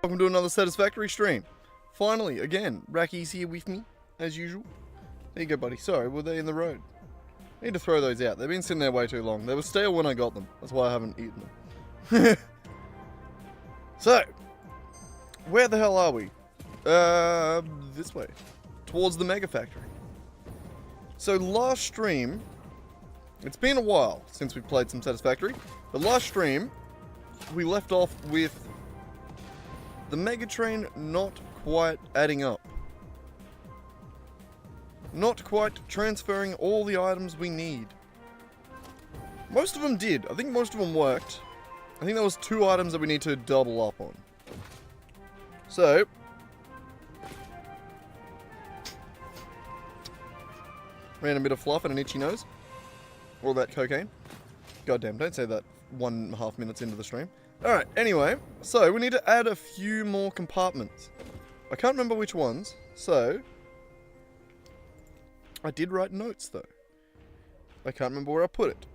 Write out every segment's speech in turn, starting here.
Welcome to another Satisfactory stream. Finally, again, Racky's here with me, as usual. There you go, buddy. Sorry, were they in the road? I need to throw those out. They've been sitting there way too long. They were stale when I got them. That's why I haven't eaten them. So, where the hell are we? This way. Towards the Mega Factory. So last stream, it's been a while since we played some Satisfactory, but last stream, we left off with the Mega Train not quite adding up. Not quite transferring all the items we need. Most of them did. I think most of them worked. I think there was 2 items that we need to double up on. So, random bit of fluff and an itchy nose. All that cocaine. Goddamn, don't say that 1.5 minutes into the stream. Alright, anyway, so we need to add a few more compartments. I can't remember which ones, so I did write notes though. I can't remember where I put it.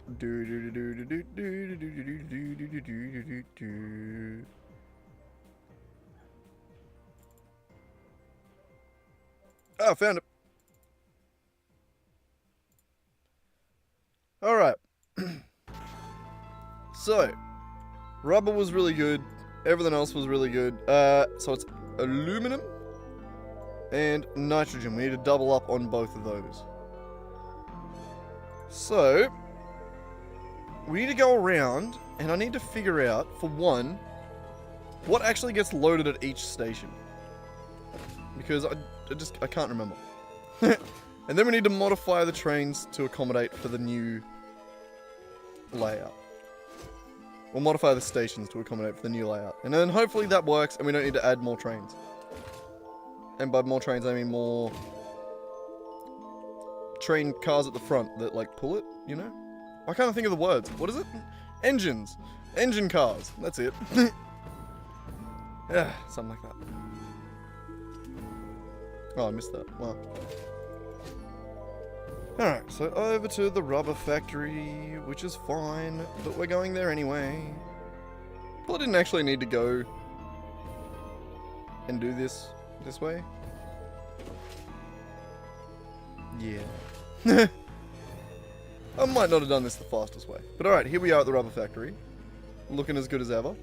Oh, I found it. Alright. So, rubber was really good. Everything else was really good. So it's aluminum and nitrogen. We need to double up on both of those. So, we need to go around, and I need to figure out, for one, what actually gets loaded at each station. Because I can't remember. And then we need to modify the trains to accommodate for the new layout. We'll modify the stations to accommodate for the new layout. And then hopefully that works and we don't need to add more trains. And by more trains I mean more train cars at the front that like pull it, you know? I can't think of the words. What is it? Engines. Engine cars. That's it. Yeah, something like that. Oh, I missed that. Wow. Alright, so over to the rubber factory, which is fine, but we're going there anyway. Well, I didn't actually need to go and do this way. Yeah. I might not have done this the fastest way. But alright, here we are at the rubber factory. Looking as good as ever.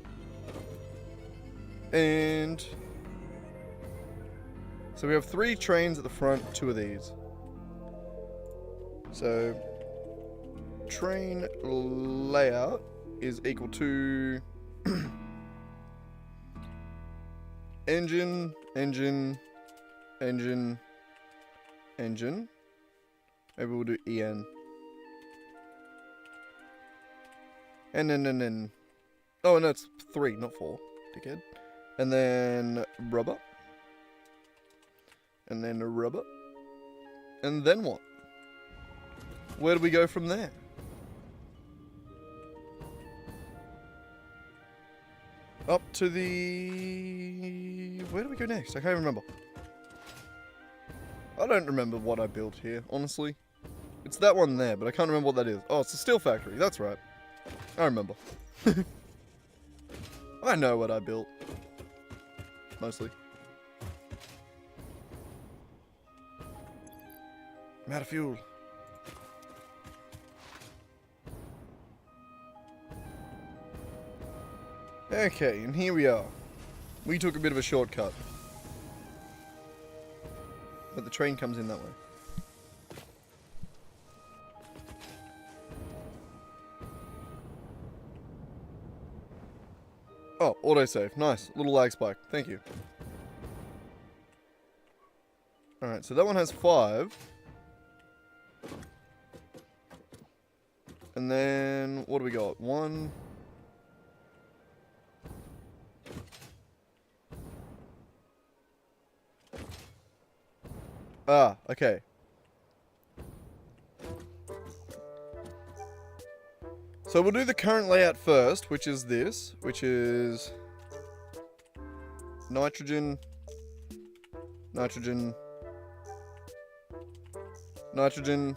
And so we have 3 trains at the front, 2 of these. So, train layout is equal to engine. Maybe we'll do EN. And then. Oh, no, it's 3, not 4, dickhead. And then rubber. And then rubber. And then what? Where do we go from there? Up to the... Where do we go next? I can't remember. I don't remember what I built here, honestly. It's that one there, but I can't remember what that is. Oh, it's the steel factory. That's right. I remember. I know what I built. Mostly. I'm out of fuel. Okay, and here we are. We took a bit of a shortcut. But the train comes in that way. Oh, autosave. Nice. Little lag spike. Thank you. Alright, so that one has 5. And then, what do we got? 1... Ah, okay. So we'll do the current layout first, which is this, which is nitrogen, nitrogen, nitrogen,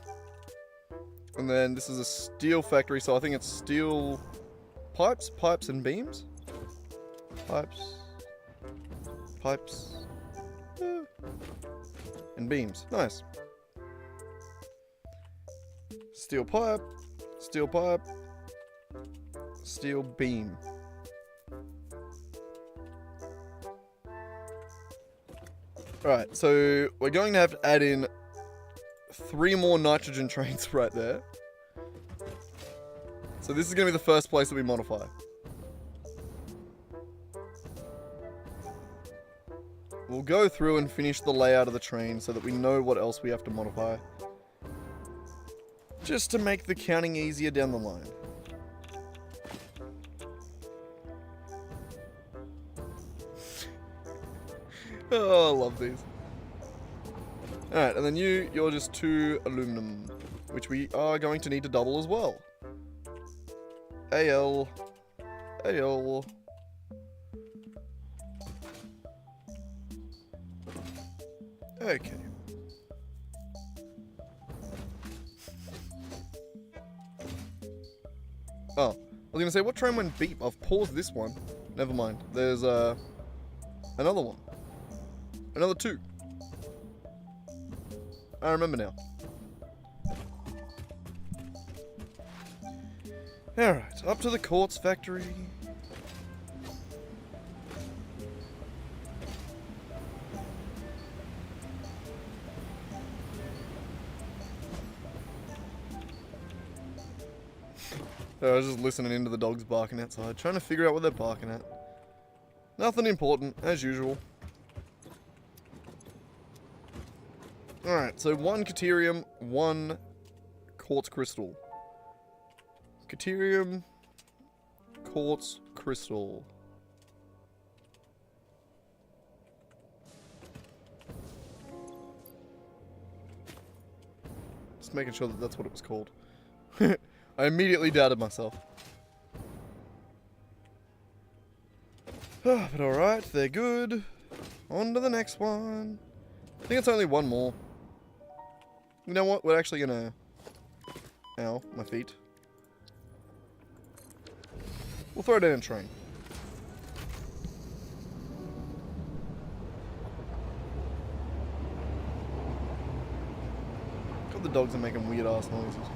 and then this is a steel factory, so I think it's steel pipes and beams. Pipes, Pipes. And beams. Nice. Steel pipe. Steel pipe. Steel beam. Alright, so we're going to have to add in 3 more nitrogen trains right there. So this is going to be the first place that we modify. We'll go through and finish the layout of the train so that we know what else we have to modify. Just to make the counting easier down the line. Oh, I love these. Alright, and then you're just 2 aluminum, which we are going to need to double as well. AL. AL. Okay. Oh, I was gonna say, what train went beep? I've paused this one. Never mind. There's another one. Another 2. I remember now. Alright, up to the quartz factory. I was just listening into the dogs barking outside, trying to figure out what they're barking at. Nothing important, as usual. Alright, so 1 Caterium, 1 quartz crystal. Caterium, quartz crystal. Just making sure that that's what it was called. I immediately doubted myself. But alright, they're good. On to the next one. I think it's only 1 more. You know what? We're actually gonna... Ow, my feet. We'll throw it in a train. God, the dogs are making weird ass noises.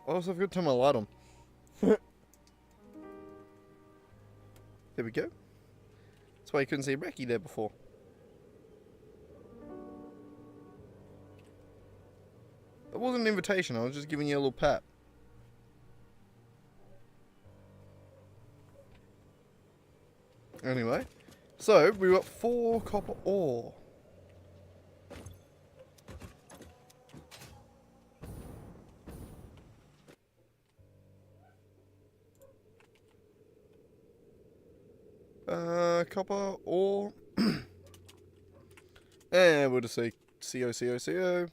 Oh, so I've got to turn my light on. There we go. That's why you couldn't see Reki there before. That wasn't an invitation, I was just giving you a little pat. Anyway, so we got 4 copper ore. Copper ore. And we'll just say CO, CO, CO.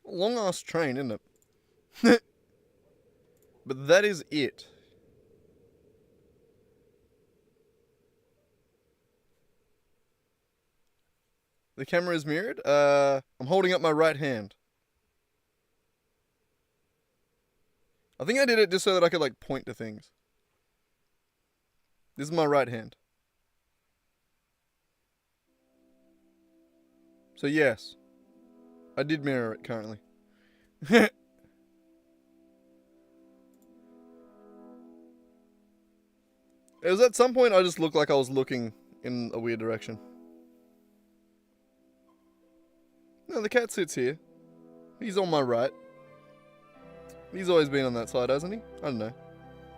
Long ass train, isn't it? But that is it. The camera is mirrored. I'm holding up my right hand. I think I did it just so that I could like point to things. This is my right hand. So yes, I did mirror it currently. It was at some point I just looked like I was looking in a weird direction. No, the cat sits here. He's on my right. He's always been on that side, hasn't he? I don't know.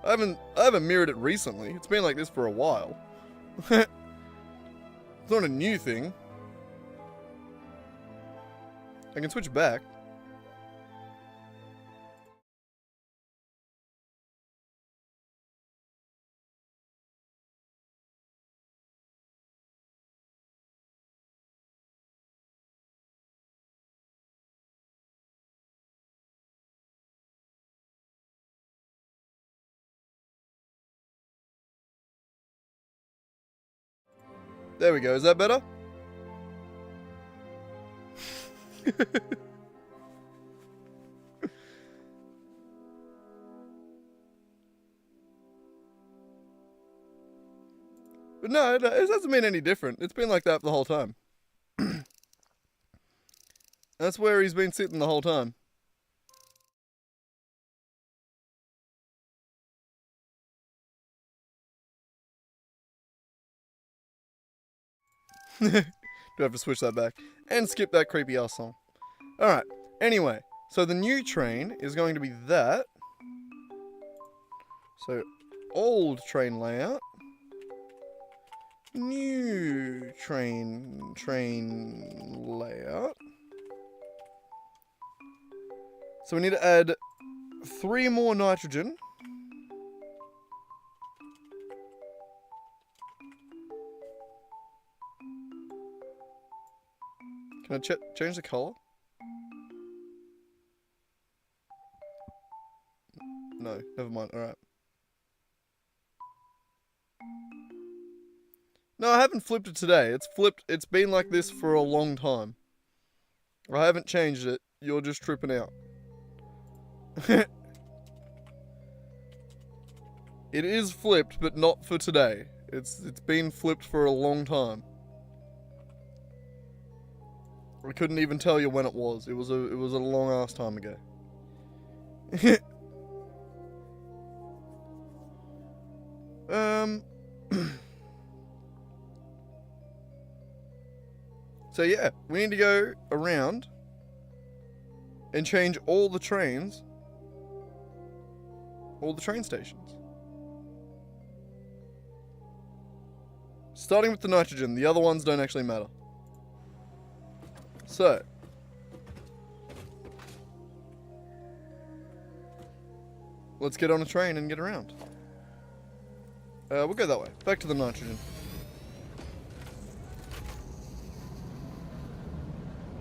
I haven't mirrored it recently. It's been like this for a while. It's not a new thing. I can switch back. There we go. Is that better? But no, it hasn't been any different. It's been like that the whole time. That's where he's been sitting the whole time. Do I have to switch that back? And skip that creepy ass song. Alright, anyway. So the new train is going to be that. So, old train layout. New train layout. So we need to add 3 more nitrogen. Can I change the color? No, never mind. Alright. No, I haven't flipped it today. It's flipped. It's been like this for a long time. I haven't changed it. You're just tripping out. It is flipped, but not for today. It's been flipped for a long time. I couldn't even tell you when it was. It was a long ass time ago. So yeah, we need to go around and change all the train stations. Starting with the nitrogen, the other ones don't actually matter. So, let's get on a train and get around. We'll go that way. Back to the nitrogen.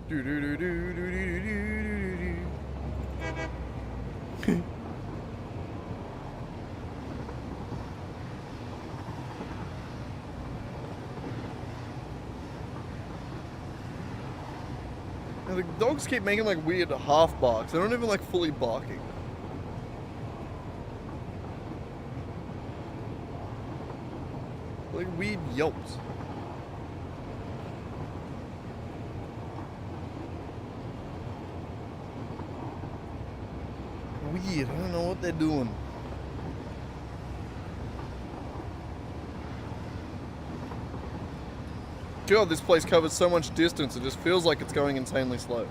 Do do do do do do do do do. Now the dogs keep making like weird half barks. They're not even like fully barking. Like weird yelps. Weird, I don't know what they're doing. God, this place covers so much distance, it just feels like it's going insanely slow.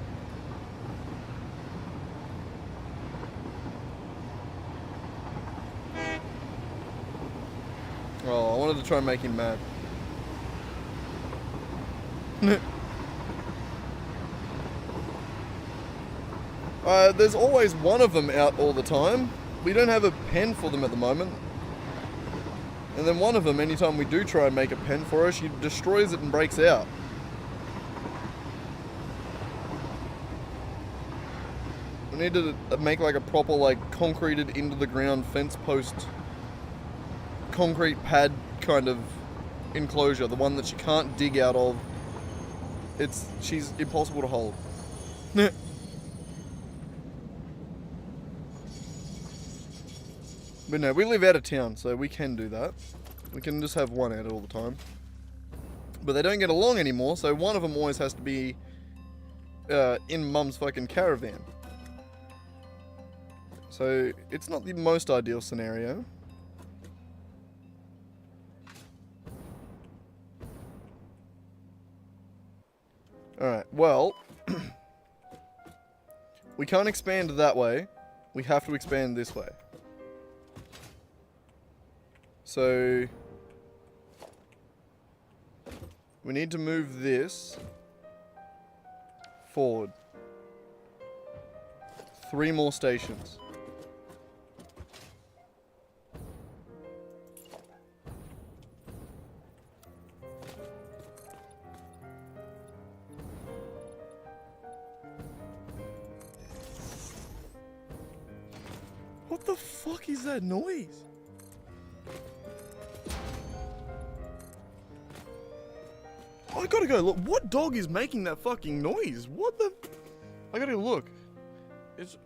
Oh, I wanted to try and make him mad. There's always one of them out all the time. We don't have a pen for them at the moment. And then one of them, anytime we do try and make a pen for her, she destroys it and breaks out. We need to make like a proper like concreted into the ground fence post concrete pad kind of enclosure, the one that she can't dig out of. She's impossible to hold. But no, we live out of town, so we can do that. We can just have one out all the time. But they don't get along anymore, so one of them always has to be in Mum's fucking caravan. So it's not the most ideal scenario. Alright, well, we can't expand that way. We have to expand this way. So, we need to move this forward. 3 more stations. What the fuck is that noise? gotta go look. What dog is making that fucking noise? What the? I gotta look. It's.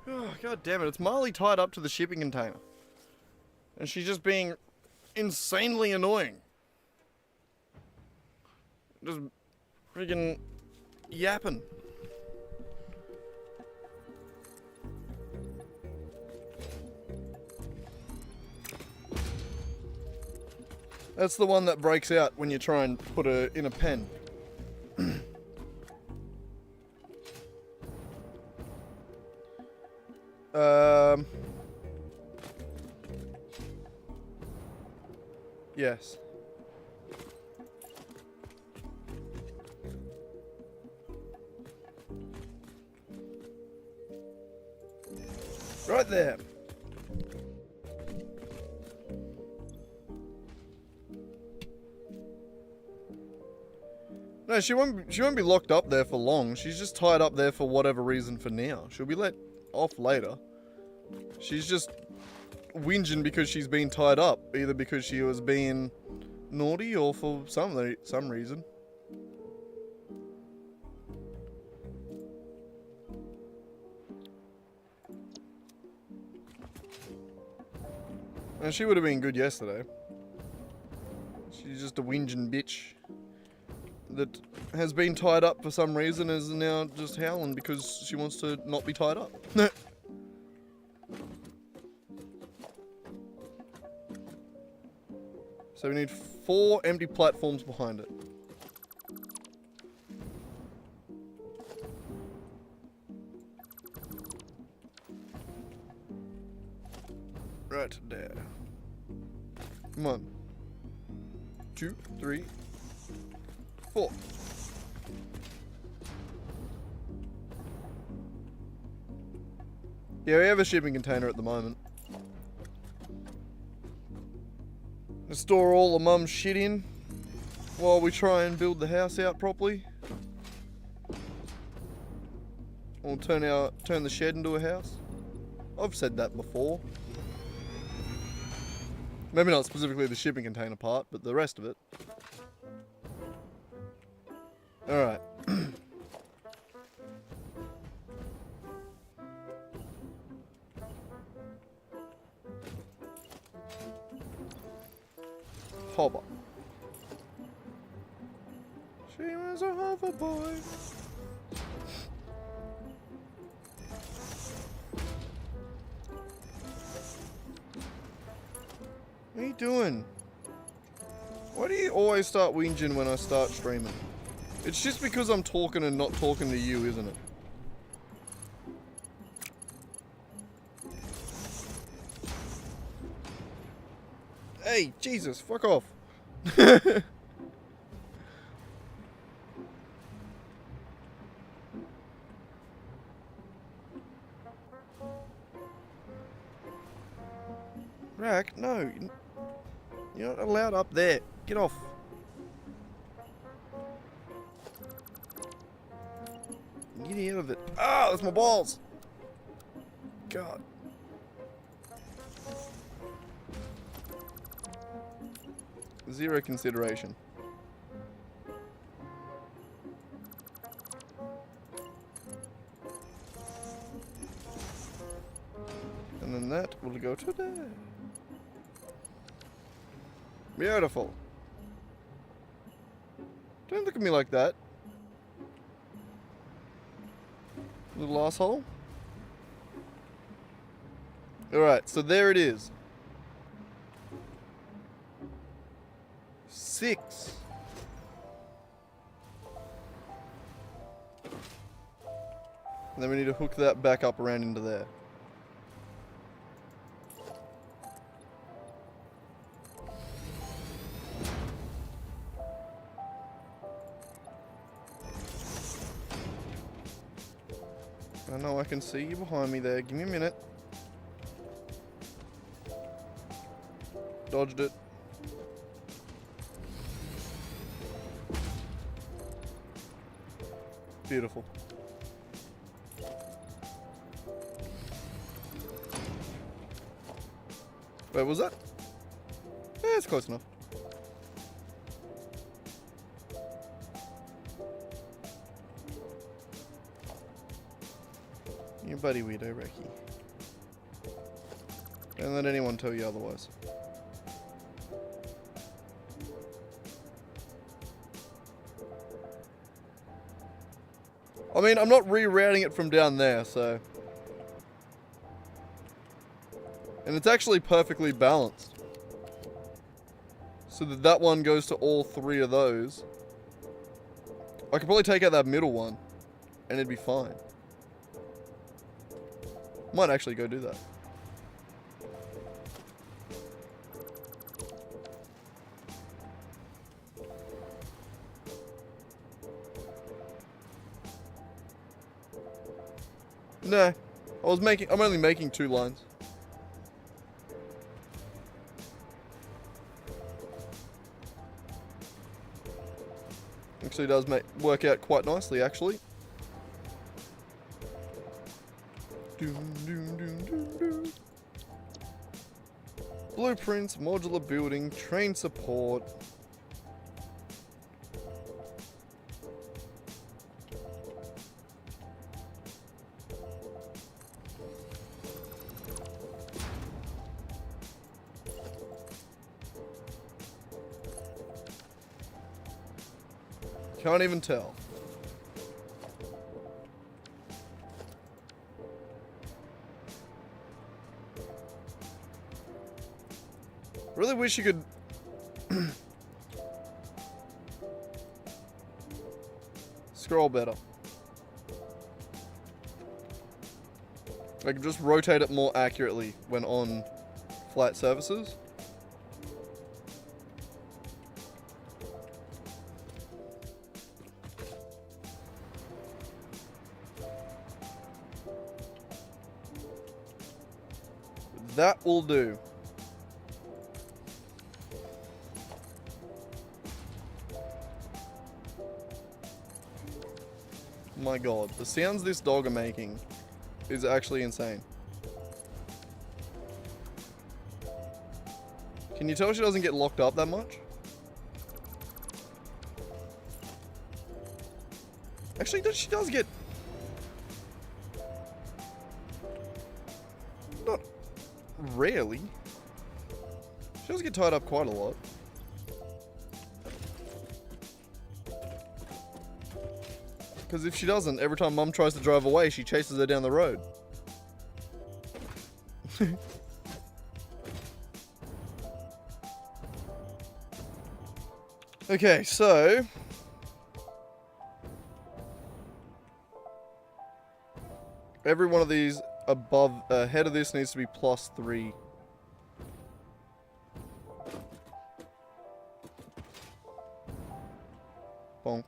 Oh, God damn it, it's Marley tied up to the shipping container. And she's just being insanely annoying. Just friggin' yapping. That's the one that breaks out when you try and put her in a pen. Yes. Right there. No, she won't be locked up there for long. She's just tied up there for whatever reason for now. She'll be let off later. She's just whinging because she's been tied up, either because she was being naughty or for some reason. And she would have been good yesterday. She's just a whinging bitch that has been tied up for some reason and is now just howling because she wants to not be tied up. So we need 4 empty platforms behind it. Right there. Come on. 2, 3, 4. Yeah, we have a shipping container at the moment. Store all the mum's shit in while we try and build the house out properly. We'll turn the shed into a house. I've said that before. Maybe not specifically the shipping container part, but the rest of it. Alright. Hover. She was a hover boy. What are you doing? Why do you always start whinging when I start streaming? It's just because I'm talking and not talking to you, isn't it? Hey, Jesus, fuck off. Rack, no. You're not allowed up there. Get off. Get out of it. Ah, that's my balls. God. Zero consideration. And then that will go to there. Beautiful. Don't look at me like that. Little asshole. Alright, so there it is. 6. And then we need to hook that back up around into there. I know I can see you behind me there. Give me a minute. Dodged it. Beautiful. Wait, was that? Yeah, it's close enough. You buddy weirdo, Reki. Don't let anyone tell you otherwise. I mean, I'm not rerouting it from down there, so... And it's actually perfectly balanced. So that that one goes to all 3 of those. I could probably take out that middle one, and it'd be fine. Might actually go do that. No. I'm only making 2 lines. Actually does work out quite nicely, actually. Blueprints, modular building, train support. Can't even tell. Really wish you could scroll better. Like, just rotate it more accurately when on flat surfaces. That will do. My god, the sounds this dog are making is actually insane. Can you tell she doesn't get locked up that much? Actually, she does get... Not rarely. She does get tied up quite a lot. Because if she doesn't, every time Mum tries to drive away, she chases her down the road. Okay, so... every one of these ahead of this needs to be +3. Bonk.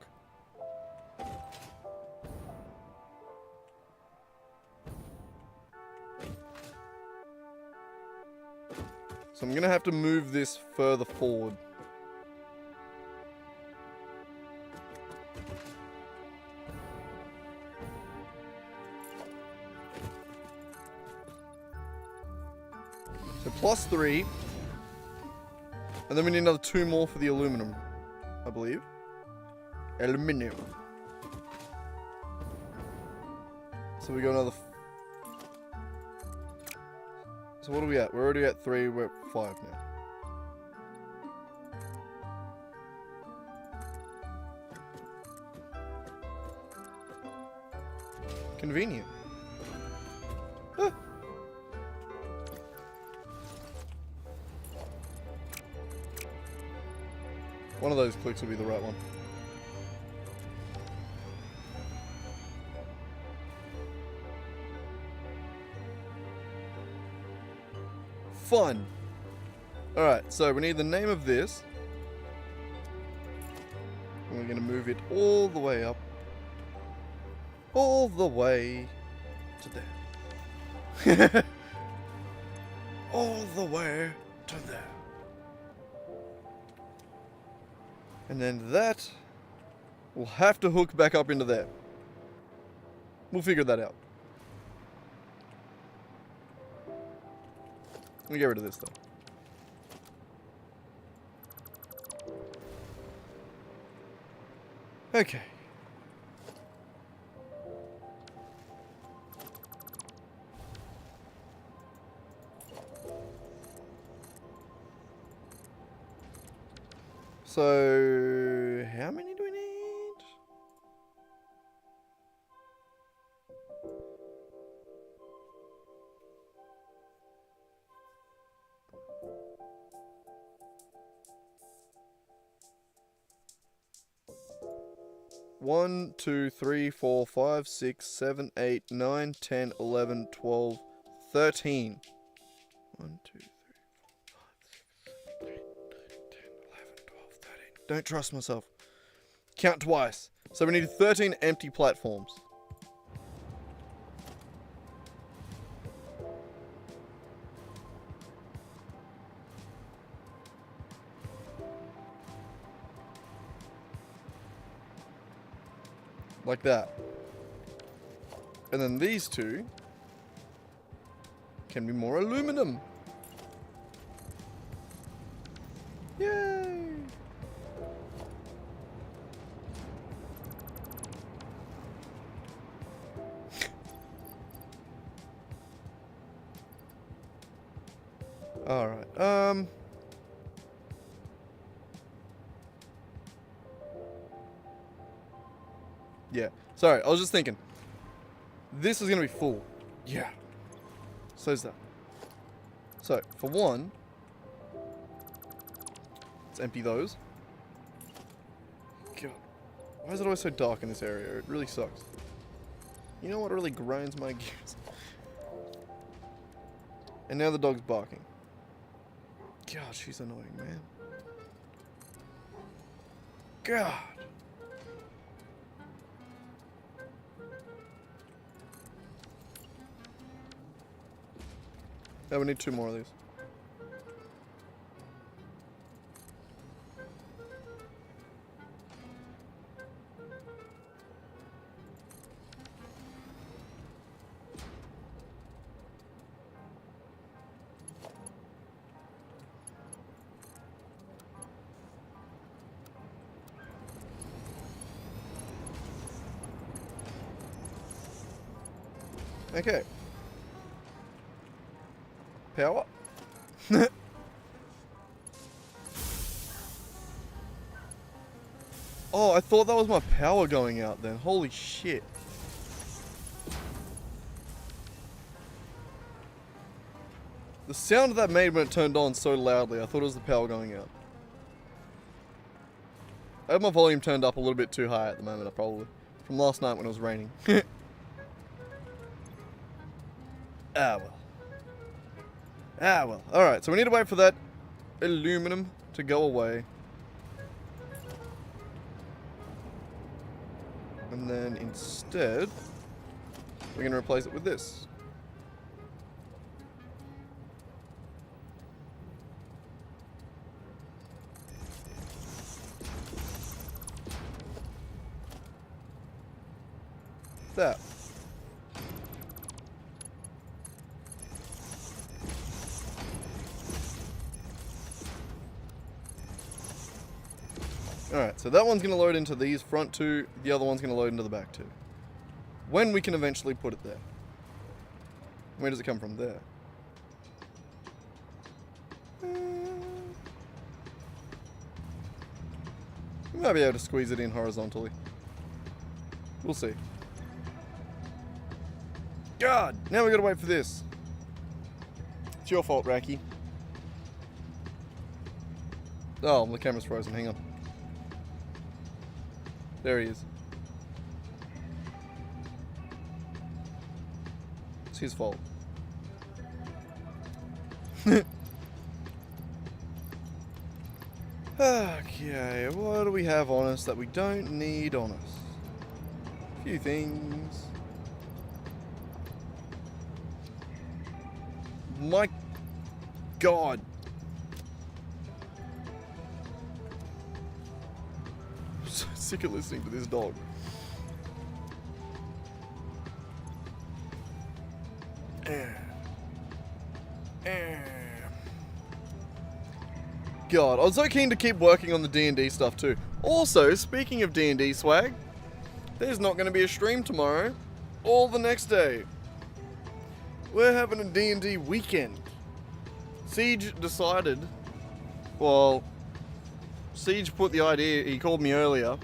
So I'm gonna have to move this further forward. So +3. And then we need another 2 more for the aluminum, I believe. Aluminium. So we got another... So what are we at? We're already at 3, we're at 5 now. Convenient. Ah. One of those clicks will be the right one. Fun. Alright, so we need the name of this. And we're going to move it all the way up. All the way to there. All the way to there. And then that will have to hook back up into there. We'll figure that out. Let me get rid of this though. Okay. So, how many do we need? One, 2, 3, 4, 5, 6, 7, 8, 9, 10, 11, 12, 13. 1, 2, 3, 4, 5, 6, 7, 8, 9, 10, 11, 12, 13. Don't trust myself. Count twice. So we need 13 empty platforms. Like that. And then these two can be more aluminum. Yay! Alright, yeah. Sorry, I was just thinking. This is going to be full. Yeah. So's that. So, for one, let's empty those. God. Why is it always so dark in this area? It really sucks. You know what really grinds my gears? And now the dog's barking. God, she's annoying, man. God. Oh, we need 2 more of these. Okay. Power. Oh, I thought that was my power going out then. Holy shit. The sound that made when it turned on so loudly, I thought it was the power going out. I have my volume turned up a little bit too high at the moment, probably. From last night when it was raining. Ah, well. Ah, well. Alright, so we need to wait for that aluminum to go away. And then instead, we're going to replace it with this. That. Alright, so that one's going to load into these front two, the other one's going to load into the back two. When we can eventually put it there. Where does it come from? There. We might be able to squeeze it in horizontally. We'll see. God, now we gotta wait for this. It's your fault, Racky. Oh, the camera's frozen. Hang on. There he is. It's his fault. Okay, what do we have on us that we don't need on us? A few things. My God. I'm so sick of listening to this dog. God, I was so keen to keep working on the D&D stuff too. Also, speaking of D&D swag, there's not going to be a stream tomorrow or the next day. We're having a D&D weekend. Siege decided, well, Siege put the idea, he called me earlier.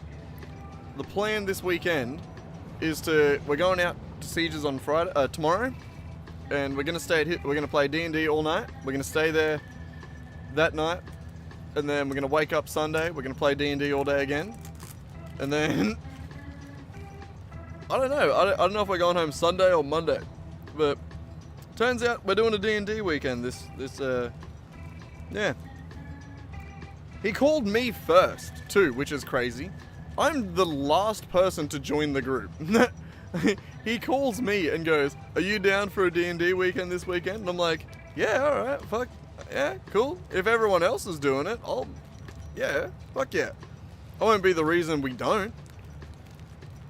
The plan this weekend is we're going out to Siege's on Friday, tomorrow, and we're going to play D&D all night. We're going to stay there that night. And then we're going to wake up Sunday, we're going to play D&D all day again. And then, I don't know, I don't know if we're going home Sunday or Monday. But, turns out we're doing a D&D weekend yeah. He called me first, too, which is crazy. I'm the last person to join the group. He calls me and goes, "Are you down for a D&D weekend this weekend?" And I'm like, "Yeah, alright, fuck. Yeah, cool. If everyone else is doing it, yeah, fuck yeah. I won't be the reason we don't."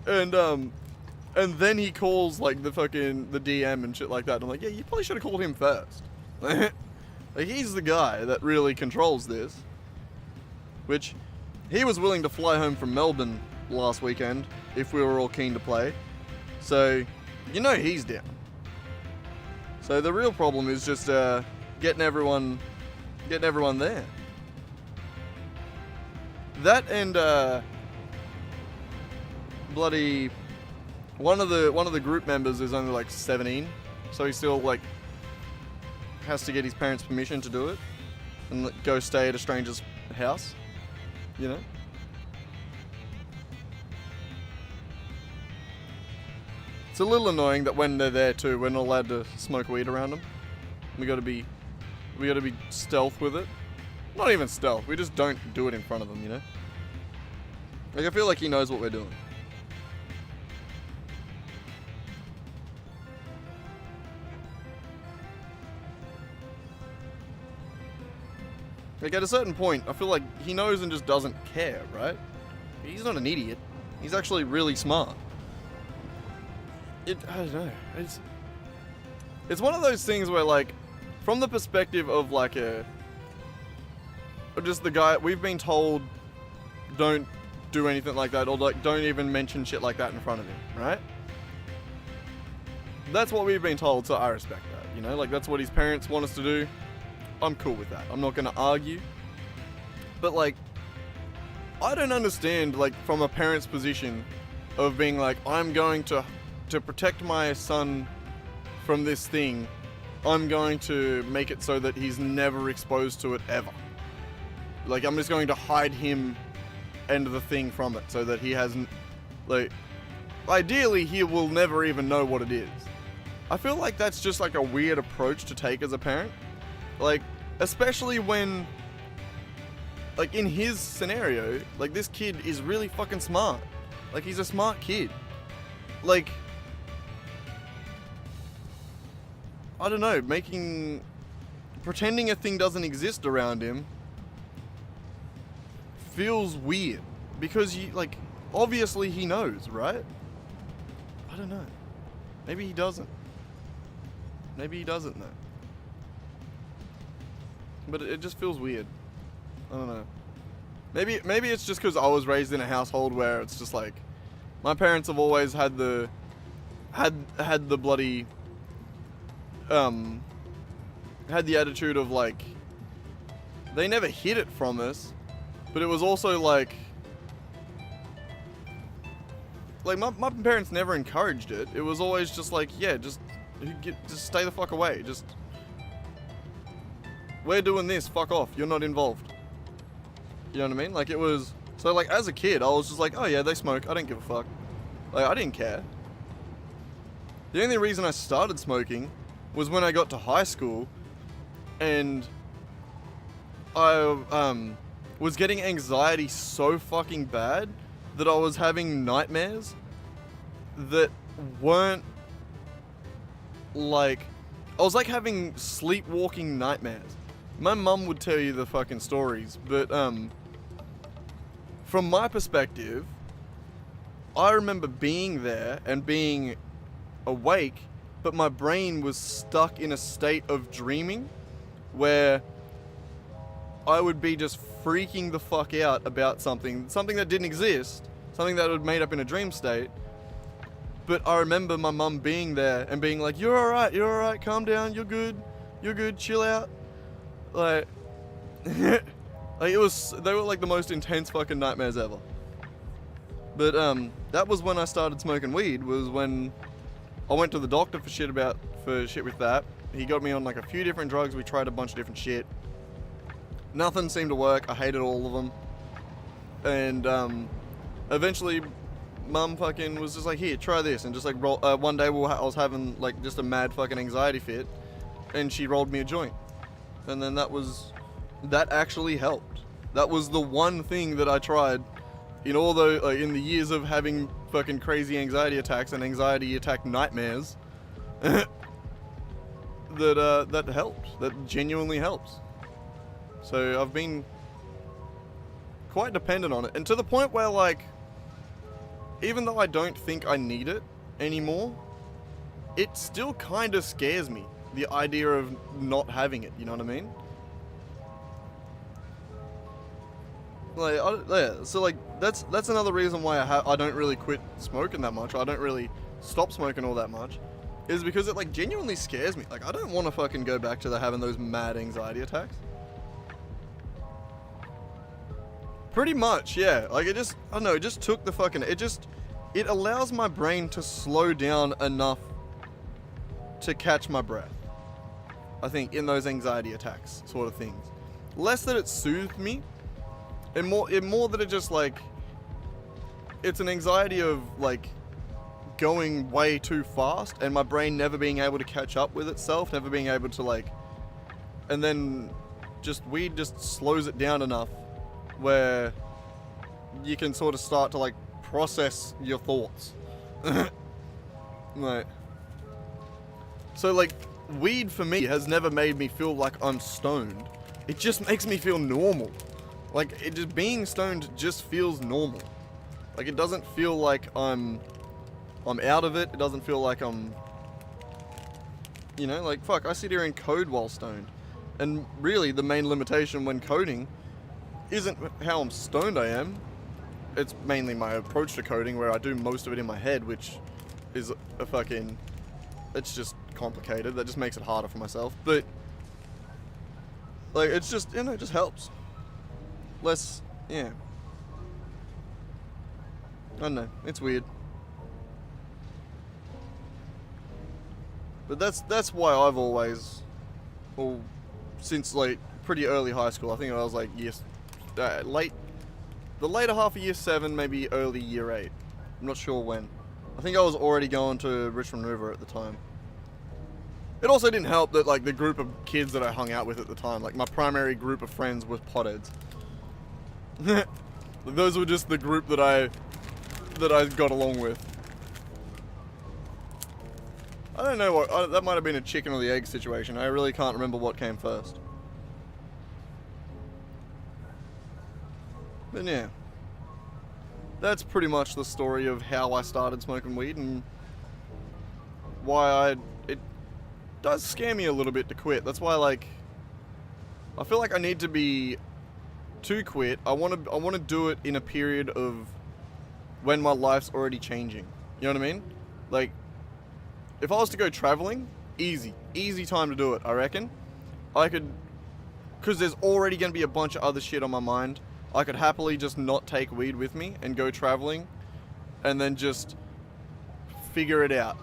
And then he calls, like, the DM and shit like that. And I'm like, yeah, you probably should have called him first. Like, he's the guy that really controls this. Which, he was willing to fly home from Melbourne last weekend if we were all keen to play. So, you know he's down. So the real problem is just, getting everyone there. That and bloody one of the group members is only like 17, so he still like has to get his parents' permission to do it and go stay at a stranger's house, you know. It's a little annoying that when they're there too, we're not allowed to smoke weed around them. We gotta be stealth with it. Not even stealth, we just don't do it in front of them, you know? Like, I feel like he knows what we're doing. Like, at a certain point, I feel like he knows and just doesn't care, right? He's not an idiot. He's actually really smart. I don't know. It's one of those things where, like, from the perspective of, like, just the guy, we've been told don't do anything like that, or, like, don't even mention shit like that in front of him, right? That's what we've been told, so I respect that, you know? Like, that's what his parents want us to do. I'm cool with that. I'm not gonna argue. But, like, I don't understand, like, from a parent's position of being like, I'm going to protect my son from this thing, I'm going to make it so that he's never exposed to it ever. Like, I'm just going to hide him and the thing from it so that he hasn't, like, ideally he will never even know what it is. I feel like that's just like a weird approach to take as a parent. Like, especially when, like, in his scenario, like, this kid is really fucking smart. Like, he's a smart kid. Like, I don't know, pretending a thing doesn't exist around him feels weird. Because, like, obviously he knows, right? I don't know. Maybe he doesn't. Maybe he doesn't know. But it just feels weird. I don't know. Maybe it's just because I was raised in a household where it's just like, my parents have always had the bloody, had the attitude of, like, they never hid it from us, but it was also like my parents never encouraged it. It was always just like, yeah, just Just stay the fuck away. Just, we're doing this, fuck off. You're not involved. You know what I mean? Like, it was, so like as a kid, I was just like, oh yeah, they smoke. I don't give a fuck. Like, I didn't care. The only reason I started smoking was when I got to high school and I was getting anxiety so fucking bad that I was having nightmares that weren't like, I was like having sleepwalking nightmares. My mum would tell you the fucking stories, but from my perspective, I remember being there and being awake, but my brain was stuck in a state of dreaming where I would be just freaking the fuck out about something that didn't exist, something that was made up in a dream state. But I remember my mum being there and being like, you're alright, calm down, you're good, chill out. Like, like they were like the most intense fucking nightmares ever. But that was when I started smoking weed, was when I went to the doctor for shit with that. He got me on like a few different drugs, we tried a bunch of different shit. Nothing seemed to work, I hated all of them. And eventually Mum fucking was just like, here, try this, and just like one day I was having like just a mad fucking anxiety fit, and she rolled me a joint, and then that actually helped. That was the one thing that I tried in all in the years of having fucking crazy anxiety attacks and anxiety attack nightmares. that helped. That genuinely helps. So I've been quite dependent on it, and to the point where like, even though I don't think I need it anymore, it still kind of scares me, the idea of not having it, you know what I mean? Like, so like, that's another reason why I don't really quit smoking that much, I don't really stop smoking all that much, is because it like genuinely scares me. Like, I don't want to fucking go back to having those mad anxiety attacks. Pretty much, yeah. Like, it just, I don't know, it just took the fucking, it allows my brain to slow down enough to catch my breath. I think, in those anxiety attacks sort of things. Less that it soothed me, and more that it just like, it's an anxiety of like, going way too fast, and my brain never being able to catch up with itself, never being able to like, and then weed just slows it down enough where you can sort of start to like process your thoughts. Like, so like, weed for me has never made me feel like I'm stoned. It just makes me feel normal. Like, being stoned just feels normal. Like, it doesn't feel like I'm out of it. It doesn't feel like I'm, you know, like, fuck, I sit here and code while stoned. And really, the main limitation when coding isn't how stoned I am. It's mainly my approach to coding, where I do most of it in my head, which is a fucking, it's just complicated. That just makes it harder for myself. But like, it's just, you know, it just helps. Less, yeah. I don't know, it's weird. But that's why I've always, well, since like pretty early high school, I think I was like the later half of year 7, maybe early year 8. I'm not sure when. I think I was already going to Richmond River at the time. It also didn't help that like the group of kids that I hung out with at the time, like my primary group of friends was potheads. Those were just the group that I got along with. I don't know what, that might have been a chicken or the egg situation. I really can't remember what came first. But yeah, that's pretty much the story of how I started smoking weed and why it does scare me a little bit to quit. That's why, like, I feel like I need to quit. I want to do it in a period of when my life's already changing. You know what I mean? Like, if I was to go traveling, easy time to do it, I reckon. I could, because there's already going to be a bunch of other shit on my mind. I could happily just not take weed with me and go traveling and then just figure it out.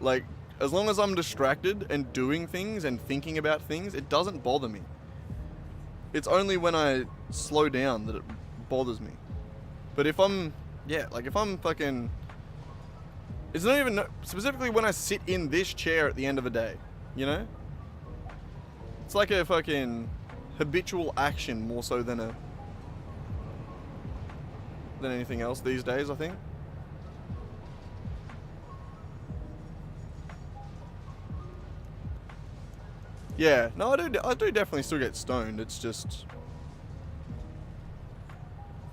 Like, as long as I'm distracted and doing things and thinking about things, it doesn't bother me. It's only when I slow down that it bothers me. But if I'm, yeah, like if I'm fucking, it's not even, specifically when I sit in this chair at the end of a day, you know? It's like a fucking habitual action more so than anything else these days, I think. Yeah, no, I do definitely still get stoned. It's just,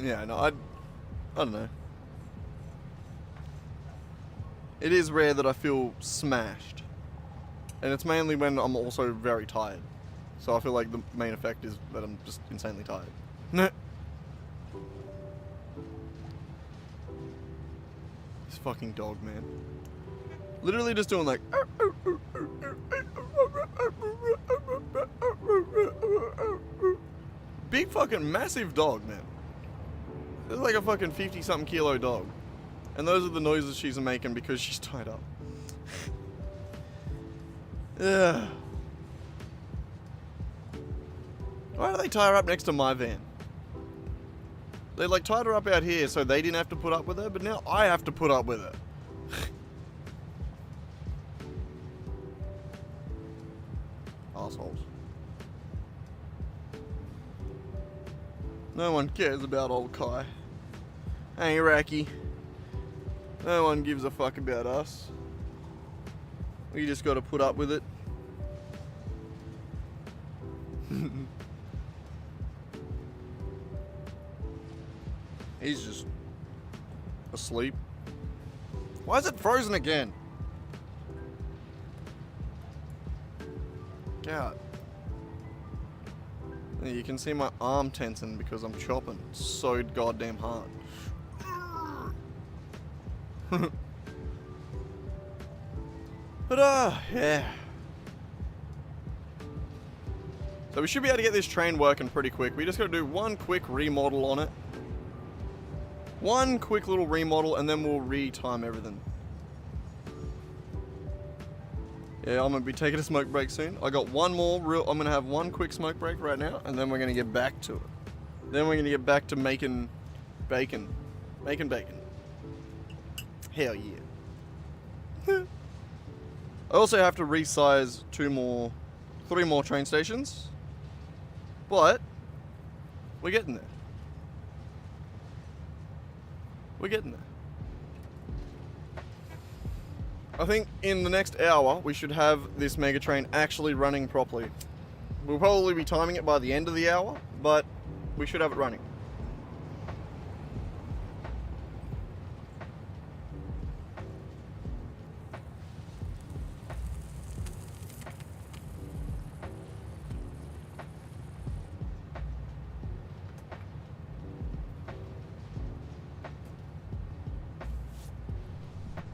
yeah, no, I don't know. It is rare that I feel smashed, and it's mainly when I'm also very tired. So I feel like the main effect is that I'm just insanely tired. This fucking dog, man. Literally just doing like big fucking massive dog, man. This is like a fucking 50-something kilo dog. And those are the noises she's making because she's tied up. Ugh. Why do they tie her up next to my van? They like tied her up out here so they didn't have to put up with her, but now I have to put up with her. Assholes. No one cares about old Kai. Hey, Iraqi. No one gives a fuck about us. We just gotta put up with it. He's just asleep. Why is it frozen again? God. You can see my arm tensing because I'm chopping so goddamn hard. But yeah. So we should be able to get this train working pretty quick. We just gotta do one quick remodel on it. One quick little remodel and then we'll re-time everything. Yeah, I'm gonna be taking a smoke break soon. I got one more I'm gonna have one quick smoke break right now and then we're gonna get back to it. Then we're gonna get back to making bacon. Making bacon. Hell yeah. I also have to resize 3 more train stations. But we're getting there. We're getting there. I think in the next hour we should have this mega train actually running properly. We'll probably be timing it by the end of the hour, but we should have it running.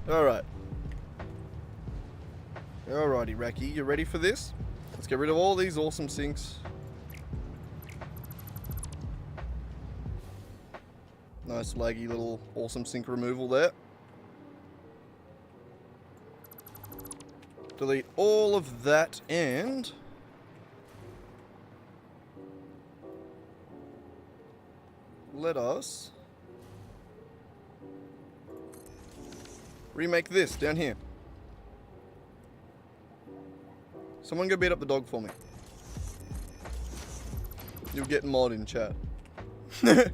Alright. Alrighty, Raki, you ready for this? Let's get rid of all these awesome sinks. Nice laggy little awesome sink removal there. Delete all of that and let us remake this down here. Someone go beat up the dog for me. You'll get mod in chat. I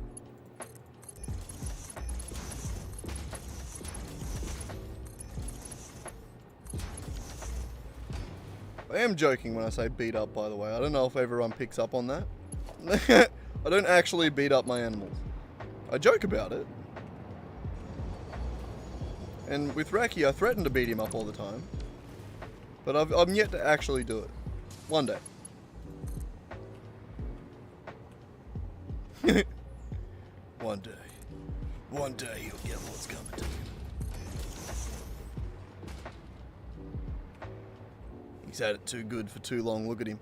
am joking when I say beat up, by the way. I don't know if everyone picks up on that. I don't actually beat up my animals. I joke about it. And with Raki, I threaten to beat him up all the time. But I'm yet to actually do it. One day. One day. One day you'll get what's coming to you. He's had it too good for too long. Look at him.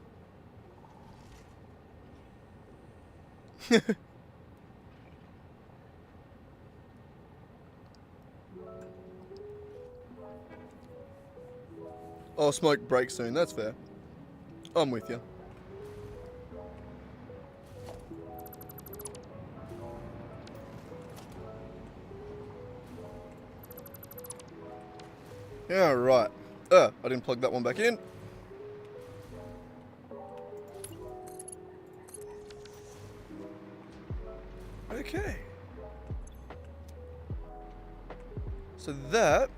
Oh, smoke breaks soon. That's fair. I'm with you. Yeah, right. I didn't plug that one back in. Okay. So that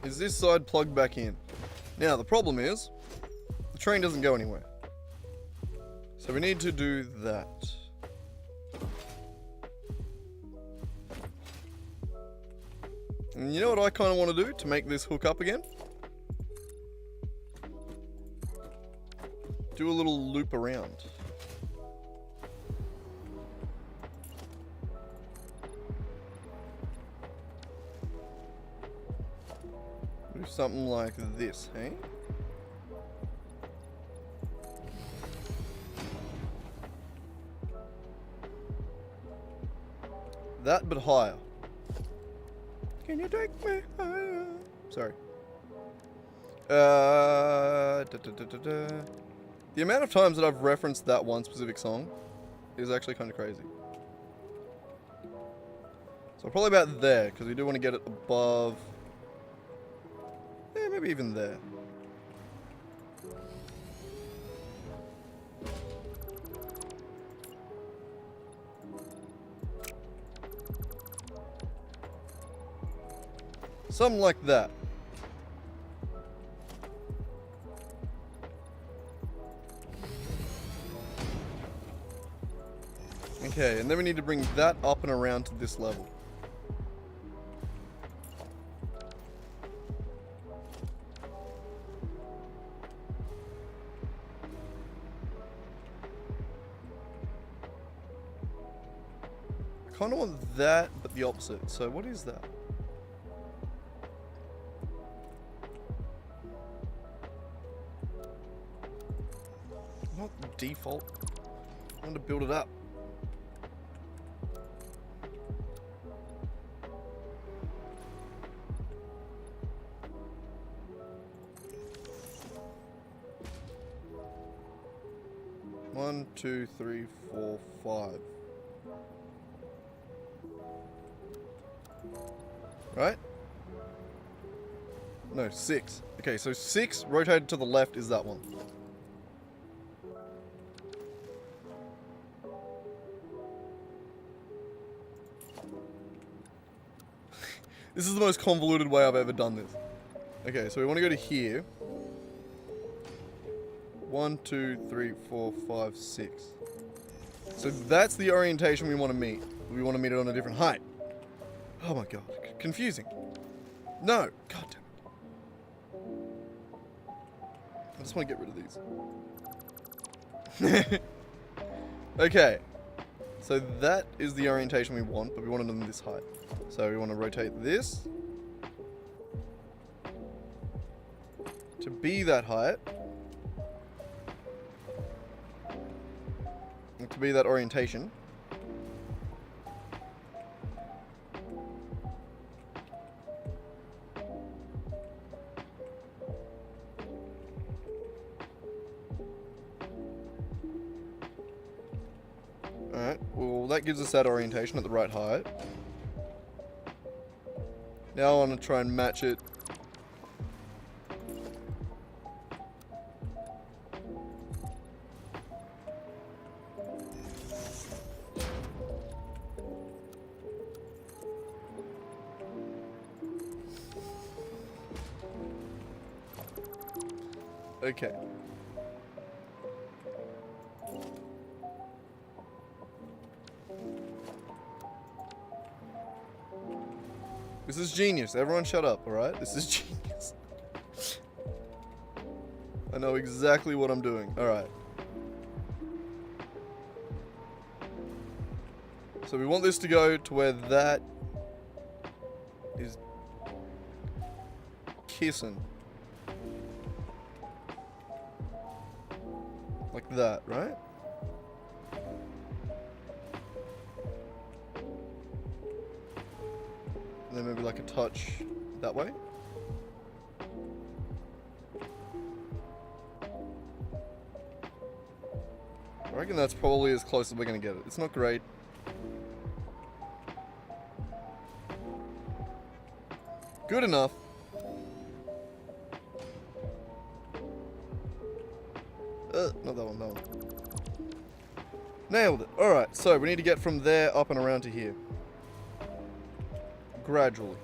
is this side plugged back in. Now, the problem is, the train doesn't go anywhere. So we need to do that. And you know what I kind of want to do to make this hook up again? Do a little loop around. Do something like this, hey? That, but higher. Can you take me higher? Sorry. The amount of times that I've referenced that one specific song is actually kind of crazy. So probably about there, because we do want to get it above. Yeah, maybe even there. Something like that. Okay, and then we need to bring that up and around to this level. I kind of want that, but the opposite. So what is that? Not default. I want to build it up. One, two, three, four, five. Right? No, 6. Okay, so 6 rotated to the left is that one. This is the most convoluted way I've ever done this. Okay, so we want to go to here. 1, 2, 3, 4, 5, 6. So that's the orientation we want to meet. We want to meet it on a different height. Oh my god, confusing. No, god damn it. I just want to get rid of these. Okay, so that is the orientation we want, but we want it on this height. So we want to rotate this to be that height, and to be that orientation. Alright, well that gives us that orientation at the right height. Now I want to try and match it. Okay. This is genius. Everyone shut up, alright? This is genius. I know exactly what I'm doing. Alright. So we want this to go to where that is kissing. Like that, right? And then maybe like a touch that way. I reckon that's probably as close as we're going to get it. It's not great. Good enough. Not that one, that one. Nailed it. Alright, so we need to get from there up and around to here. Gradually.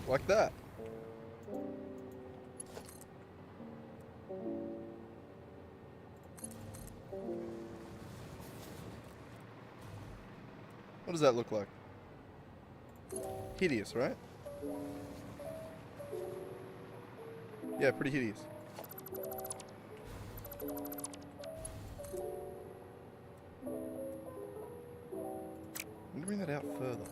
Like that. What does that look like? Hideous, right? Yeah, pretty hideous. I'm gonna bring that out further.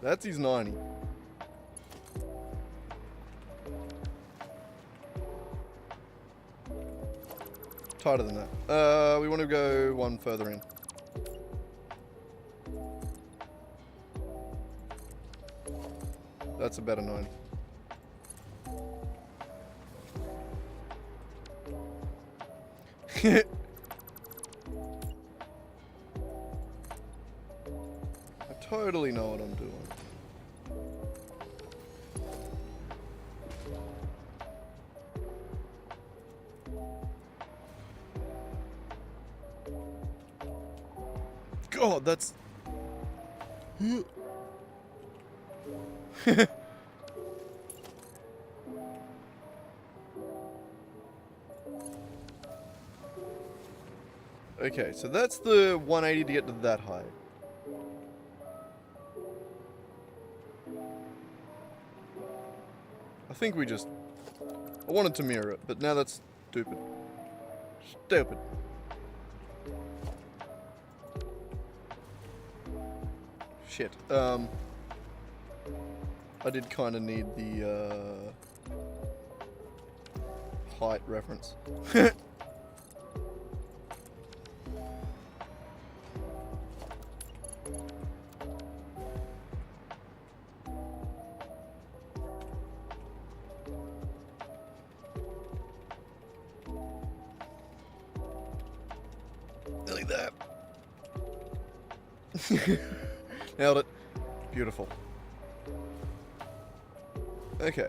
That's his 90. Tighter than that. We want to go one further in. That's a better 90. I totally know what I'm doing. God, that's... Okay, so that's the 180 to get to that high. I think we just... I wanted to mirror it, but now that's stupid. Stupid. Shit. I did kind of need the height reference. Nearly there. Nailed it. Beautiful. Okay.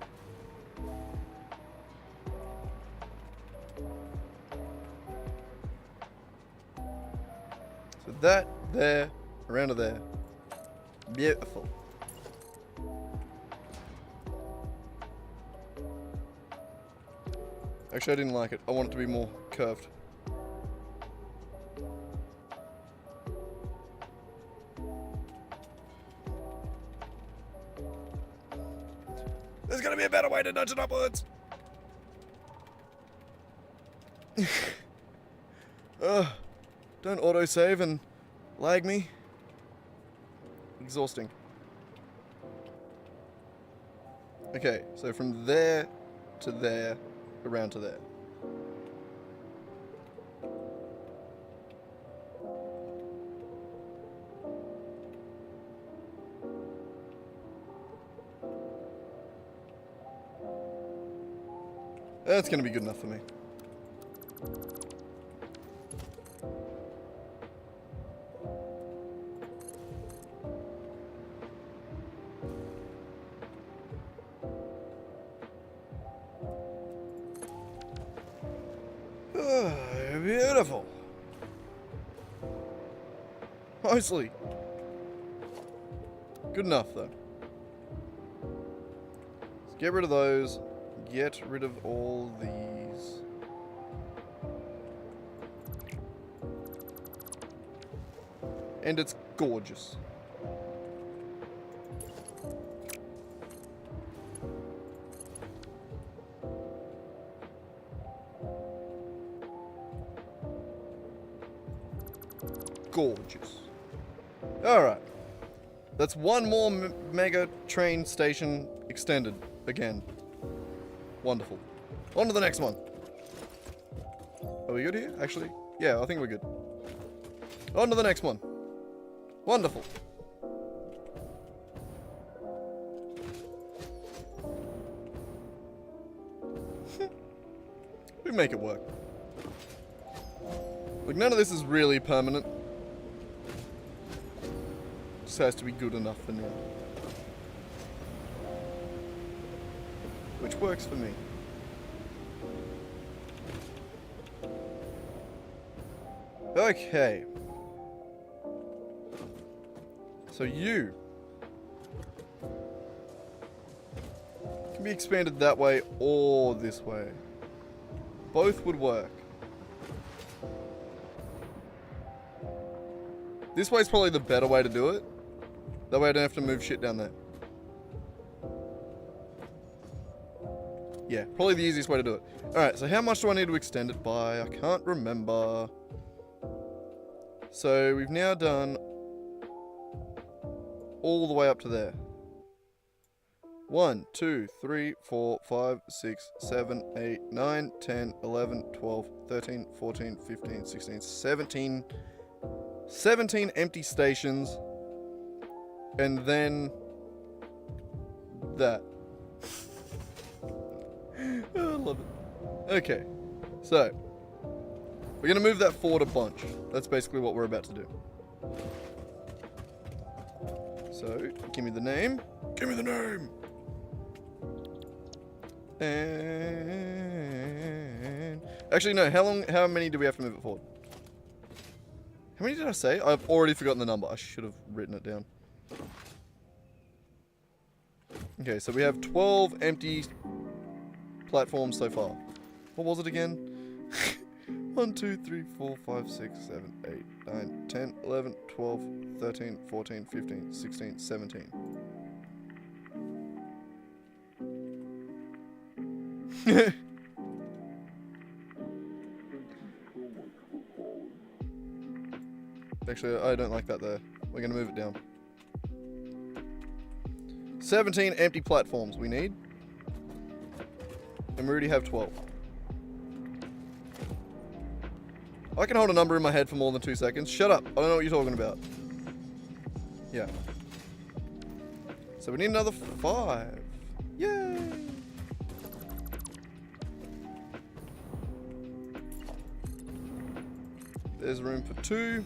So that, there, around to there. Beautiful. Actually, I didn't like it. I want it to be more curved. There's gonna be a better way to nudge it upwards. Don't autosave and lag me. Exhausting. Okay, so from there to there, around to there. That's gonna be good enough for me. Beautiful. Mostly. Good enough, though. Let's get rid of those. Get rid of all these. And it's gorgeous. Gorgeous. Alright. That's one more mega train station extended again. Wonderful. On to the next one. Are we good here? Actually, yeah, I think we're good. On to the next one. Wonderful. We make it work. Like, none of this is really permanent. Just has to be good enough for now. Which works for me. Okay. So you can be expanded that way or this way. Both would work. This way is probably the better way to do it. That way I don't have to move shit down there. Yeah, probably the easiest way to do it. Alright, so how much do I need to extend it by? I can't remember. So we've now done all the way up to there. 1, 2, 3, 4, 5, 6, 7, 8, 9, 10, 11, 12, 13, 14, 15, 16, 17. 17 empty stations. And then that. I love it. Okay. So we're going to move that forward a bunch. That's basically what we're about to do. So, give me the name. Give me the name! And... Actually, no. How many do we have to move it forward? How many did I say? I've already forgotten the number. I should have written it down. Okay, so we have 12 empty platforms so far. What was it again? 1, 2, 3, 4, 5, 6, 7, 8, 9, 10, 11, 12, 13, 14, 15, 16, 17. Actually, I don't like that there. We're going to move it down. 17 empty platforms we need. And we already have 12. I can hold a number in my head for more than 2 seconds. Shut up. I don't know what you're talking about. Yeah. So we need another 5. Yay! There's room for 2.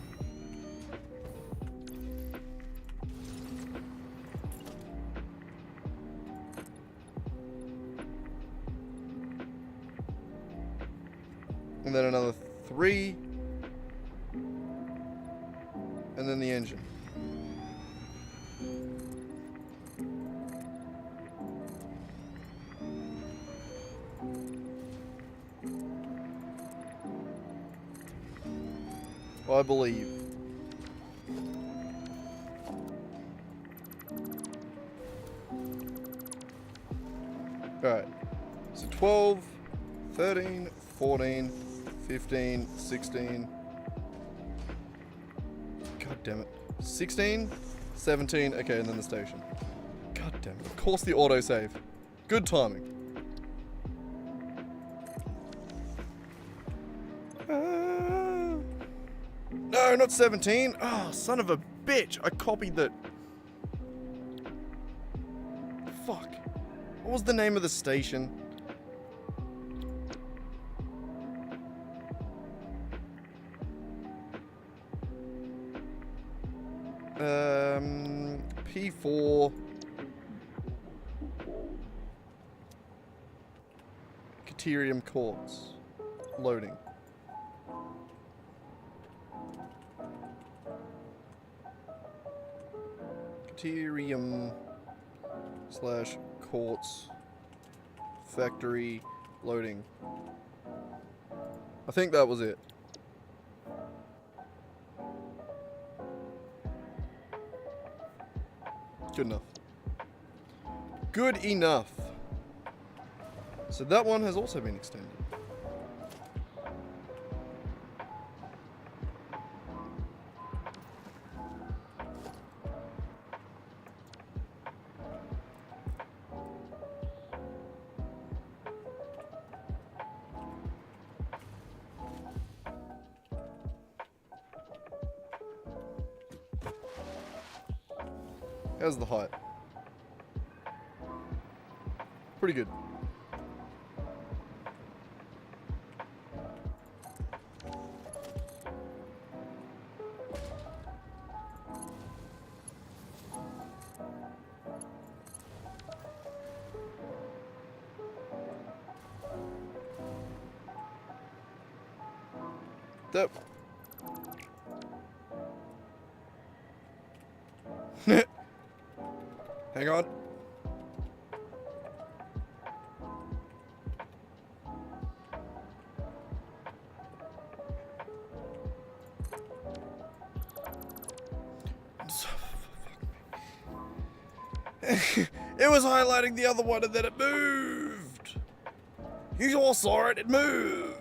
And then another 3. And then the engine. I believe. Alright. So 12, 13, 14, 15, 16. God damn it. 16, 17. Okay, and then the station. God damn it. Of course the autosave. Good timing. No, not 17. Oh, son of a bitch. I copied that. Fuck. What was the name of the station? P4. Caterium Courts. Loading. Caterium / Courts Factory loading. I think that was it. Good enough. Good enough. So that one has also been extended. How's the height? Pretty good. Yep. Hang on. It was highlighting the other one and then it moved. You all saw it, it moved.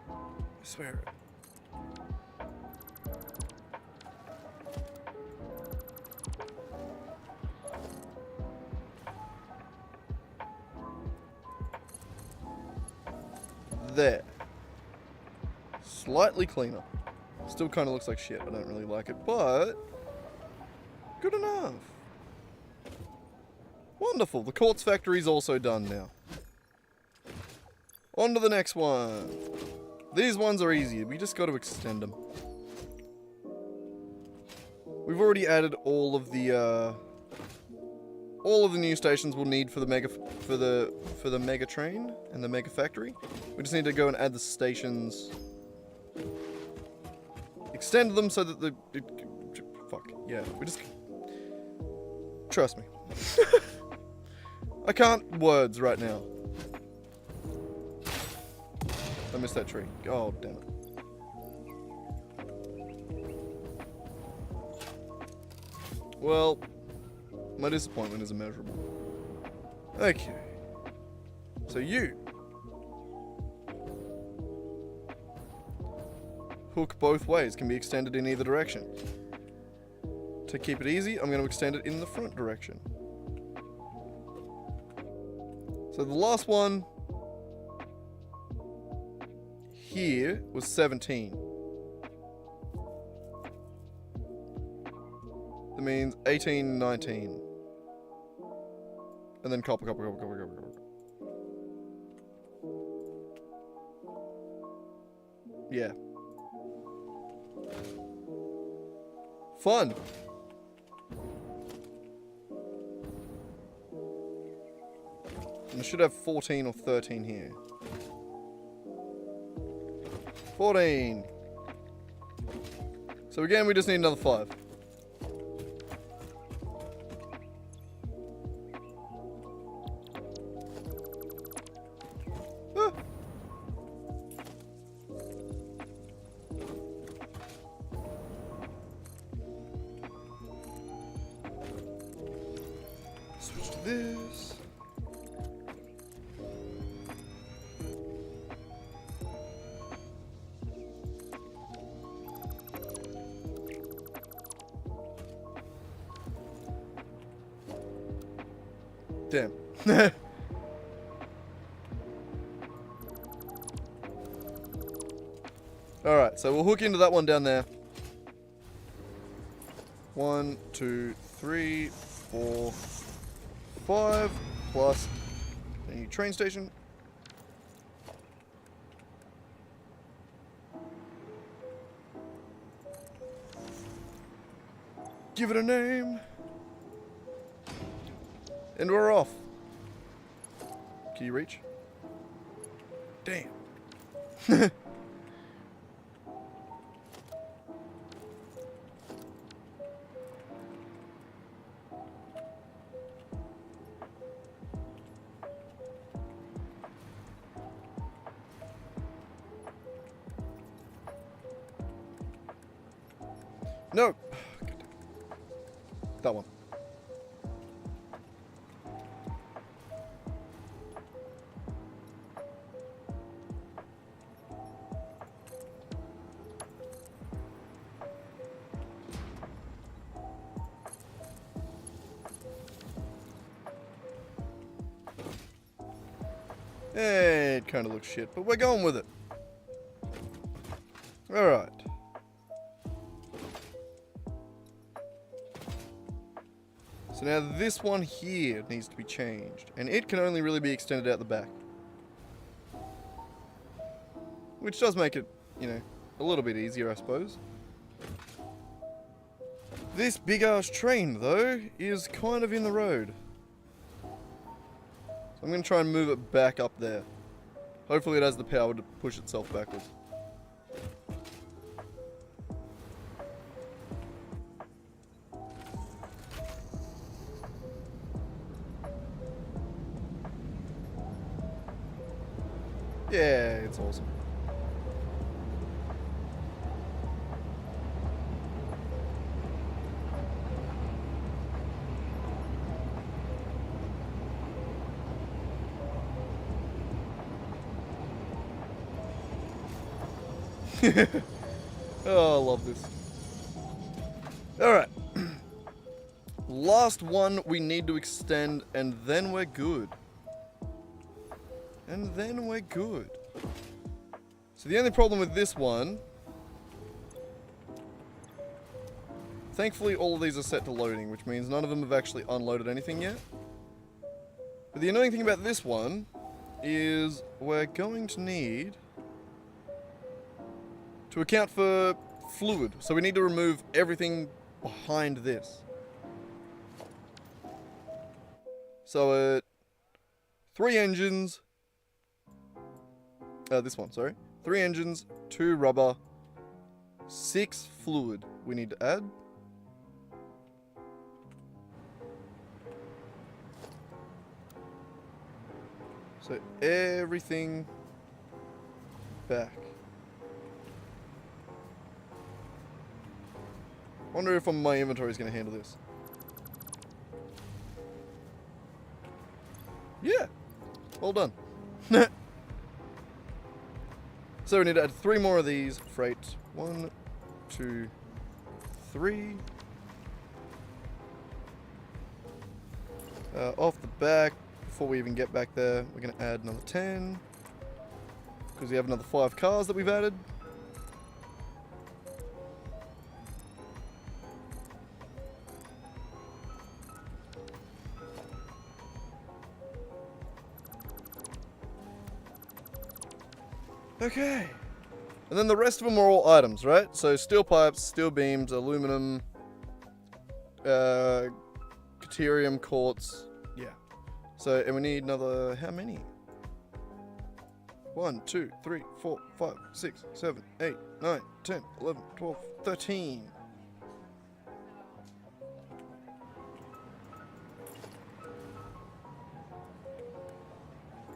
I swear it. There. Slightly cleaner. Still kind of looks like shit. I don't really like it, but good enough. Wonderful. The quartz factory's also done now. On to the next one. These ones are easy. We just got to extend them. We've already added all of the new stations we'll need for the mega train and the mega factory. We just need to go and add the stations, extend them so that fuck yeah. We just trust me. I can't words right now. I missed that tree. Oh damn it. Well, my disappointment is immeasurable. Okay. So you hook both ways, can be extended in either direction. To keep it easy, I'm going to extend it in the front direction. So the last one here was 17. That means 18, 19. And then copper. Yeah. Fun. And I should have 14 or 13 here. 14. So again, we just need another 5. Switch to this. Damn. Alright, so we'll hook into that one down there. 1, 2, 3, 4, 5, plus a new train station. Give it a name. And we're off. Can you reach? Damn. No. That one. It kind of looks shit, but we're going with it. Alright. So now this one here needs to be changed. And it can only really be extended out the back. Which does make it, you know, a little bit easier, I suppose. This big-ass train, though, is kind of in the road. So I'm going to try and move it back up there. Hopefully it has the power to push itself backwards. Yeah, it's awesome. Oh, I love this. Alright. Last one we need to extend, and then we're good. And then we're good. So the only problem with this one... Thankfully, all of these are set to loading, which means none of them have actually unloaded anything yet. But the annoying thing about this one is we're going to need to account for fluid. So we need to remove everything behind this. So 3 engines. This one, sorry. 3 engines, 2 rubber, 6 fluid we need to add. So everything back. Wonder if my inventory is going to handle this. Yeah. Well done. So we need to add 3 more of these freight. 1, 2, 3. Off the back, before we even get back there, we're going to add another 10. Because we have another 5 cars that we've added. Okay. And then the rest of them are all items, right? So steel pipes, steel beams, aluminum, deuterium, quartz. Yeah. So, and we need another, how many? 1, 2, 3, 4, 5, 6, 7, 8, 9, 10, 11, 12, 13.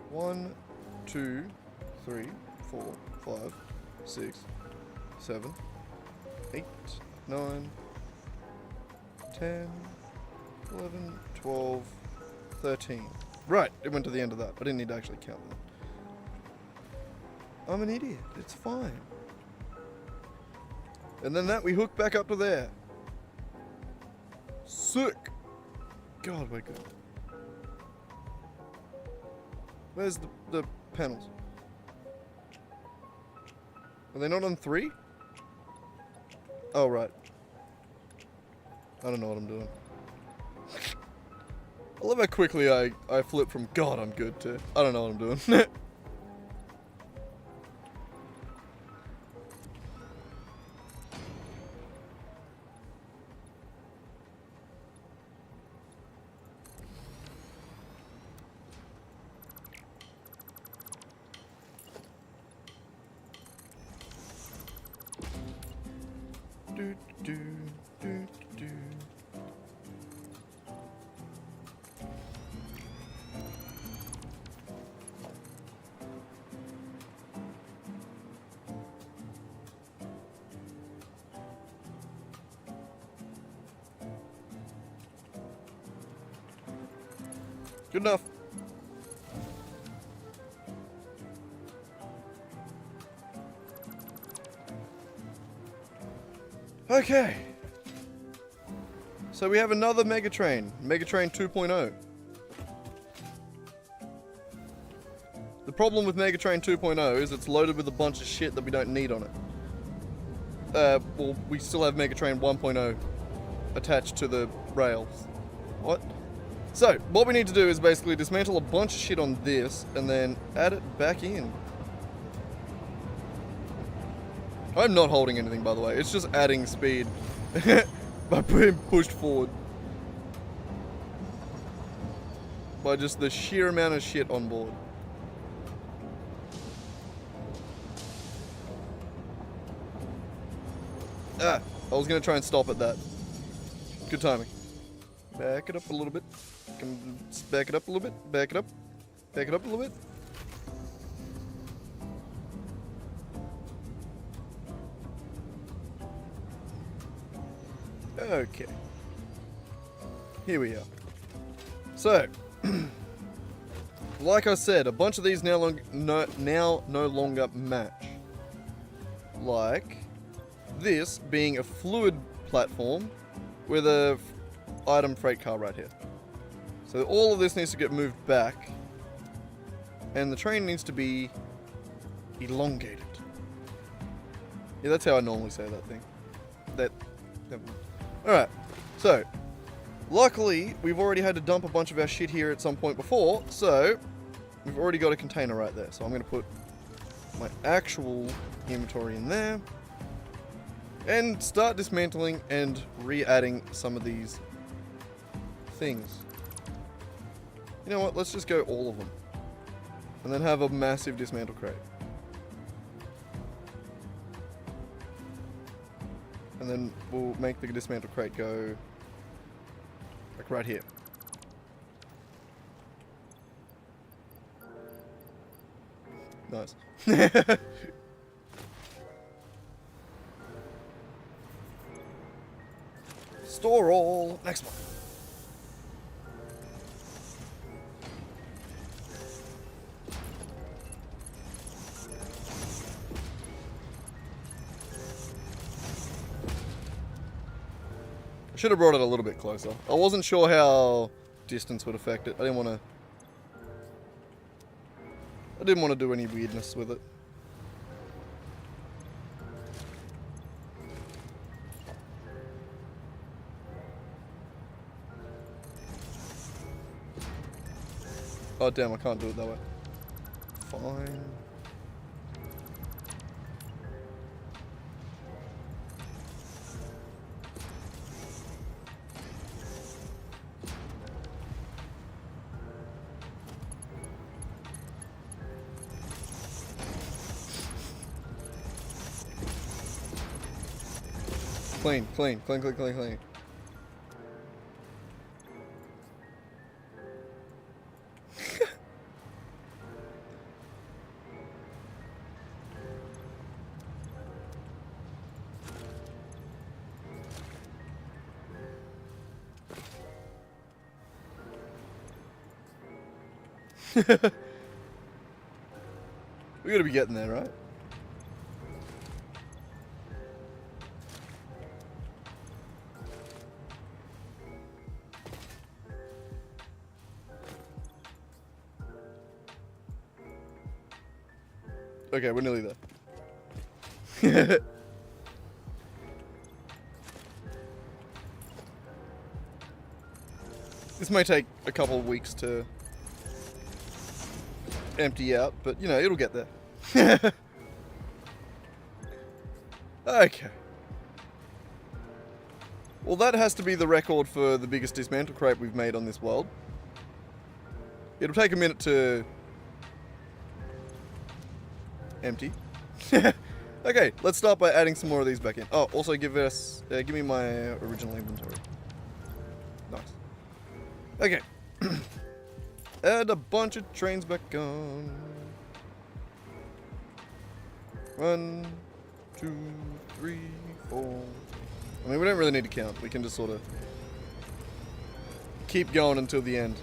One, 2, 3, 4, 5, 6, 7, 8, 9, 10, 11, 12, 13. Right, it went to the end of that. I didn't need to actually count that. I'm an idiot. It's fine. And then that we hook back up to there. Sick. God, we're good. Where's the panels? Are they not on 3? Oh, right. I don't know what I'm doing. I love how quickly I flip from God, I'm good to I don't know what I'm doing. do, do, do, do. Good enough. Okay. So we have another Megatrain. Megatrain 2.0. The problem with Megatrain 2.0 is it's loaded with a bunch of shit that we don't need on it. Well, we still have Megatrain 1.0 attached to the rails. What? So, what we need to do is basically dismantle a bunch of shit on this and then add it back in. I'm not holding anything, by the way. It's just adding speed by being pushed forward. By just the sheer amount of shit on board. Ah, I was going to try and stop at that. Good timing. Back it up a little bit. Back it up a little bit. Back it up. Back it up a little bit. Okay. Here we are. So, like I said, a bunch of these now no longer match. Like this being a fluid platform with a item freight car right here. So all of this needs to get moved back, and the train needs to be elongated. Yeah, that's how I normally say that thing. Alright, so luckily we've already had to dump a bunch of our shit here at some point before, so we've already got a container right there. So I'm going to put my actual inventory in there and start dismantling and re-adding some of these things. You know what, let's just go all of them and then have a massive dismantle crate. And then we'll make the dismantle crate go like right here. Nice. Store all. Next one. I should have brought it a little bit closer. I wasn't sure how distance would affect it. I didn't want to do any weirdness with it. Oh damn, I can't do it that way. Fine. Clean, clean, clean, clean, clean, clean. We gotta be getting there, right? Okay, we're nearly there. This may take a couple of weeks to empty out, but you know, it'll get there. Okay. Well, that has to be the record for the biggest dismantle crate we've made on this world. It'll take a minute to empty. Okay, let's start by adding some more of these back in. Oh, also give me my original inventory. Nice. Okay. Add a bunch of trains back on. 1, 2, 3, 4. I mean, we don't really need to count. We can just sort of keep going until the end.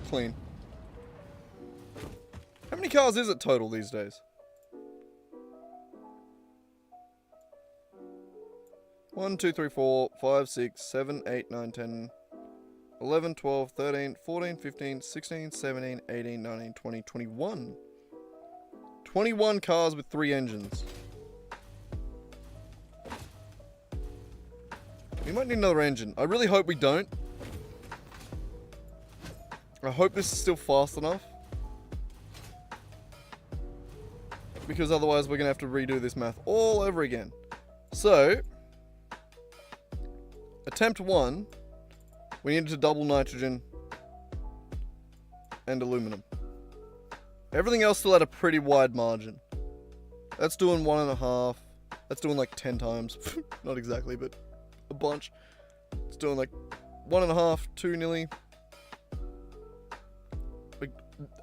Clean. How many cars is it total these days? 1, 2, 3, 4, 5, 6, 7, 8, 9, 10, 11, 12, 13, 14, 15, 16, 17, 18, 19, 20, 21. 21 cars with 3 engines. We might need another engine. I really hope we don't. I hope this is still fast enough. Because otherwise we're going to have to redo this math all over again. So, attempt 1, we needed to double nitrogen and aluminum. Everything else still had a pretty wide margin. That's doing 1.5. That's doing like 10 times. Not exactly, but a bunch. It's doing like 1.5, 2 nearly. Like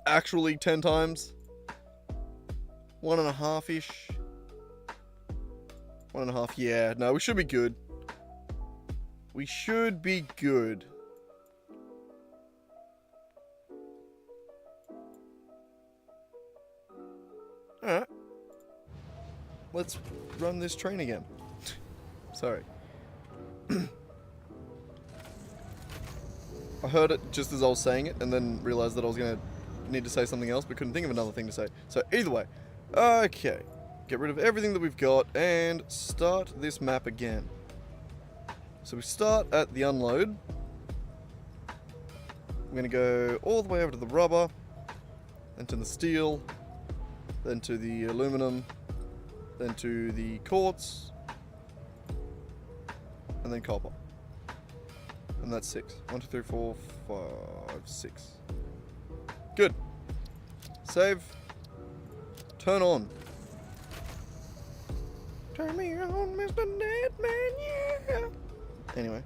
actually 10 times. 1.5-ish. 1.5, yeah. No, we should be good. We should be good. Alright. Let's run this train again. Sorry. I heard it just as I was saying it and then realized that I was going to need to say something else but couldn't think of another thing to say. So either way. Okay. Get rid of everything that we've got and start this map again. So we start at the unload. We're going to go all the way over to the rubber, then to the steel, then to the aluminum, then to the quartz, and then copper. And that's 6. 1, 2, 3, 4, 5, 6. Good. Save. Turn on. Turn me on, Mr. Deadman, yeah. Anyway,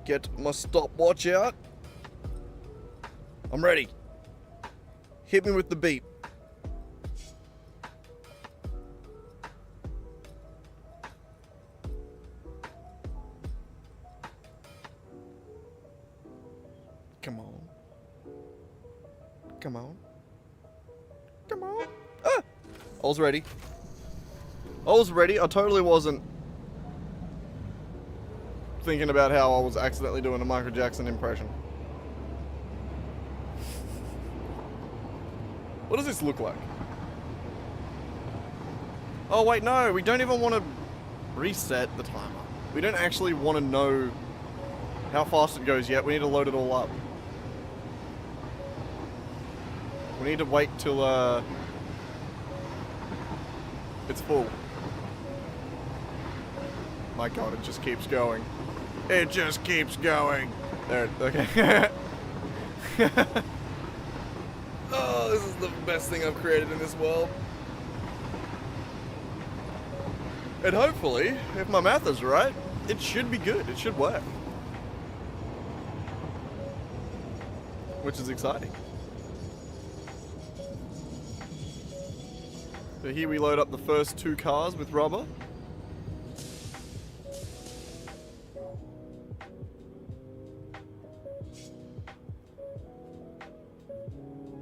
get my stopwatch out. I'm ready. Hit me with the beep. Come on. Come on. Come on. Ah! I was ready. I was ready. I totally wasn't thinking about how I was accidentally doing a Michael Jackson impression. What does this look like? Oh wait, no, we don't even want to reset the timer. We don't actually want to know how fast it goes yet. We need to load it all up. We need to wait till it's full. My god, it just keeps going. It just keeps going. There, okay. Oh, this is the best thing I've created in this world. And hopefully, if my math is right, it should be good. It should work. Which is exciting. So here we load up the first 2 cars with rubber.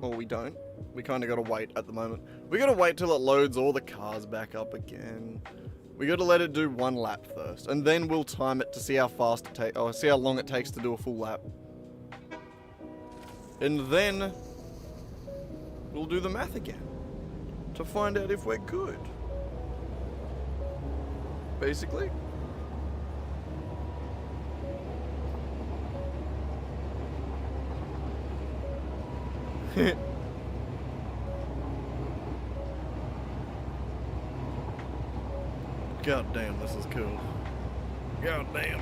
Or we don't. We kind of got to wait at the moment. We got to wait till it loads all the cars back up again. We got to let it do 1 lap first, and then we'll time it to see how fast it takes, or see how long it takes to do a full lap. And then we'll do the math again to find out if we're good. Basically. God damn, this is cool. God damn.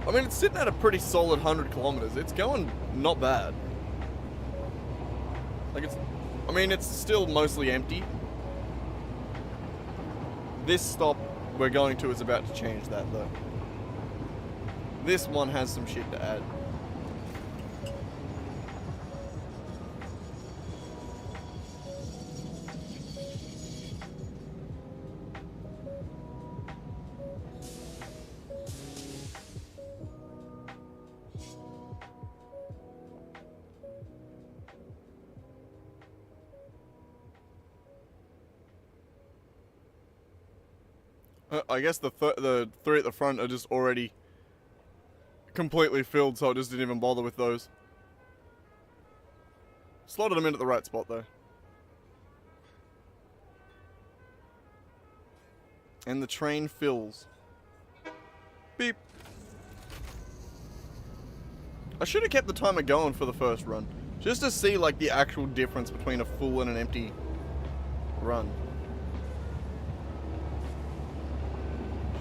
I mean, it's sitting at a pretty solid 100 kilometers. It's going not bad. Like I mean, it's still mostly empty. This stop we're going to is about to change that though. This one has some shit to add. I guess the 3 at the front are just already completely filled, so I just didn't even bother with those. Slotted them in at the right spot, though. And the train fills. Beep. I should have kept the timer going for the first run. Just to see, like, the actual difference between a full and an empty run.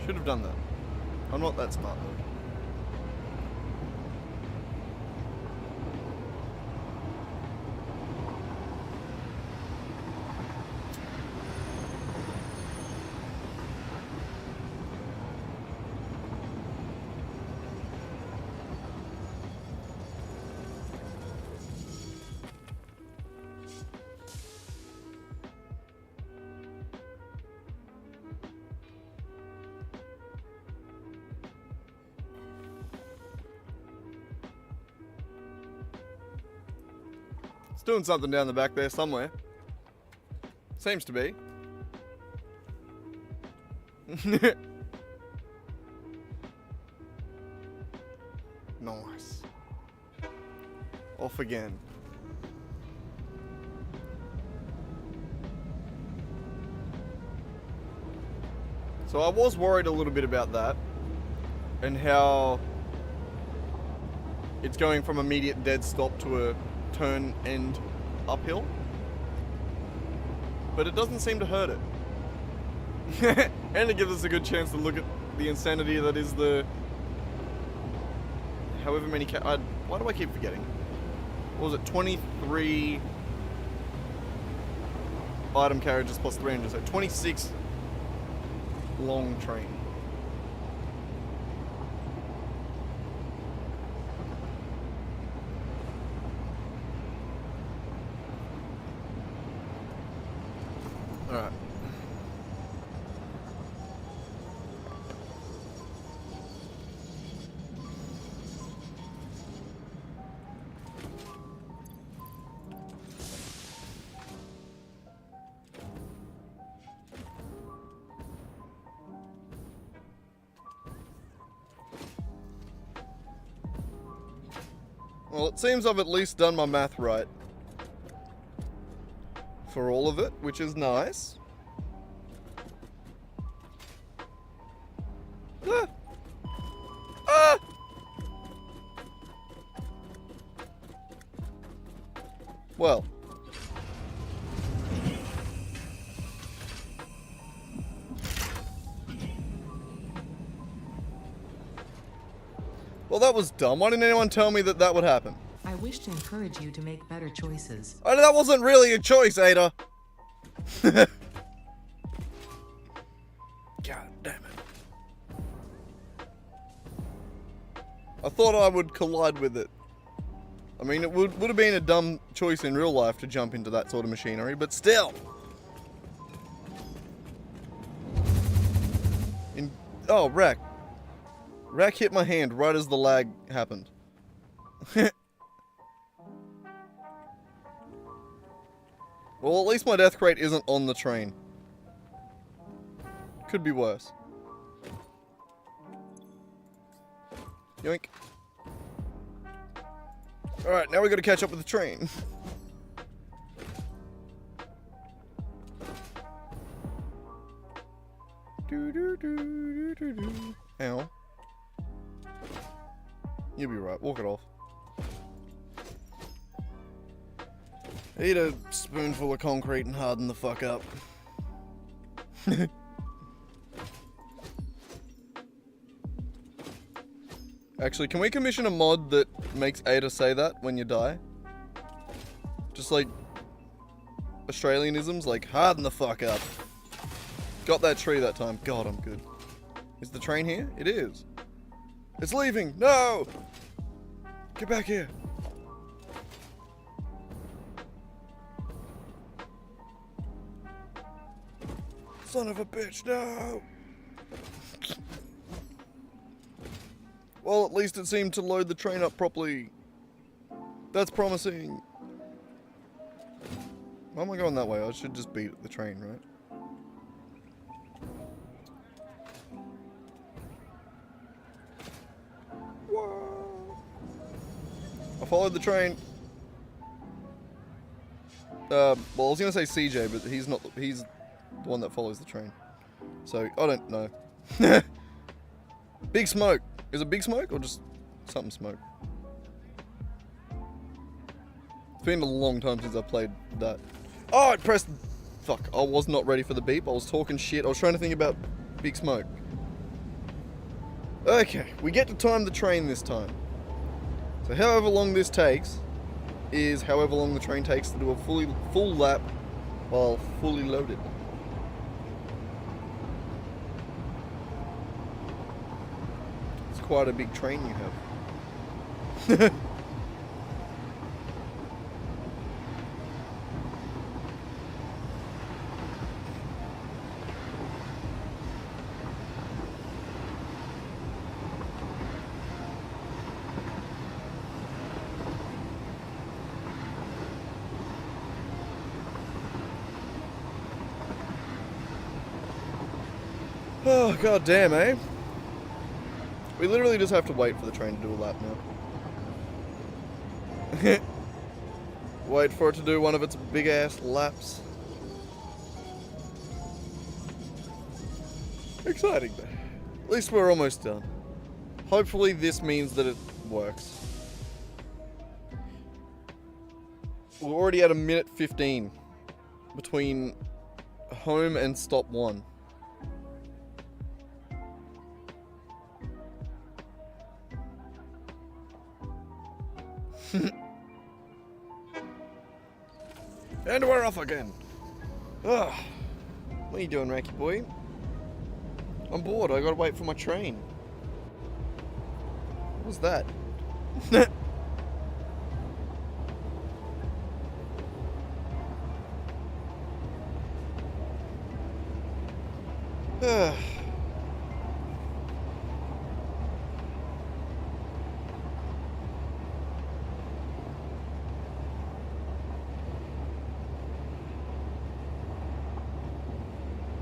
Should have done that. I'm not that smart, though. Doing something down the back there somewhere. Seems to be. Nice. Off again. So I was worried a little bit about that. And how it's going from immediate dead stop to a turn and uphill, but it doesn't seem to hurt it. And it gives us a good chance to look at the insanity that is the however many why do I keep forgetting? What was it, 23 item carriages plus 300, so 26 long train. Alright. Well, it seems I've at least done my math right. For all of it, which is nice. Ah! Ah! Well. Well, that was dumb. Why didn't anyone tell me that that would happen? I wish to encourage you to make better choices. Oh, that wasn't really a choice, Ada. God damn it. I thought I would collide with it. I mean, it would have been a dumb choice in real life to jump into that sort of machinery, but still. Oh, Rack. Rack hit my hand right as the lag happened. Well, at least my death crate isn't on the train. Could be worse. Yoink. Alright, now we gotta catch up with the train. Ow. You'll be right, walk it off. Eat a spoonful of concrete and harden the fuck up. Actually, can we commission a mod that makes Ada say that when you die? Just like Australianisms, like harden the fuck up. Got that tree that time. God, I'm good. Is the train here? It is. It's leaving. No! Get back here. Son of a bitch, no! Well, at least it seemed to load the train up properly. That's promising. Why am I going that way? I should just beat the train, right? What? followed the train. Well, I was gonna say CJ, but he's not. He's the one that follows the train. So I don't know. Big Smoke. Is it Big Smoke or just something smoke? It's been a long time since I played that. Oh, I pressed. Fuck! I was not ready for the beep. I was talking shit. I was trying to think about Big Smoke. Okay, we get to time the train this time. So however long this takes is however long the train takes to do a full lap while fully loaded. It's quite a big train you have. Oh, god damn, eh? We literally just have to wait for the train to do a lap now. Wait for it to do one of its big ass laps. Exciting. At least we're almost done. Hopefully this means that it works. We're already at 1:15 between home and stop 1. And we're off again. Ugh. What are you doing, Racky boy? I'm bored. I gotta wait for my train. What was that? Ugh.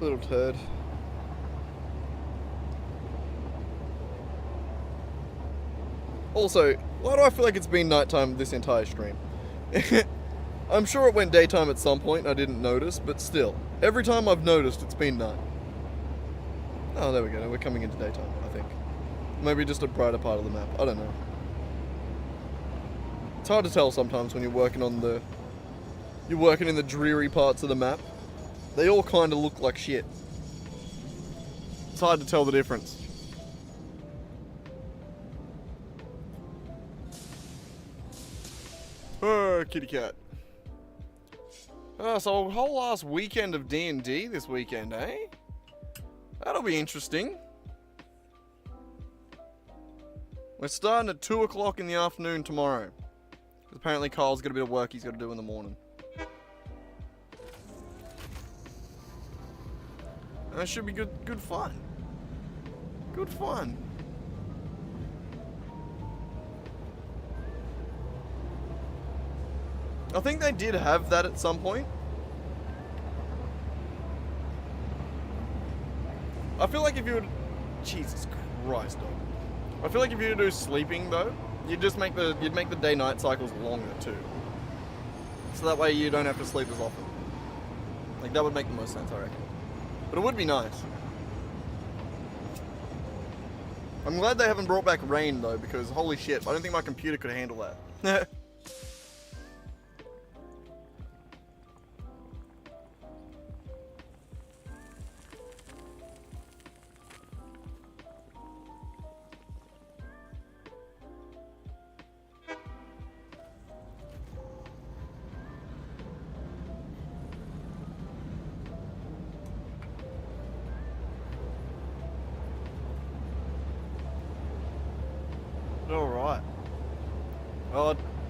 Little turd. Also, why do I feel like it's been nighttime this entire stream? I'm sure it went daytime at some point and I didn't notice, but still, every time I've noticed it's been night. Oh, there we go, we're coming into daytime, I think. Maybe just a brighter part of the map, I don't know. It's hard to tell sometimes when you're working in the dreary parts of the map. They all kind of look like shit. It's hard to tell the difference. Oh, kitty cat. So a whole last weekend of D&D this weekend, eh? That'll be interesting. We're starting at 2 o'clock in the afternoon tomorrow. Apparently Kyle's got a bit of work he's got to do in the morning. That should be good fun. Good fun. I think they did have that at some point. I feel like if you would... Jesus Christ, dog. I feel like if you were to do sleeping, though, you'd make the day-night cycles longer, too. So that way you don't have to sleep as often. Like, that would make the most sense, I reckon. But it would be nice. I'm glad they haven't brought back rain, though, because holy shit, I don't think my computer could handle that. Alright.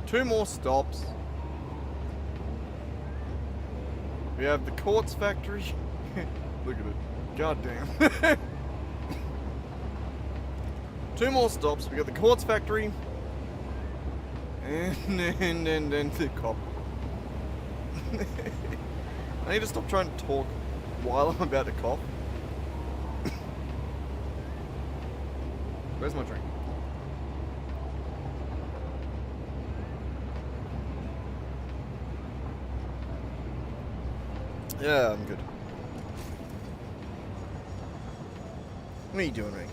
2 more stops. We have the Quartz Factory. Look at it. God damn. 2 more stops. We got the Quartz Factory. And then the cop. I need to stop trying to talk while I'm about to cough. Where's my drink? Yeah, I'm good. What are you doing, Ricky?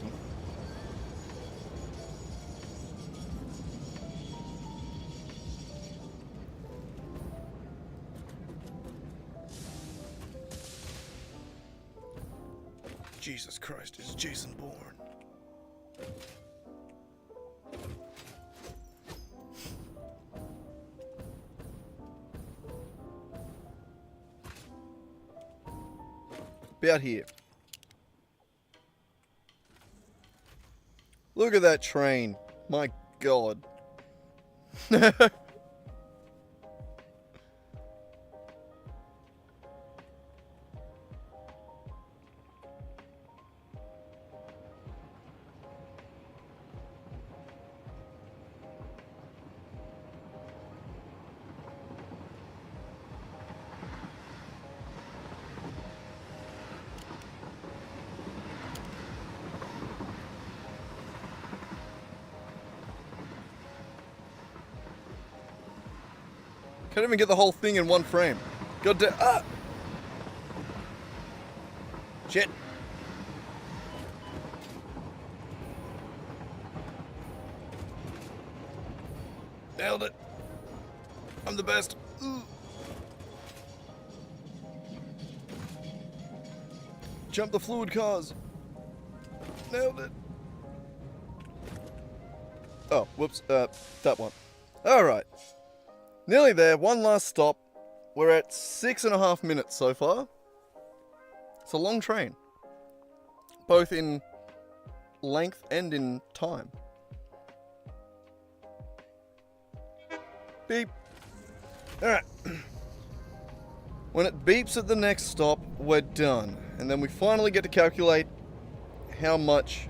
Jesus Christ, is Jason Bourne? About here. Look at that train. My God. Can't even get the whole thing in one frame. God damn. Ah! Shit. Nailed it. I'm the best. Ooh. Jump the fluid cars. Nailed it. Oh, whoops. That one. Alright. Nearly there. One last stop. We're at 6.5 minutes so far. It's a long train. Both in length and in time. Beep. Alright. When it beeps at the next stop, we're done. And then we finally get to calculate how much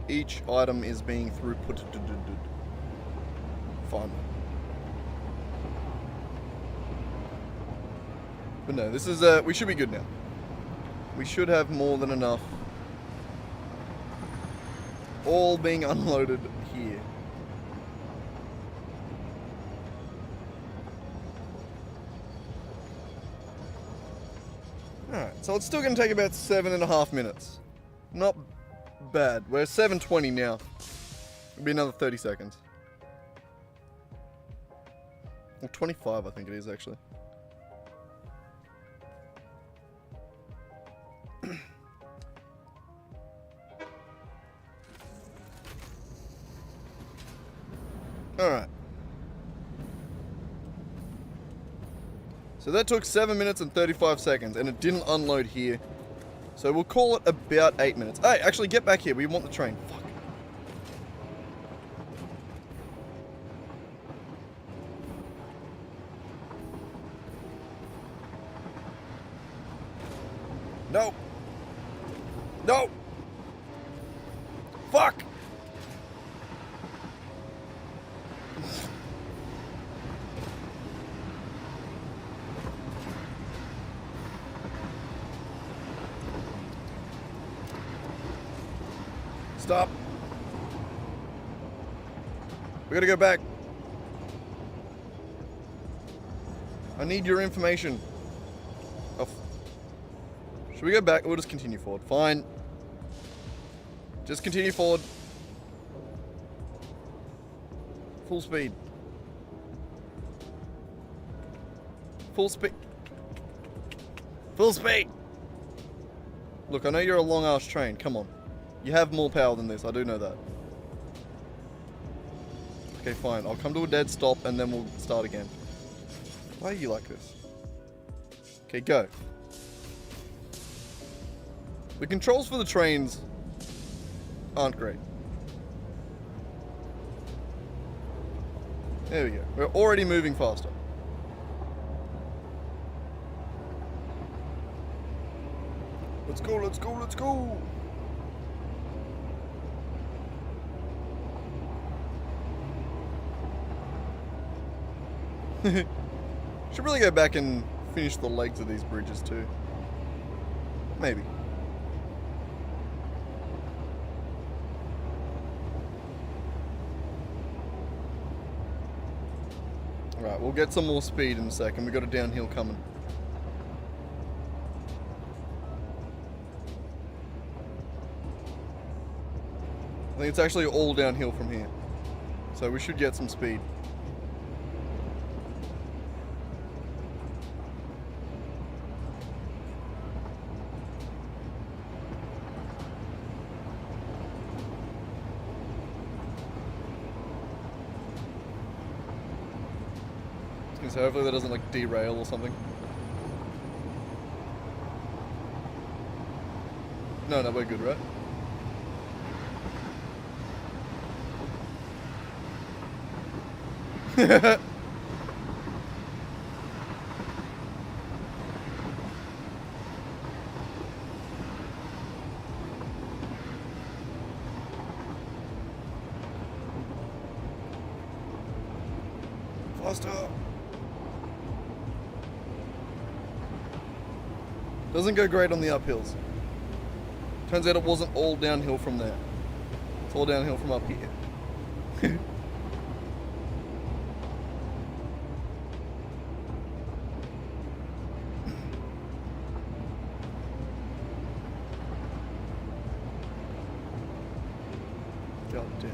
each item is being throughput. Fun. But no, this is, we should be good now. We should have more than enough. All being unloaded here. Alright, so it's still going to take about 7.5 minutes. Not bad. We're 7:20 now. It'll be another 30 seconds. Or 25, I think it is, actually. Alright. So that took 7 minutes and 35 seconds, and it didn't unload here. So we'll call it about 8 minutes. Hey, actually, get back here. We want the train. Fuck. No. No. Fuck. Stop. We gotta go back. I need your information. Oh. Should we go back? We'll just continue forward. Fine. Just continue forward. Full speed. Full speed. Full speed. Look, I know you're a long-ass train. Come on. You have more power than this. I do know that. Okay, fine. I'll come to a dead stop and then we'll start again. Why are you like this? Okay, go. The controls for the trains aren't great. There we go. We're already moving faster. Let's go, let's go, let's go! Should really go back and finish the legs of these bridges too. Maybe. Alright, we'll get some more speed in a second. We got a downhill coming. I think it's actually all downhill from here. So we should get some speed. So hopefully that doesn't like derail or something. No, we're good, right? Faster. Doesn't go great on the uphills. Turns out it wasn't all downhill from there. It's all downhill from up here. God damn.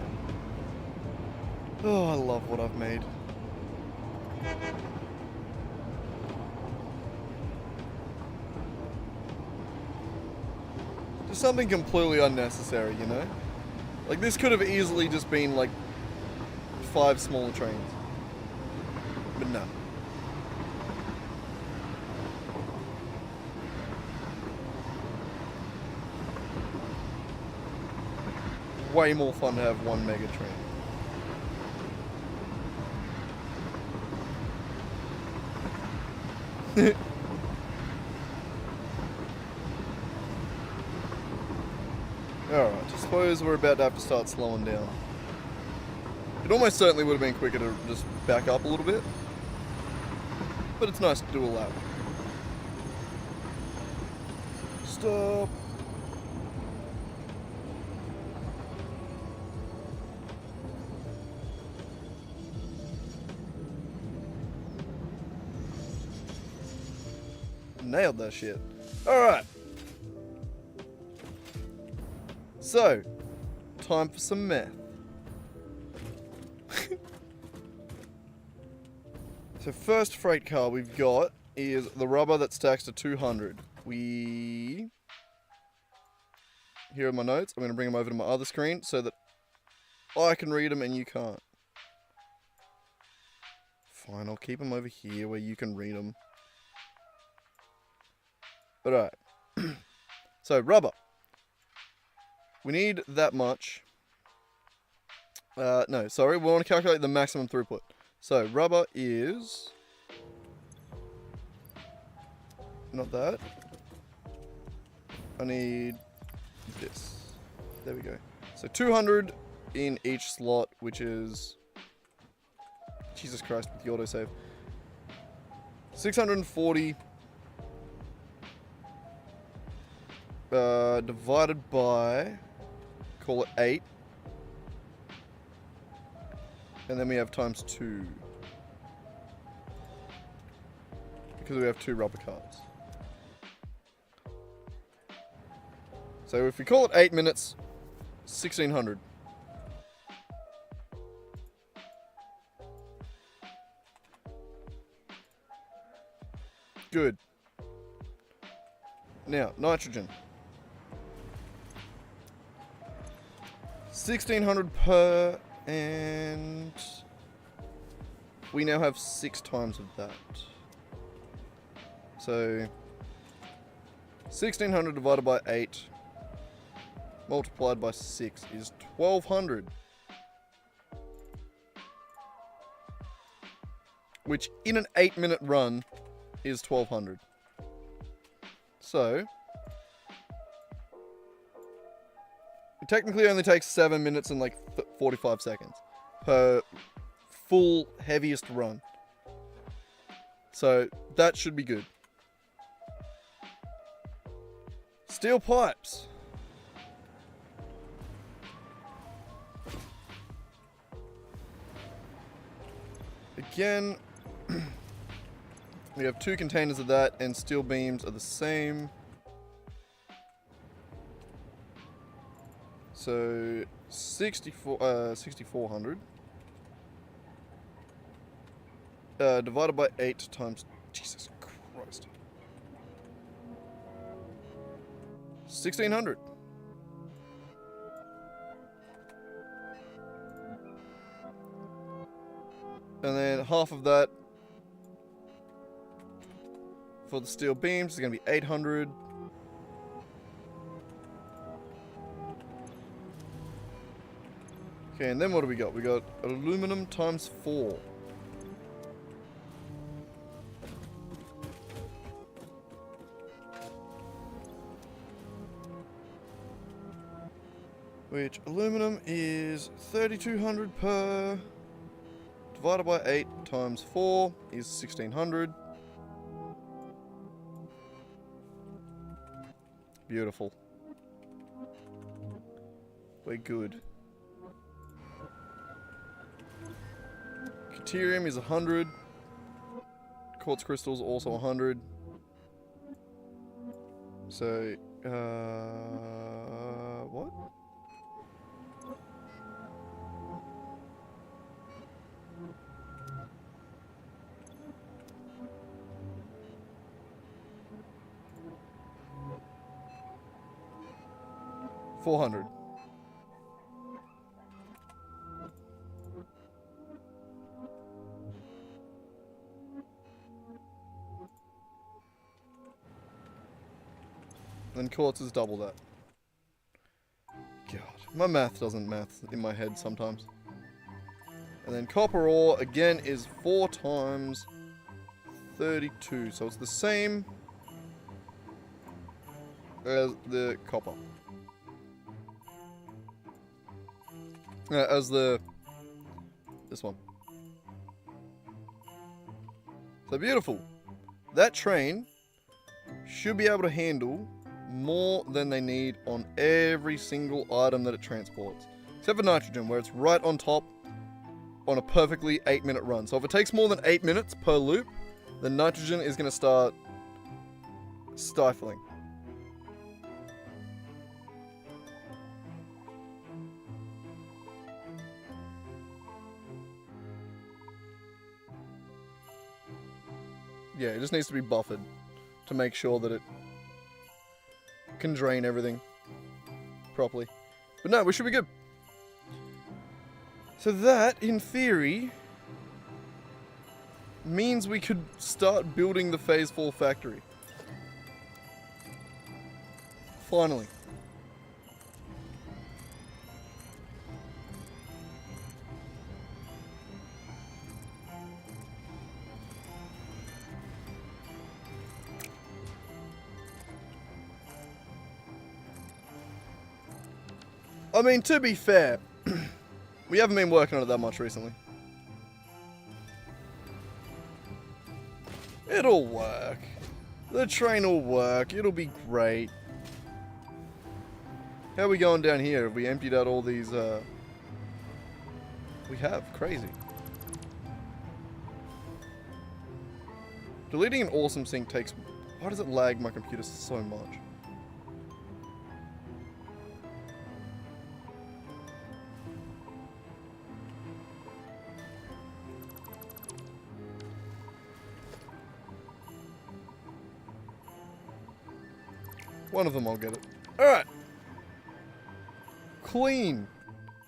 Oh, I love what I've made. Just something completely unnecessary, you know? Like, this could have easily just been, like, 5 smaller trains. But no. Way more fun to have one mega train. Alright, I suppose we're about to have to start slowing down. It almost certainly would have been quicker to just back up a little bit. But it's nice to do a lap. Stop. Nailed that shit. Alright. So, time for some math. So first freight car we've got is the rubber that stacks to 200. Here are my notes. I'm going to bring them over to my other screen so that I can read them and you can't. Fine, I'll keep them over here where you can read them. Alright. So, rubber. We need that much. No, sorry. We want to calculate the maximum throughput. So, rubber is... Not that. I need this. There we go. So, 200 in each slot, which is... Jesus Christ, with the autosave. 640... divided by, call it 8, and then we have times 2, because we have 2 rubber cars. So if we call it 8 minutes, 1600. Good. Now, nitrogen. 1600 per, and we now have 6 times of that. So 1600 divided by 8 multiplied by 6 is 1200. Which in an 8-minute run is 1200. So it technically only takes 7 minutes and like 45 seconds per full heaviest run. So that should be good. Steel pipes. Again, we have 2 containers of that, and steel beams are the same. So 6,400 divided by 8 times, Jesus Christ, 1,600. And then half of that for the steel beams is going to be 800. Okay, and then what do we got? We got aluminum times 4. Which aluminum is 3,200 per. Divided by 8 times 4 is 1,600. Beautiful. We're good. Deuterium is 100. Quartz crystals also 100. So, what? $400. Then quartz is double that. God, my math doesn't math in my head sometimes. And then copper ore again is 4 times 32, so it's the same as the copper. As this one. So beautiful. That train should be able to handle more than they need on every single item that it transports. Except for nitrogen, where it's right on top on a perfectly 8-minute run. So if it takes more than 8 minutes per loop, then nitrogen is going to start stifling. Yeah, it just needs to be buffered to make sure that it can drain everything properly. But no, we should be good. So that, in theory, means we could start building the Phase 4 factory. Finally. I mean, to be fair, we haven't been working on it that much recently. It'll work. The train will work. It'll be great. How are we going down here? Have we emptied out all these, We have. Crazy. Deleting an awesome sync takes... Why does it lag my computer so much? One of them I'll get it. Alright. Clean.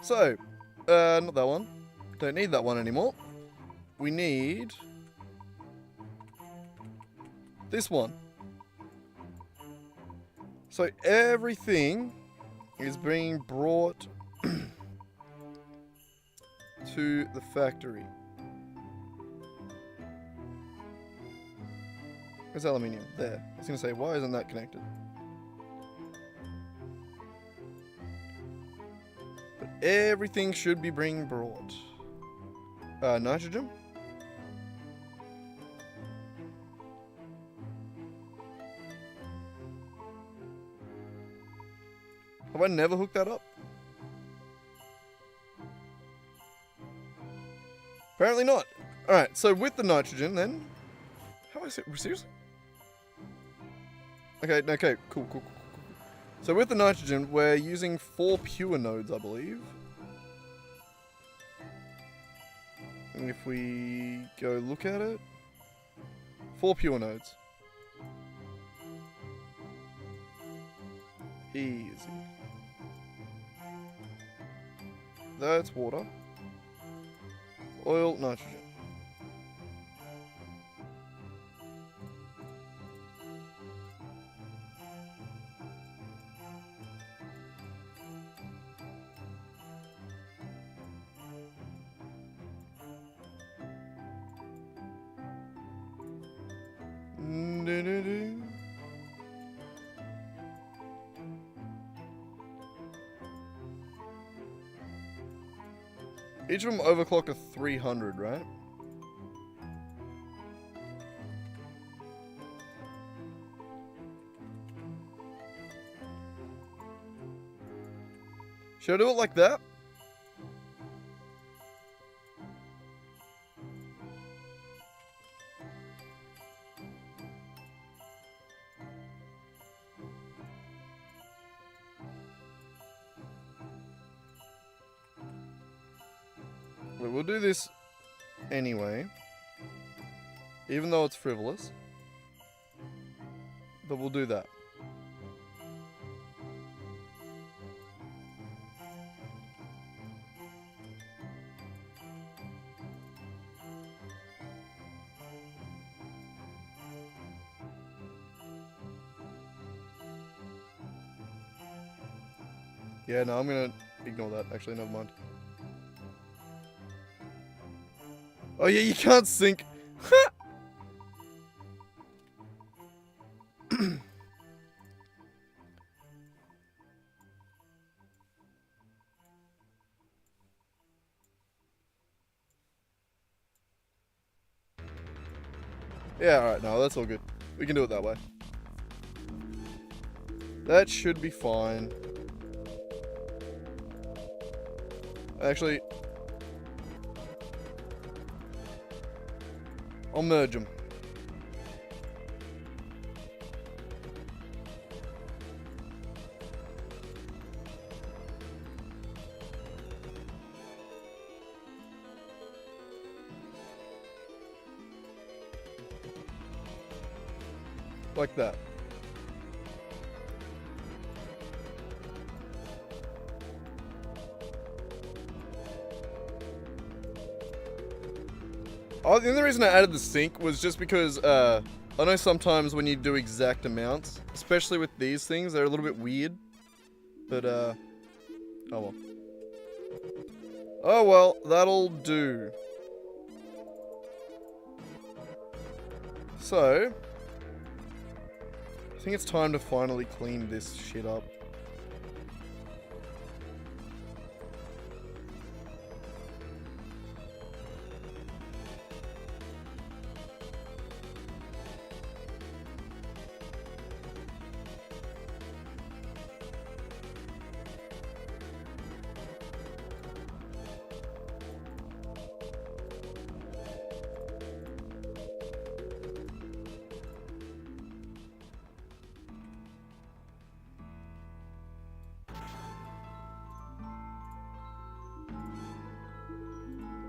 So, not that one. Don't need that one anymore. We need this one. So everything is being brought to the factory. Where's aluminium? There. I was going to say, why isn't that connected? But everything should be being brought. Nitrogen? Have I never hooked that up? Apparently not. Alright, so with the nitrogen then... How do I say... Seriously? Okay, cool. So with the nitrogen, we're using 4 pure nodes, I believe. And if we go look at it, 4 pure nodes. Easy. That's water. Oil, nitrogen. Do-do-do. Each of them overclocked to 300, right? Should I do it like that? We'll do this anyway, even though it's frivolous, but we'll do that. Yeah, no, I'm gonna ignore that. Actually, never mind. Oh yeah, you can't sync. Yeah, alright, no, that's all good. We can do it that way. That should be fine. Actually, I'll merge them. Like that. Oh, the only reason I added the sync was just because I know sometimes when you do exact amounts, especially with these things, they're a little bit weird. But oh well. Oh well, that'll do. So, I think it's time to finally clean this shit up.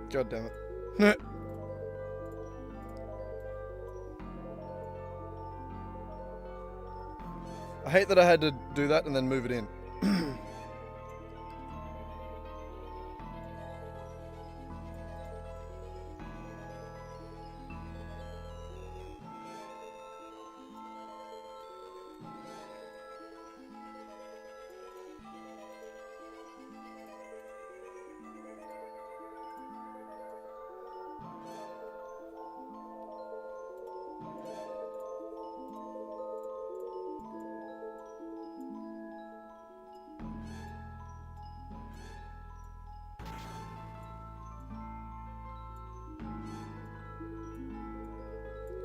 God damn it. I hate that I had to do that and then move it in.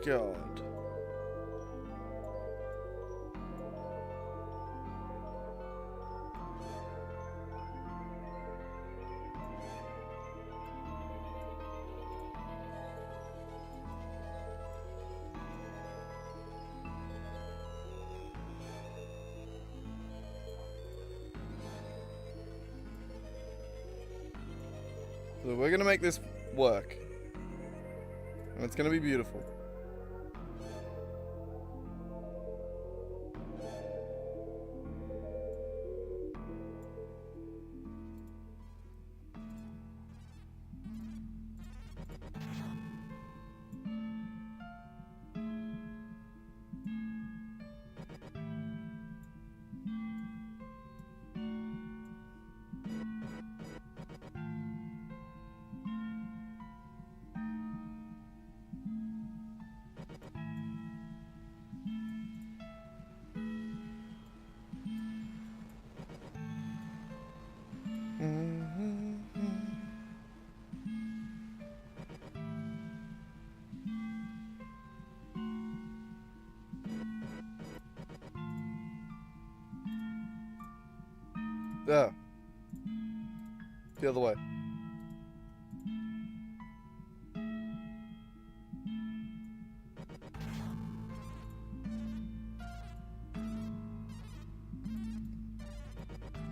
God. So we're gonna make this work. And it's gonna be beautiful. There. The other way.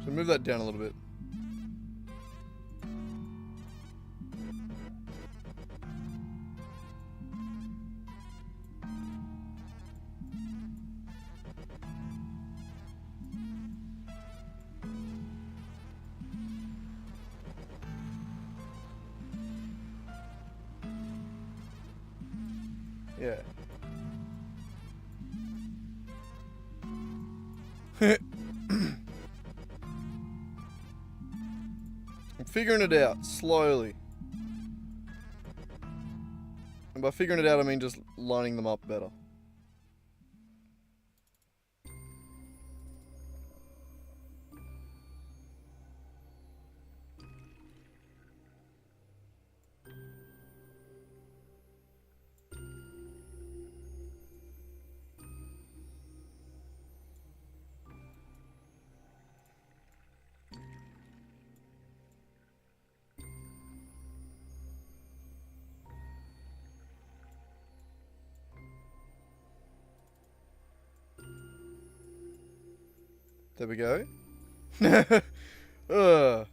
So move that down a little bit. Yeah. I'm figuring it out slowly. And by figuring it out, I mean just lining them up better. There we go. Ugh.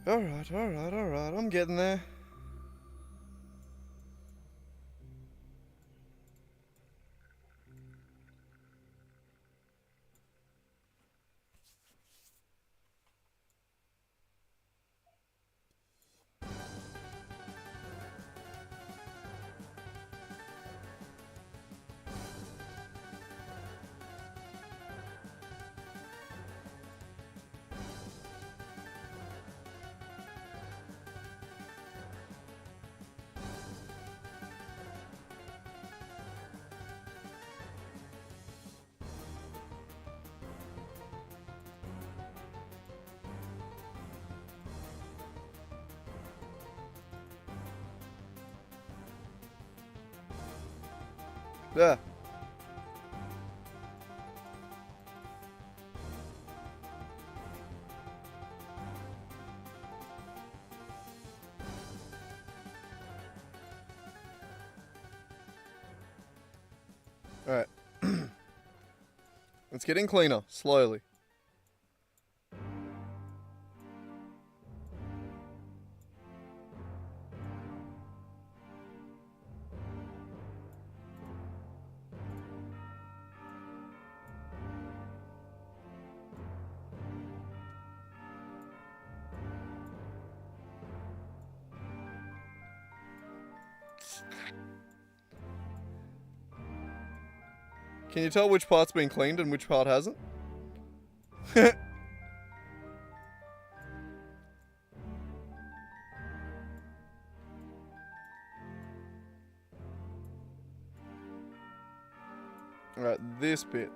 Alright, I'm getting there. There. Alright. It's getting cleaner, slowly. Can you tell which part's been cleaned and which part hasn't? Alright, this bit.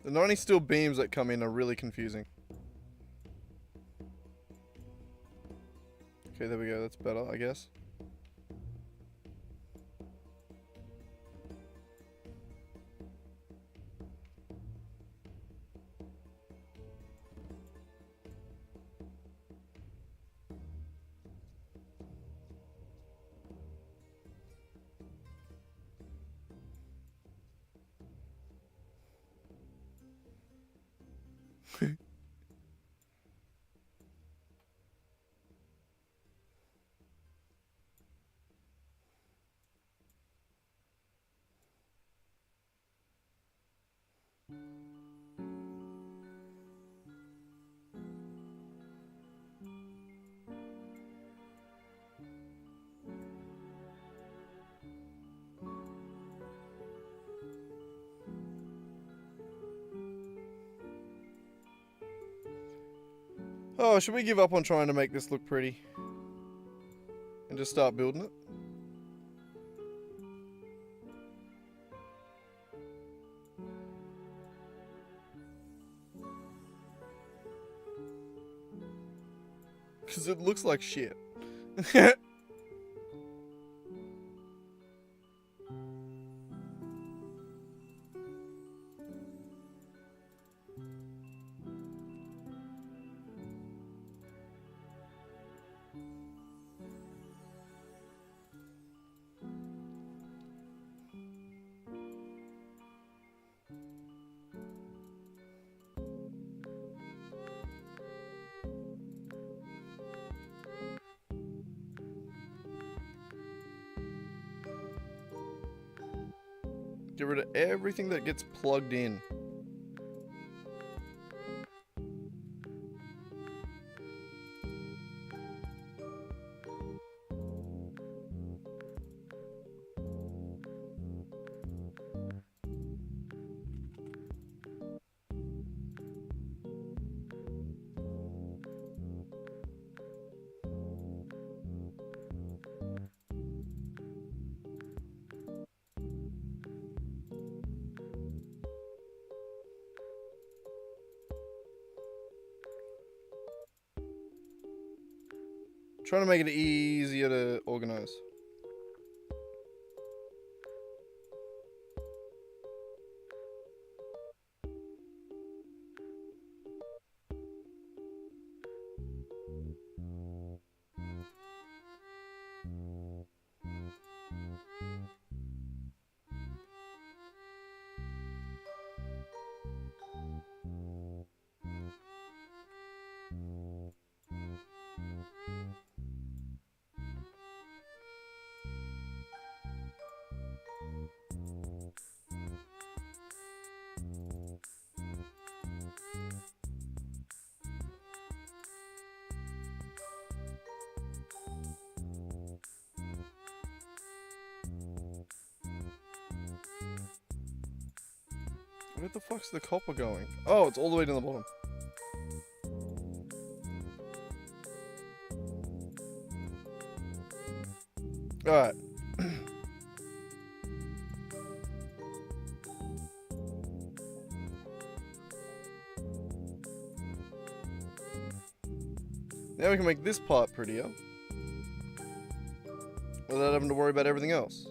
The 90 steel beams that come in are really confusing. Okay, there we go. That's better, I guess. Oh, should we give up on trying to make this look pretty? And just start building it? Because it looks like shit. Get rid of everything that gets plugged in. Trying to make it easier to organize. Where the fuck's the copper going? Oh, it's all the way down the bottom. Alright. Now we can make this part prettier without having to worry about everything else.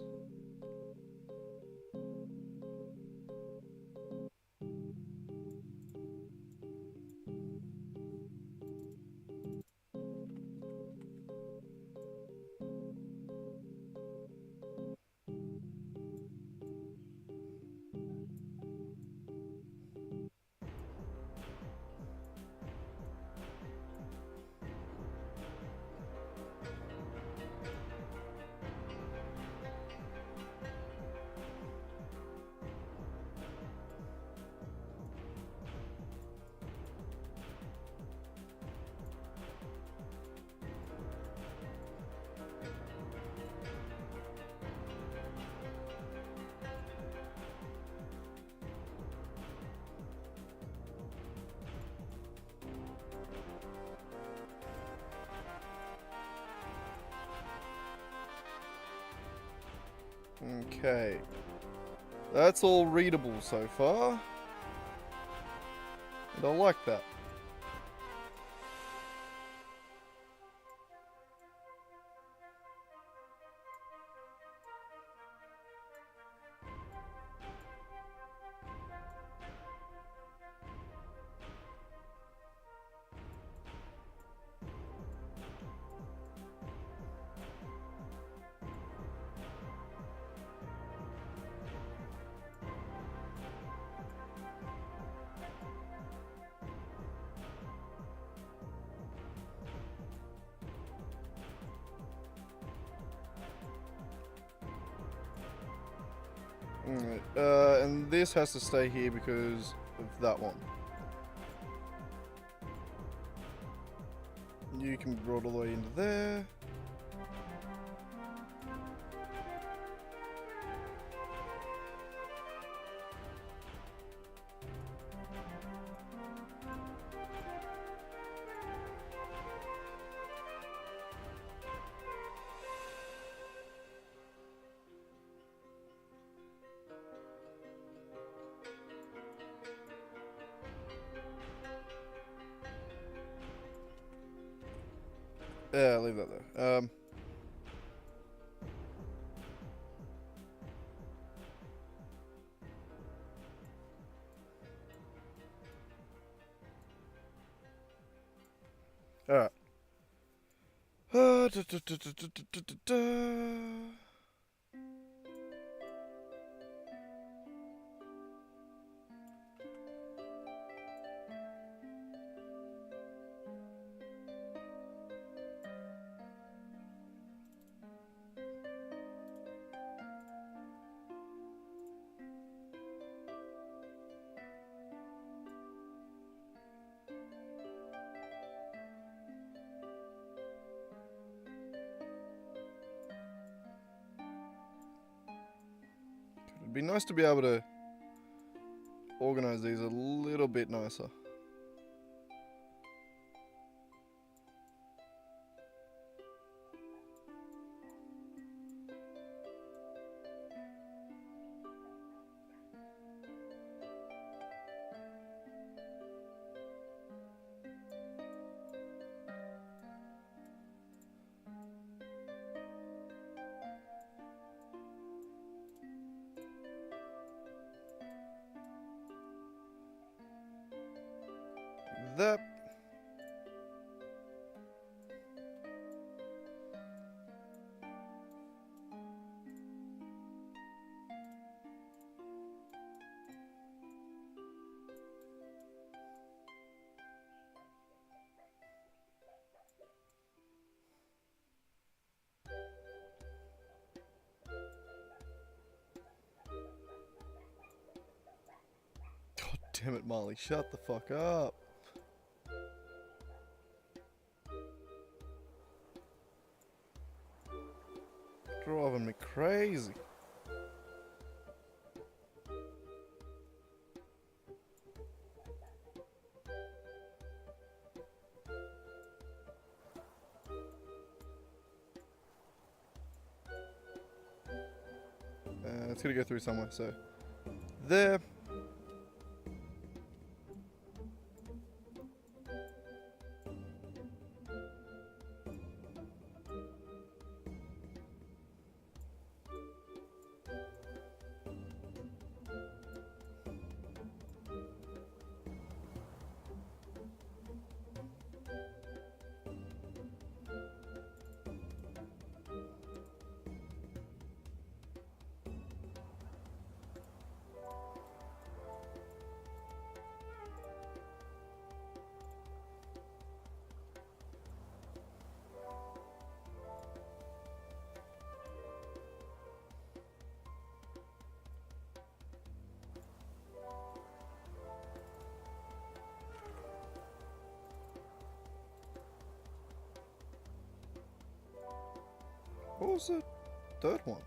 Okay. That's all readable so far. And I like that. Alright, and this has to stay here because of that one. You can be brought all the way into there. Yeah, leave that there. Alright. It'd be nice to be able to organize these a little bit nicer. That. God damn it, Molly, shut the fuck up. Driving me crazy. it's gonna go through somewhere. So there. What was the third one?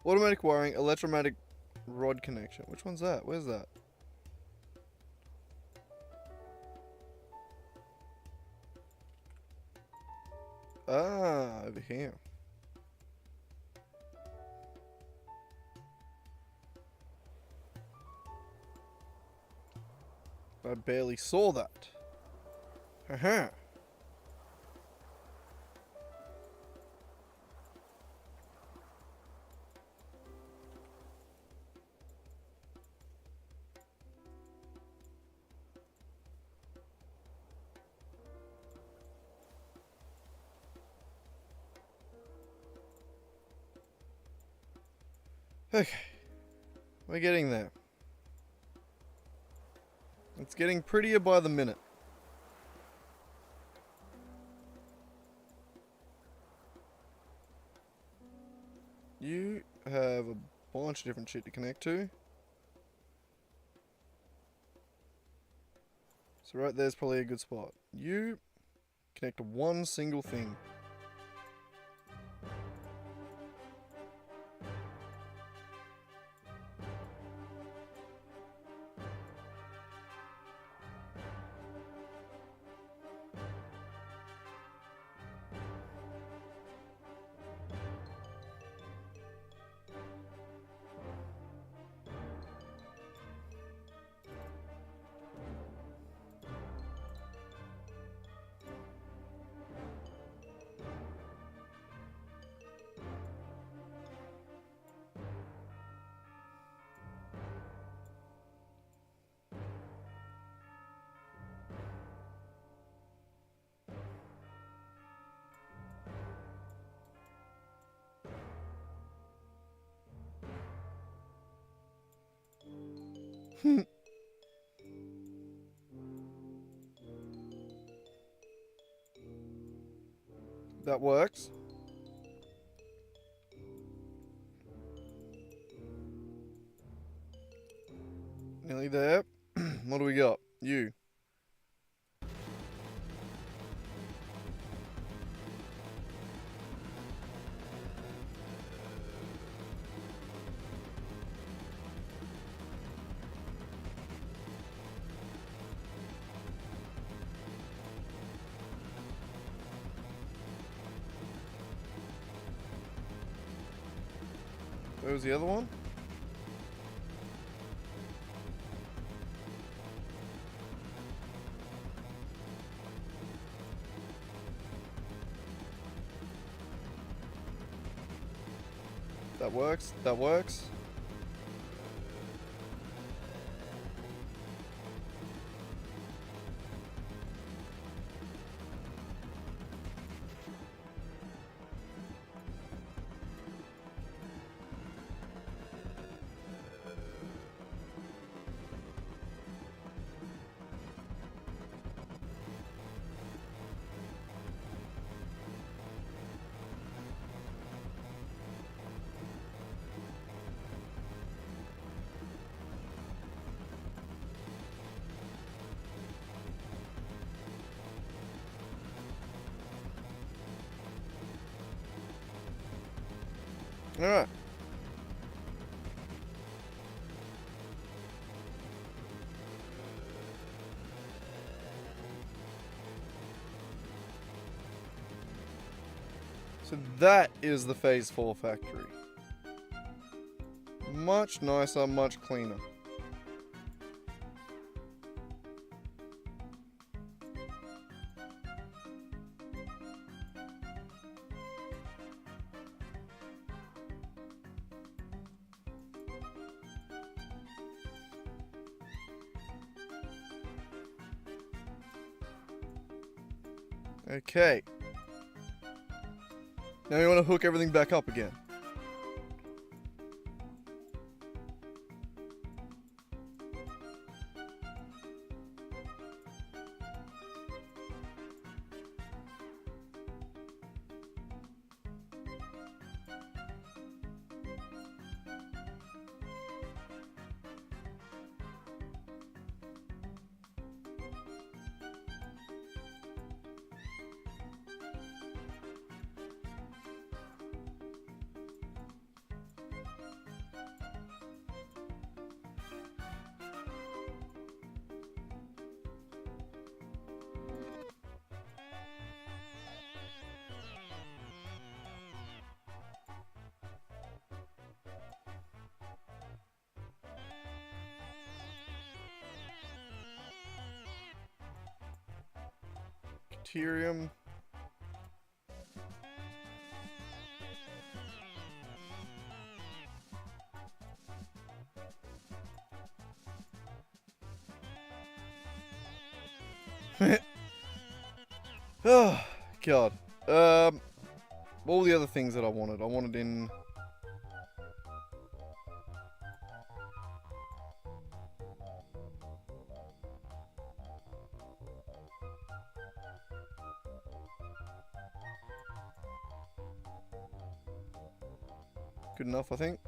Automatic wiring, electromatic rod connection. Which one's that? Where's that? Ah, over here. I barely saw that. Haha. Okay. We're getting there. It's getting prettier by the minute. You have a bunch of different shit to connect to. So right there's probably a good spot. You connect to one single thing. That works. Nearly there. What do we got? You. Where was the other one? That works. That works. Alright. So that is the Phase 4 factory. Much nicer, much cleaner. Okay. Now we want to hook everything back up again. Deuterium. Oh, God. What were the other things that I wanted? I wanted in... Good enough, I think.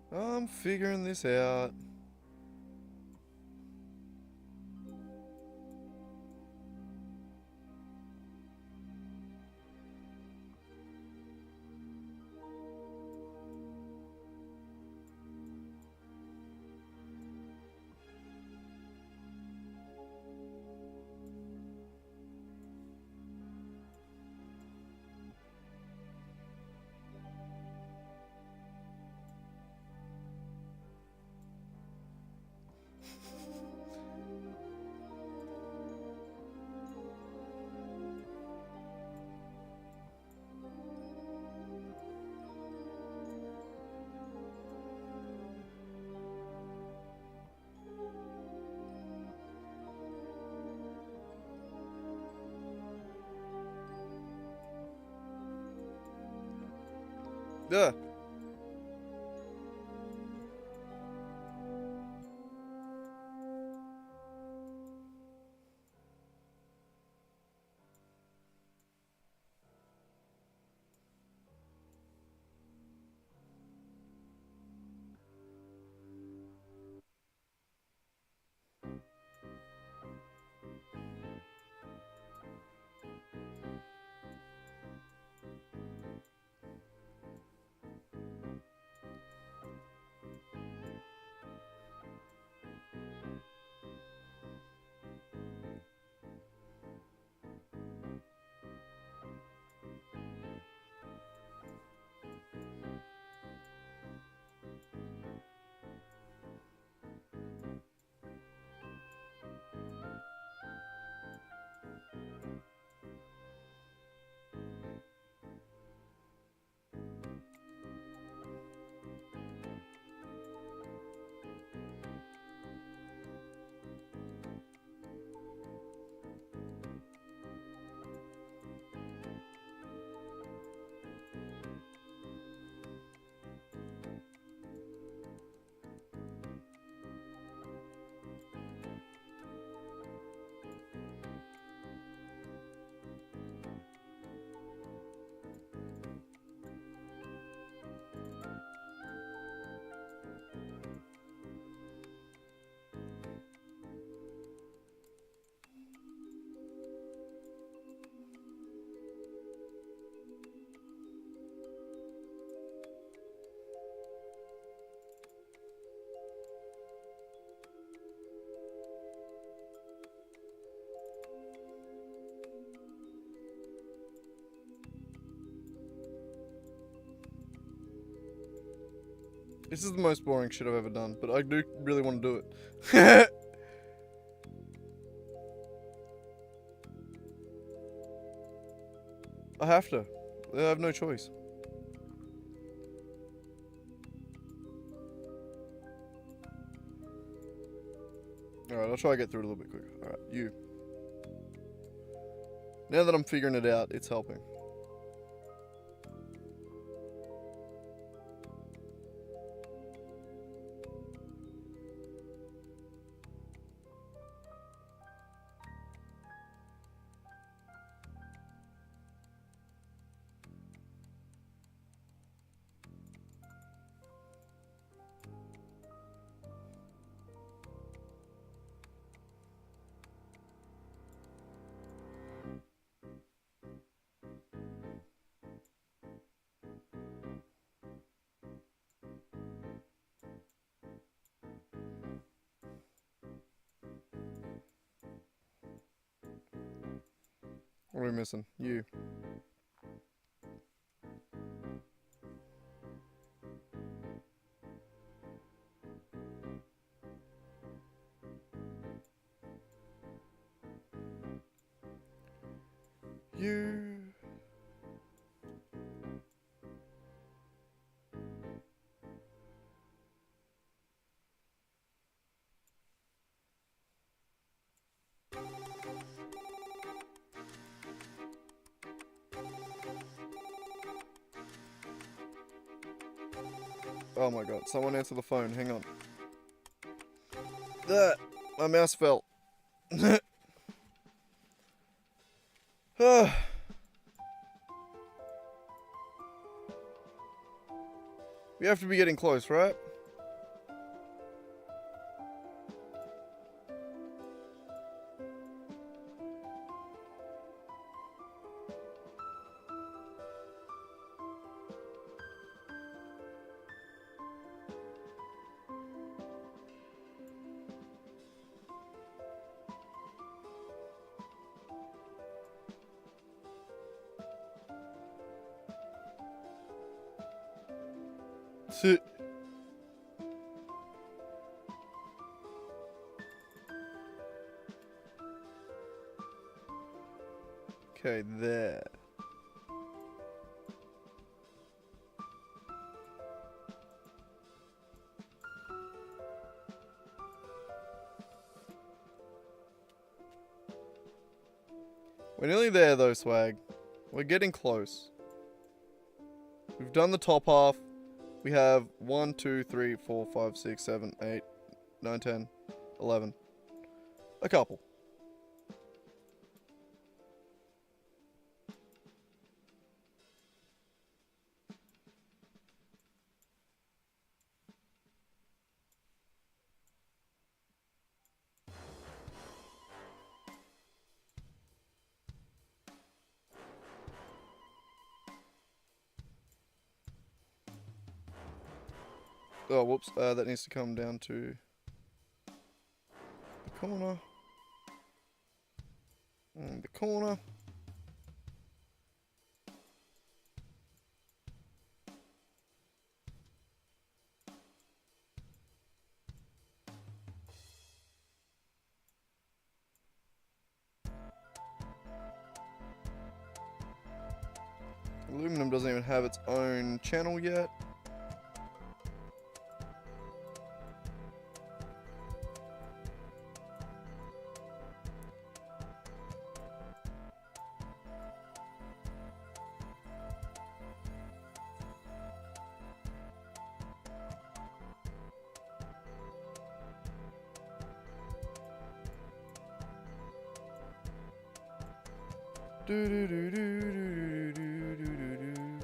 I'm figuring this out. Ugh. This is the most boring shit I've ever done, but I do really want to do it. I have to. I have no choice. Alright, I'll try to get through it a little bit quicker. Alright, you. Now that I'm figuring it out, it's helping. What are we missing? You. You. Oh my god, someone answer the phone, hang on. My mouse fell. We have to be getting close, right? Okay, there. We're nearly there though, Swag. We're getting close. We've done the top half. We have 1, 2, 3, 4, 5, 6, 7, 8, 9, 10, 11. A couple. Oh, whoops. That needs to come down to the corner. And the corner. Aluminum doesn't even have its own channel yet.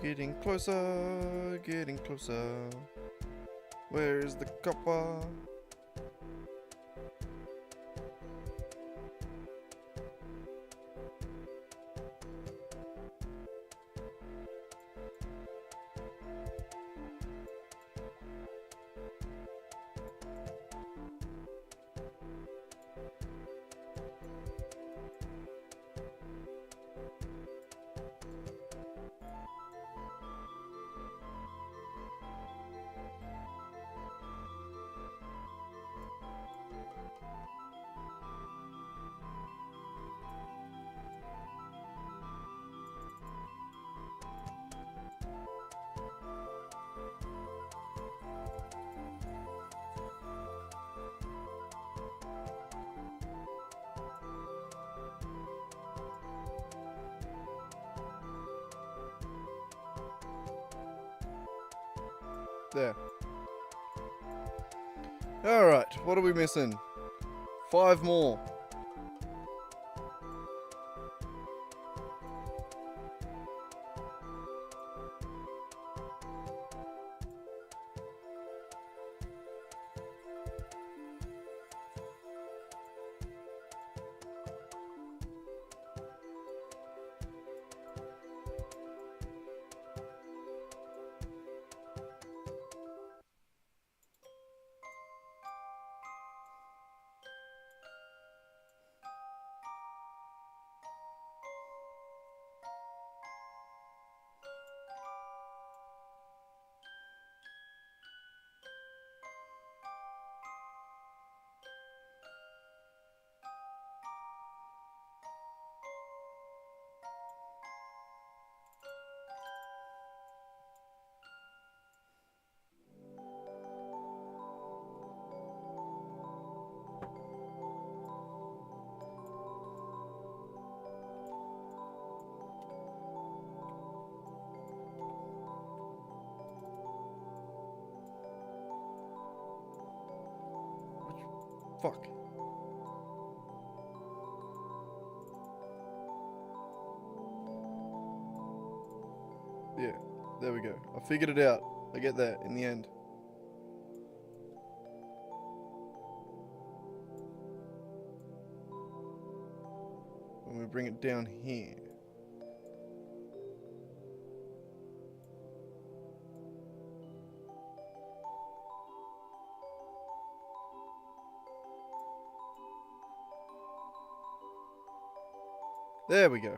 Getting closer, getting closer. Where is the copper? There. Alright, what are we missing? 5 more. Fuck. Yeah, there we go. I figured it out. I get there in the end. When we bring it down here. There we go.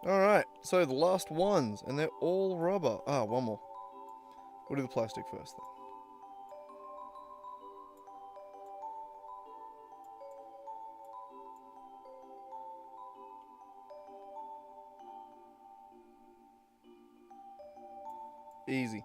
Alright, so the last ones, and they're all rubber. Ah, one more. We'll do the plastic first then. Easy.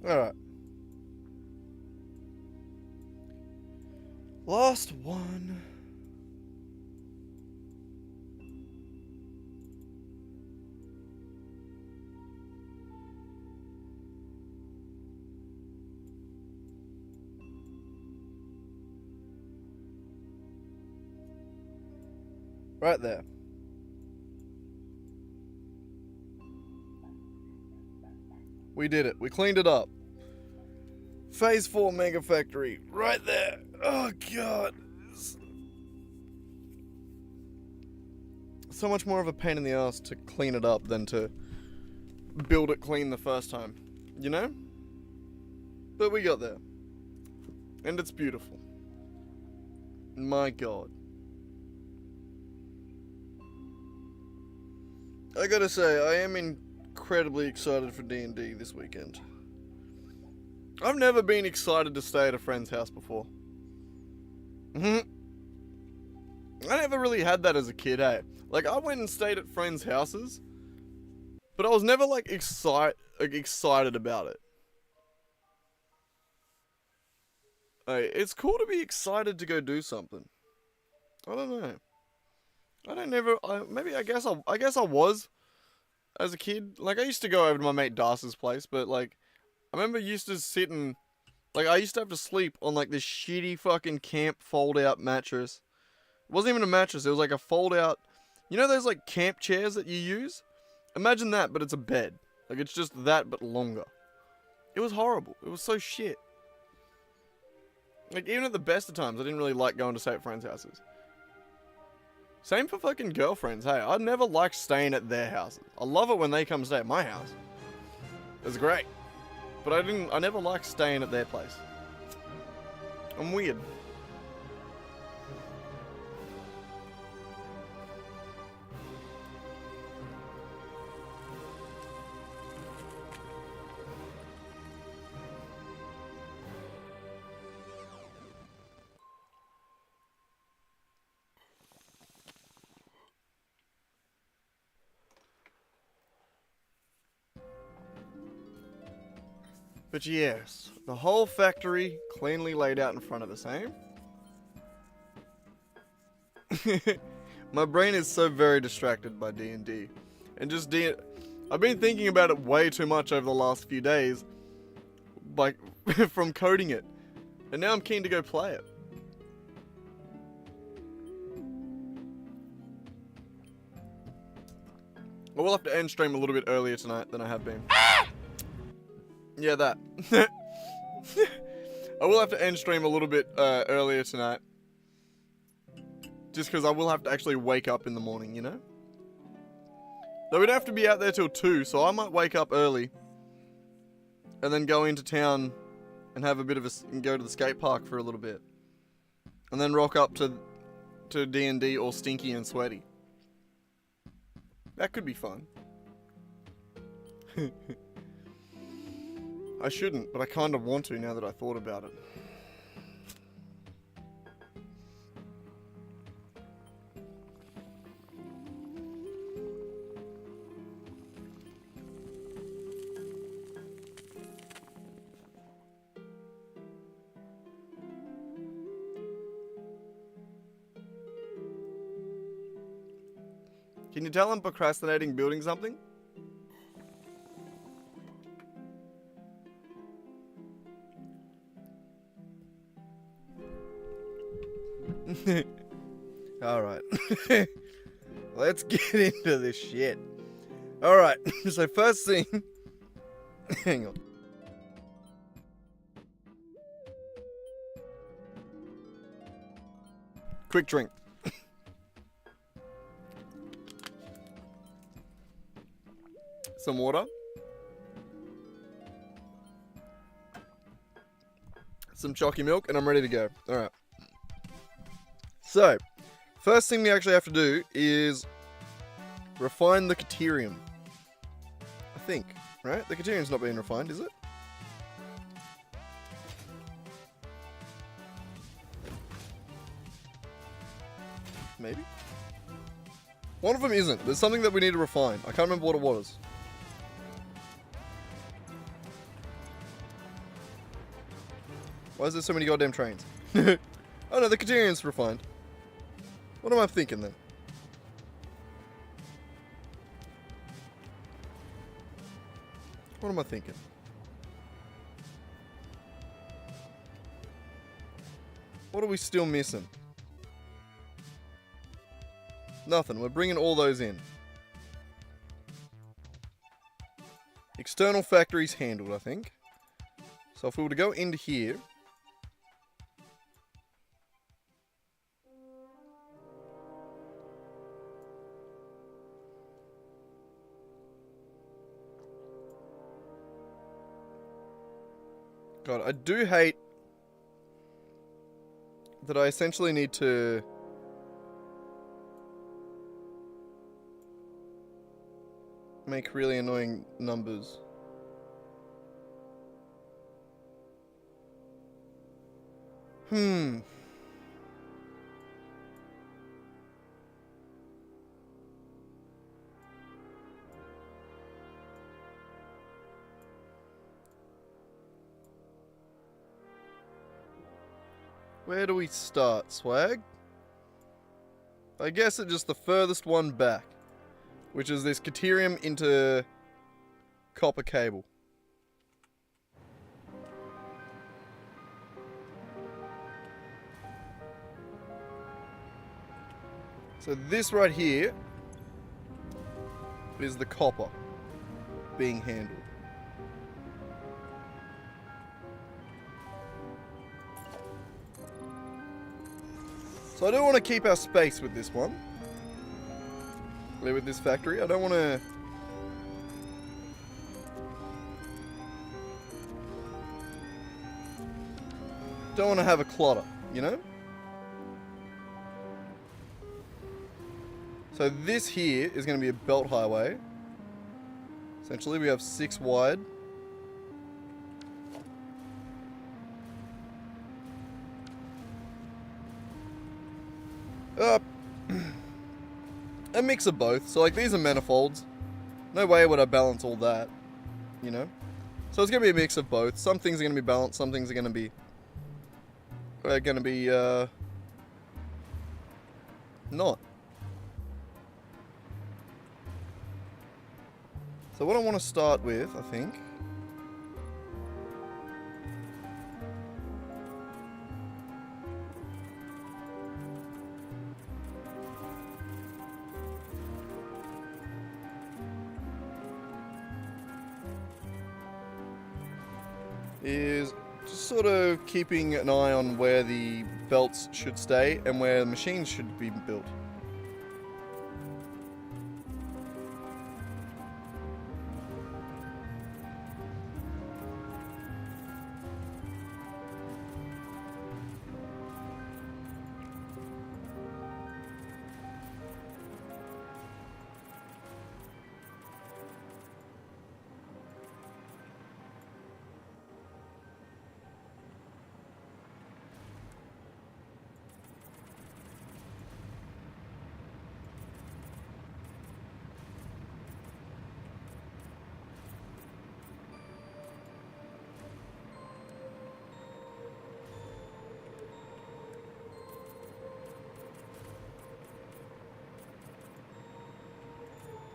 Alright. Last one. Right there. We did it. We cleaned it up. Phase 4 Mega Factory. Right there. Oh, God. So much more of a pain in the ass to clean it up than to build it clean the first time. You know? But we got there. And it's beautiful. My God. I gotta say, I am incredibly excited for D&D this weekend. I've never been excited to stay at a friend's house before. I never really had that as a kid, hey. Like, I went and stayed at friends' houses, but I was never, like, excited about it. Hey, it's cool to be excited to go do something. I don't know. I guess I was as a kid. Like, I used to go over to my mate Darce's place, but, like, I remember used to sit and, like, I used to have to sleep on, like, this shitty fucking camp fold-out mattress. It wasn't even a mattress, it was like a fold-out, you know those, like, camp chairs that you use? Imagine that, but it's a bed. Like, it's just that, but longer. It was horrible. It was so shit. Like, even at the best of times, I didn't really like going to stay at friends' houses. Same for fucking girlfriends, hey. I never liked staying at their houses. I love it when they come stay at my house. It's great. But I never liked staying at their place. I'm weird. But yes, the whole factory cleanly laid out in front of us, eh? My brain is so very distracted by D&D. And just I've been thinking about it way too much over the last few days. Like, from coding it. And now I'm keen to go play it. I will have to end stream a little bit earlier tonight than I have been. Yeah, that. I will have to end stream a little bit earlier tonight. Just because I will have to actually wake up in the morning, you know? Though we don't have to be out there till 2, so I might wake up early. And then go into town and have a bit of and go to the skate park for a little bit. And then rock up to D&D all stinky and sweaty. That could be fun. I shouldn't, but I kind of want to now that I thought about it. Can you tell I'm procrastinating building something? Alright. Let's get into this shit. Alright, so first thing... Hang on. Quick drink. Some water. Some chalky milk, and I'm ready to go. Alright. So, first thing we actually have to do is refine the Caterium. I think, right? The Caterium's not being refined, is it? Maybe? One of them isn't. There's something that we need to refine. I can't remember what it was. Why is there so many goddamn trains? Oh no, the Caterium's refined. What am I thinking then? What am I thinking? What are we still missing? Nothing. We're bringing all those in. External factories handled, I think. So if we were to go into here... God, I do hate that I essentially need to make really annoying numbers. Where do we start, Swag? I guess it's just the furthest one back, which is this Caterium into copper cable. So this right here is the copper being handled. So I do want to keep our space with this one. With this factory. I don't want to... Don't want to have a clutter, you know? So this here is going to be a belt highway. Essentially, we have 6 wide. A mix of both. So like these are manifolds. No way would I balance all that, you know? So it's going to be a mix of both. Some things are going to be balanced, some things are going to be... not. So what I want to start with, I think... is just sort of keeping an eye on where the belts should stay and where the machines should be built.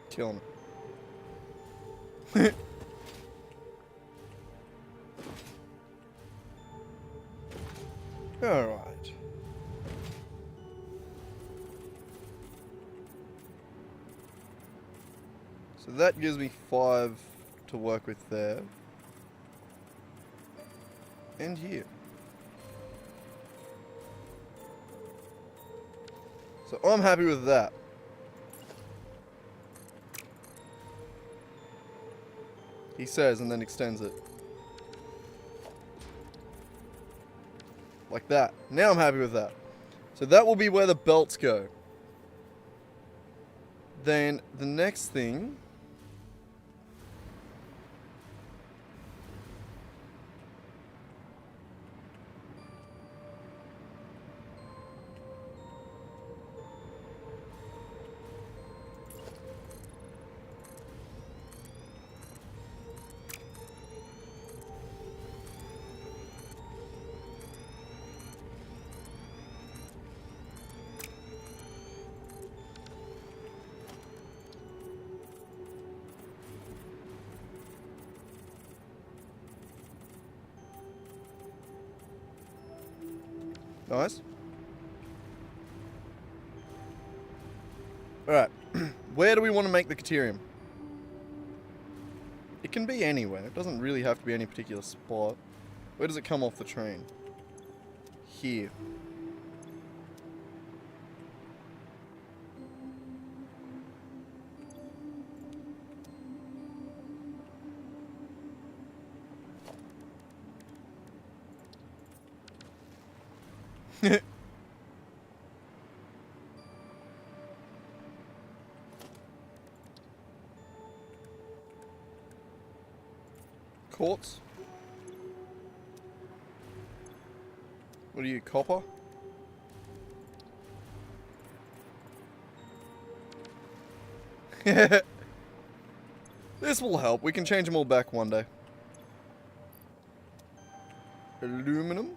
Killing it. Alright. So that gives me 5 to work with there. And here. So I'm happy with that. He says, and then extends it. Like that. Now I'm happy with that. So that will be where the belts go. Then the next thing... Nice. Alright. Where do we want to make the Caterium? It can be anywhere. It doesn't really have to be any particular spot. Where does it come off the train? Here. Quartz? What are you, copper? This will help. We can change them all back one day. Aluminum.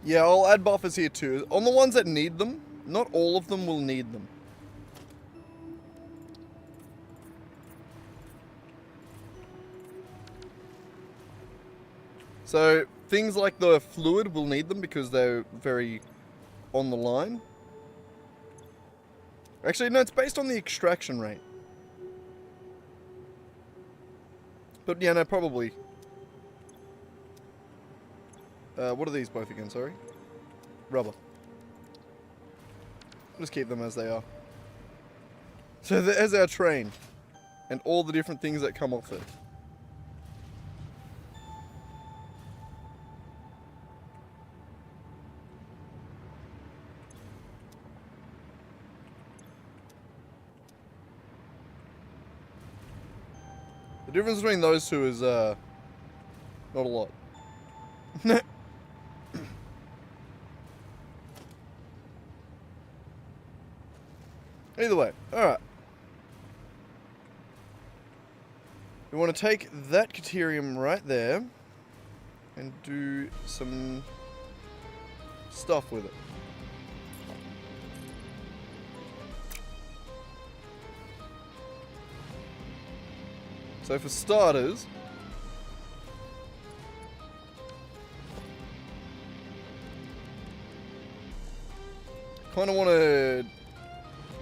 Yeah, I'll add buffers here too. On the ones that need them, not all of them will need them. So, things like the fluid will need them because they're very on the line. Actually, no, it's based on the extraction rate. But yeah, no, probably. What are these both again, sorry? Rubber. Just keep them as they are. So there's our train. And all the different things that come off it. The difference between those two is, not a lot. Either way, alright. We want to take that Caterium right there and do some stuff with it. So for starters, kind of want to,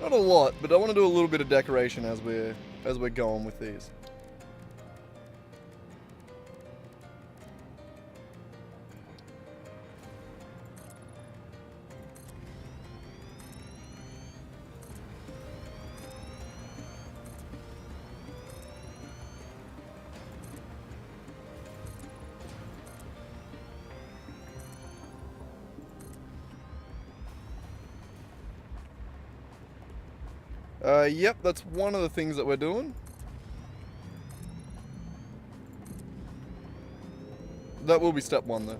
not a lot, but I want to do a little bit of decoration as we're going with these. Yep, that's one of the things that we're doing. That will be step one, though.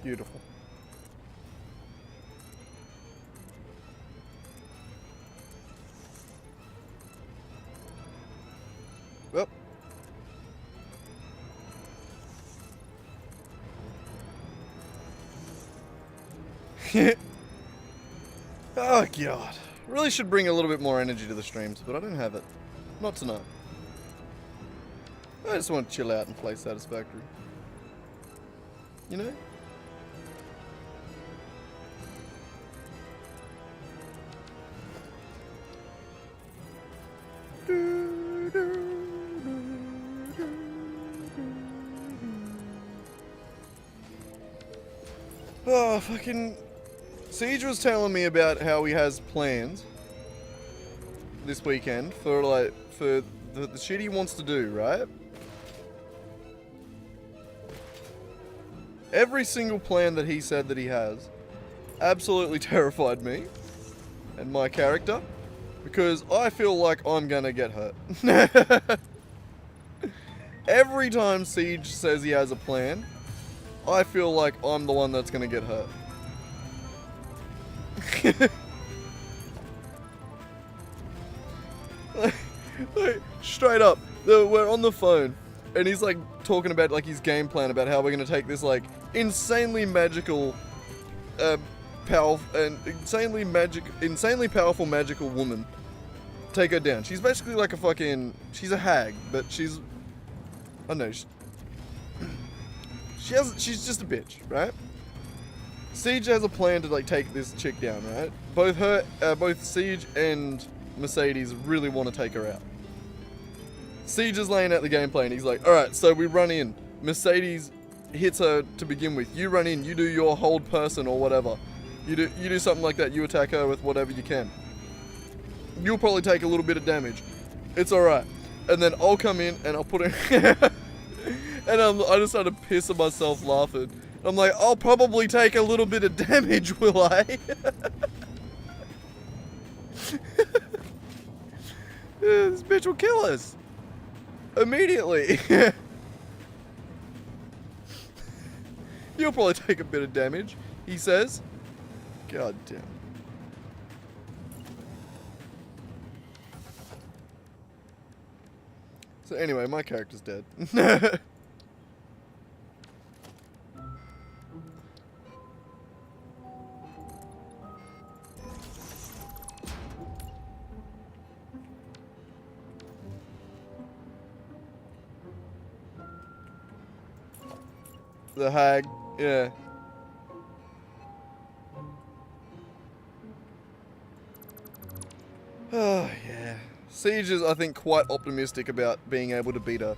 Beautiful. Well. Oh god. Really should bring a little bit more energy to the streams, but I don't have it. Not tonight. I just want to chill out and play Satisfactory. You know? Oh, fucking... Siege was telling me about how he has plans this weekend for, the shit he wants to do, right? Every single plan that he said that he has absolutely terrified me and my character because I feel like I'm gonna get hurt. Every time Siege says he has a plan, I feel like I'm the one that's gonna get hurt. like, straight up, we're on the phone, and he's like talking about like his game plan about how we're gonna take this like insanely magical, insanely powerful magical woman, take her down. She's basically like a fucking, she's a hag, but she's, I don't know. She's just a bitch, right? Siege has a plan to like take this chick down, right? Both Siege and Mercedes really want to take her out. Siege is laying out the game plan. He's like, alright, so we run in. Mercedes hits her to begin with. You run in, you do your hold person or whatever. You do something like that. You attack her with whatever you can. You'll probably take a little bit of damage. It's alright. And then I'll come in and I'll put it... and I just started pissing myself laughing. I'm like, I'll probably take a little bit of damage, will I? This bitch will kill us. Immediately. You'll probably take a bit of damage, he says. God damn. So anyway, my character's dead. The hag, yeah. Oh, yeah. Siege is, I think, quite optimistic about being able to beat her.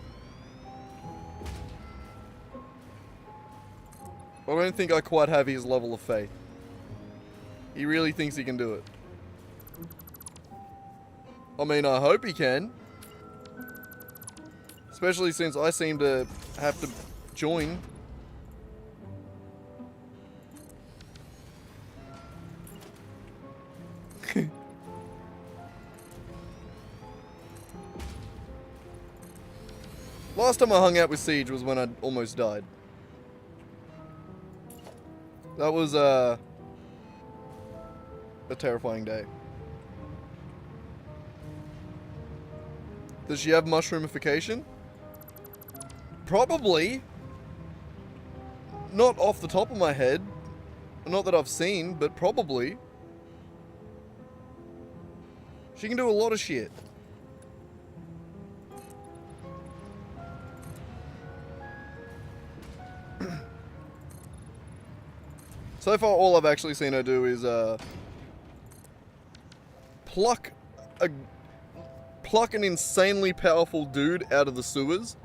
I don't think I quite have his level of faith. He really thinks he can do it. I mean, I hope he can. Especially since I seem to have to join. Last time I hung out with Siege was when I almost died. That was a terrifying day. Does she have mushroomification? Probably. Not off the top of my head. Not that I've seen, but probably. She can do a lot of shit. So far, all I've actually seen her do is pluck an insanely powerful dude out of the sewers.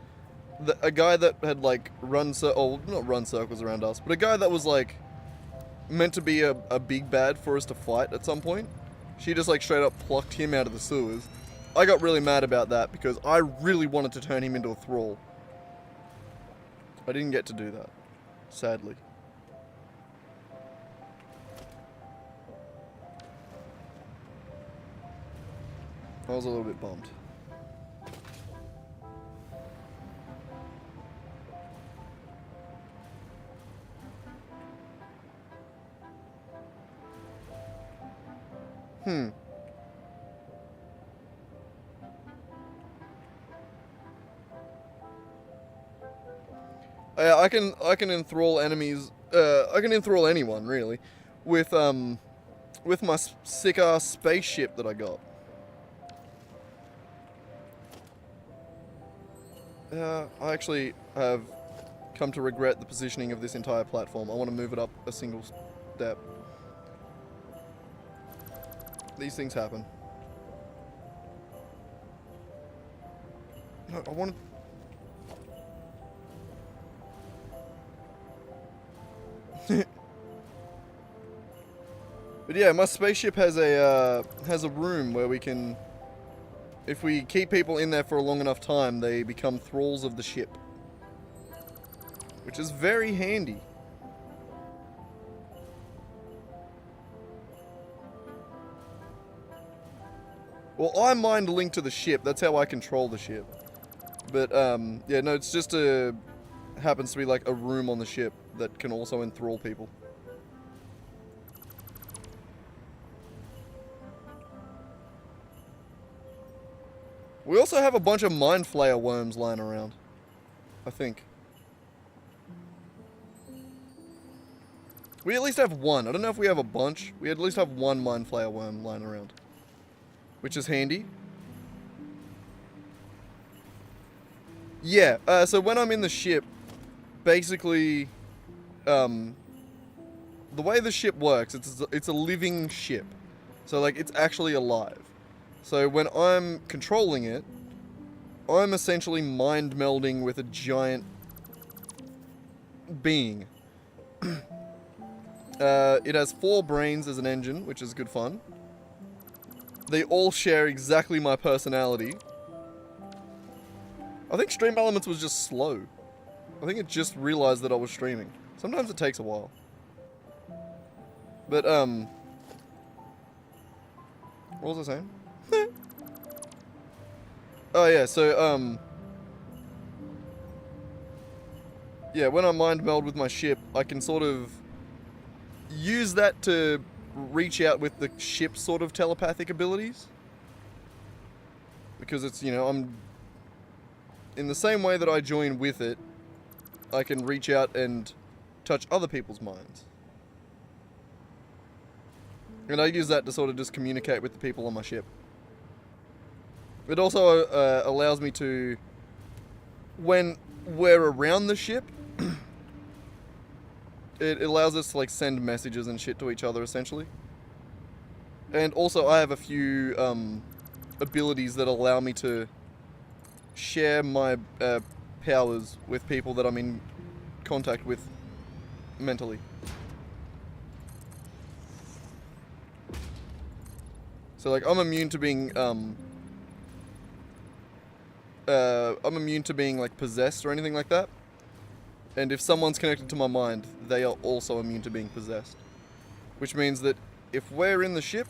A guy that had like not run circles around us, but a guy that was like meant to be a big bad for us to fight at some point. She just like straight up plucked him out of the sewers. I got really mad about that because I really wanted to turn him into a thrall. I didn't get to do that, sadly. I was a little bit bummed. Yeah, I can enthrall enemies. I can enthrall anyone really, with my sick ass spaceship that I got. I actually have come to regret the positioning of this entire platform. I want to move it up a single step. These things happen. No, I want to... But yeah, my spaceship has a room where we can... If we keep people in there for a long enough time, they become thralls of the ship. Which is very handy. Well, I mind link to the ship. That's how I control the ship. But, yeah, no, it's just happens to be like a room on the ship that can also enthrall people. We also have a bunch of mind flayer worms lying around, I think. We at least have one. I don't know if we have a bunch. We at least have one mind flayer worm lying around, which is handy. Yeah, so when I'm in the ship, basically, the way the ship works, it's a living ship. So, like, it's actually alive. So when I'm controlling it, I'm essentially mind melding with a giant being. It has 4 brains as an engine, which is good fun. They all share exactly my personality. I think Stream Elements was just slow. I think it just realized that I was streaming. Sometimes it takes a while. But, what was I saying? Oh yeah, so, yeah, when I mind meld with my ship, I can sort of use that to reach out with the ship's sort of telepathic abilities. Because it's, you know, I'm... in the same way that I join with it, I can reach out and touch other people's minds. And I use that to sort of just communicate with the people on my ship. It also allows me to, when we're around the ship, it allows us to like send messages and shit to each other essentially. And also I have a few abilities that allow me to share my powers with people that I'm in contact with mentally. So like I'm immune to being like possessed or anything like that. And if someone's connected to my mind, they are also immune to being possessed. Which means that if we're in the ship,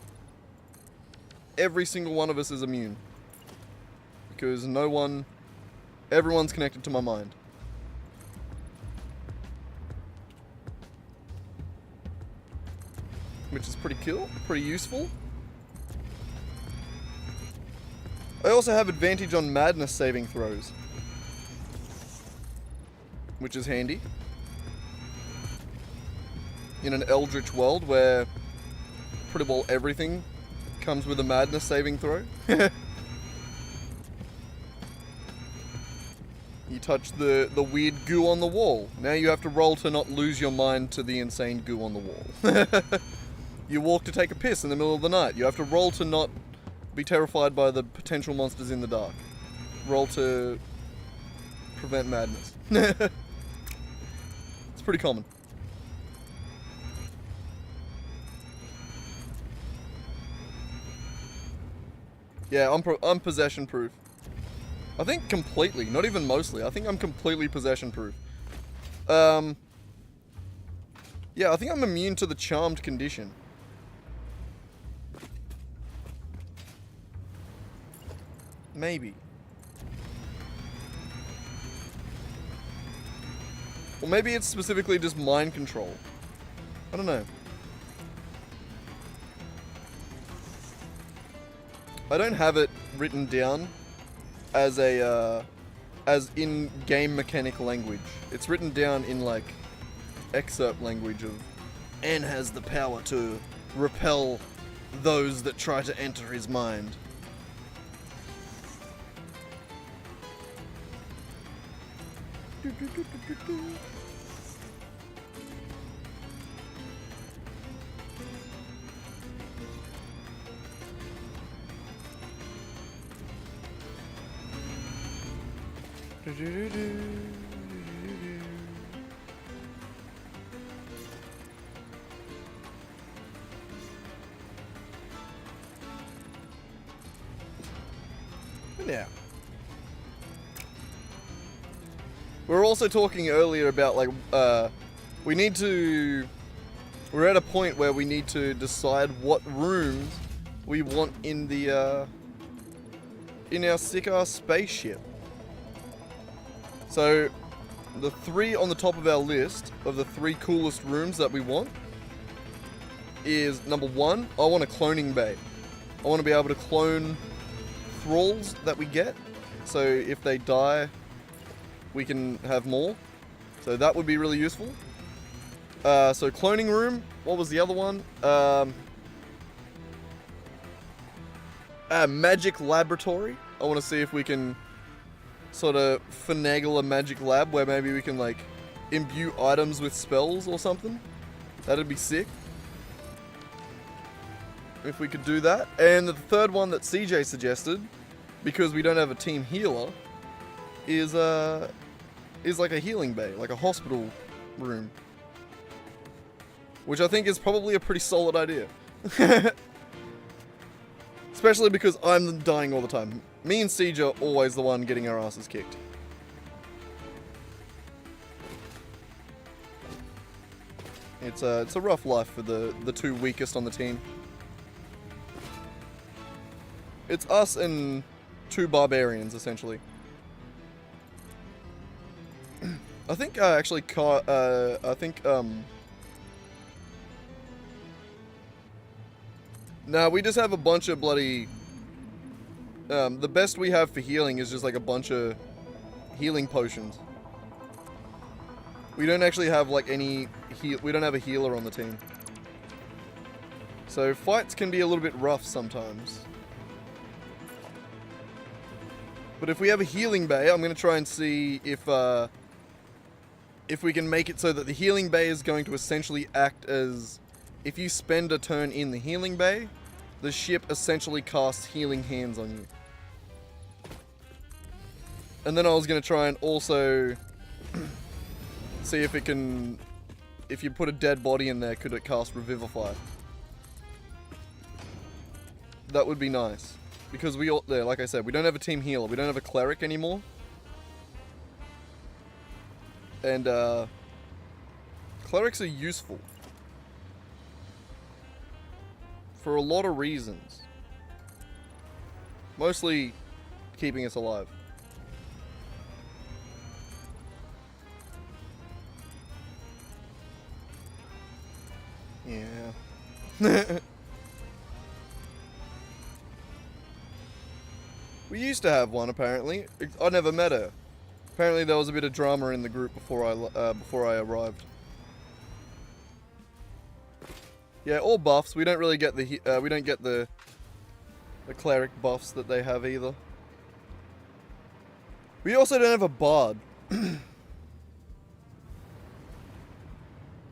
every single one of us is immune. Because everyone's connected to my mind. Which is pretty cool, pretty useful. I also have advantage on madness saving throws. Which is handy. In an eldritch world where pretty well everything comes with a madness saving throw. You touch the weird goo on the wall. Now you have to roll to not lose your mind to the insane goo on the wall. You walk to take a piss in the middle of the night. You have to roll to not be terrified by the potential monsters in the dark. Roll to prevent madness. It's pretty common. Yeah, I'm possession proof. I think completely, not even mostly. I think I'm completely possession proof. Yeah, I think I'm immune to the charmed condition. Maybe. Or maybe it's specifically just mind control. I don't know. I don't have it written down as as in game mechanic language. It's written down in like excerpt language of N has the power to repel those that try to enter his mind. Yeah. We were also talking earlier about like we're at a point where we need to decide what rooms we want in the in our sick-ass spaceship. So the 3 on the top of our list of the 3 coolest rooms that we want is number 1, I want a cloning bay. I want to be able to clone thralls that we get, so if they die we can have more, so that would be really useful. So cloning room, what was the other one? Magic laboratory. I want to see if we can sort of finagle a magic lab where maybe we can like imbue items with spells or something. That'd be sick if we could do that. And the third one that CJ suggested, because we don't have a team healer, is like a healing bay, like a hospital room. which I think is probably a pretty solid idea. Especially because I'm dying all the time. Me and Siege are always the one getting our asses kicked. It's a rough life for the two weakest on the team. It's us and two barbarians, essentially. I think actually, no, we just have a bunch of bloody. The best we have for healing is just like a bunch of healing potions. We don't actually have like any we don't have a healer on the team. So fights can be a little bit rough sometimes. But if we have a healing bay, I'm going to try and see if we can make it so that the healing bay is going to essentially act as, if you spend a turn in the healing bay, the ship essentially casts healing hands on you. And then I was going to try and also see if it can, if you put a dead body in there, could it cast Revivify? That would be nice. Because we all, like I said, we don't have a team healer. We don't have a cleric anymore. And, clerics are useful. For a lot of reasons. Mostly keeping us alive. Yeah. We used to have one, apparently. I never met her. Apparently there was a bit of drama in the group before I arrived. Yeah, all buffs. We don't really get the cleric buffs that they have either. We also don't have a bard.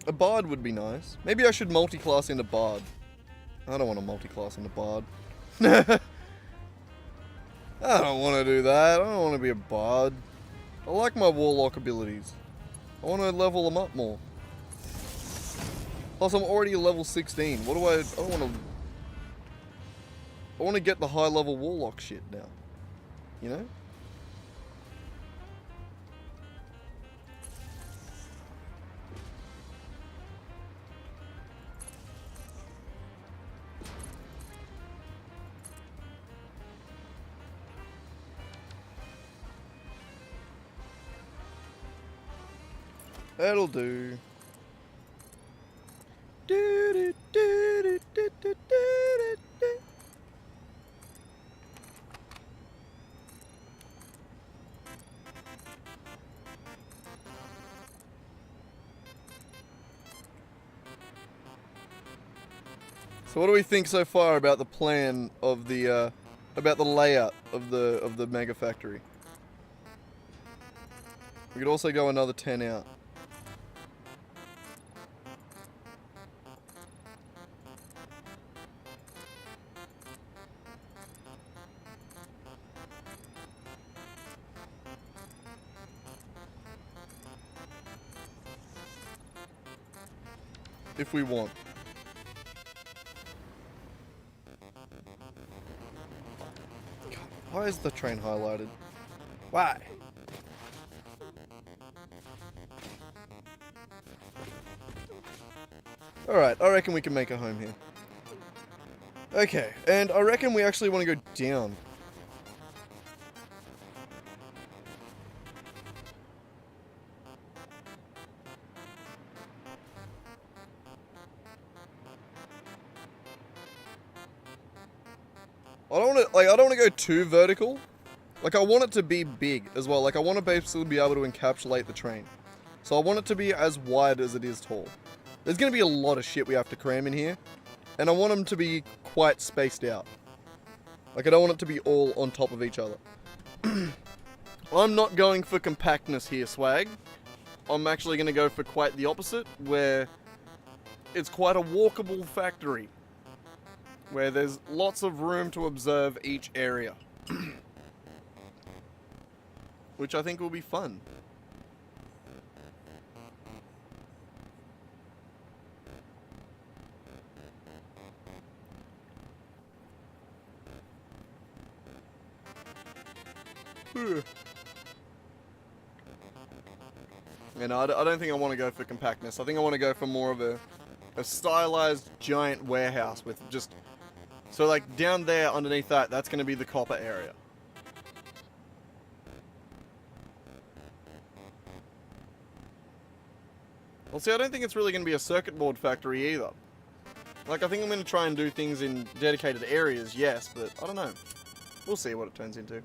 A bard would be nice. Maybe I should multi-class into bard. I don't want to multi-class into bard. I don't want to do that. I don't want to be a bard. I like my warlock abilities. I want to level them up more. Plus, I'm already level 16. What do I don't want to... I want to get the high level warlock shit now. You know? That'll do. So what do we think so far about the plan of the about the layout of the mega factory? We could also go another 10 out. If we want. God, why is the train highlighted? Why? Alright, I reckon we can make a home here. Okay, and I reckon we actually want to go down. I don't want to go too vertical. Like, I want it to be big as well. Like, I want to basically be able to encapsulate the train. So I want it to be as wide as it is tall. There's going to be a lot of shit we have to cram in here. And I want them to be quite spaced out. Like, I don't want it to be all on top of each other. I'm not going for compactness here, swag. I'm actually going to go for quite the opposite, where it's quite a walkable factory. Where there's lots of room to observe each area. Which I think will be fun. And I don't think I want to go for compactness. I think I want to go for more of a stylized giant warehouse with just... So like down there underneath that, that's going to be the copper area. Well, see, I don't think it's really going to be a circuit board factory either. Like, I think I'm going to try and do things in dedicated areas, yes, but I don't know. We'll see what it turns into.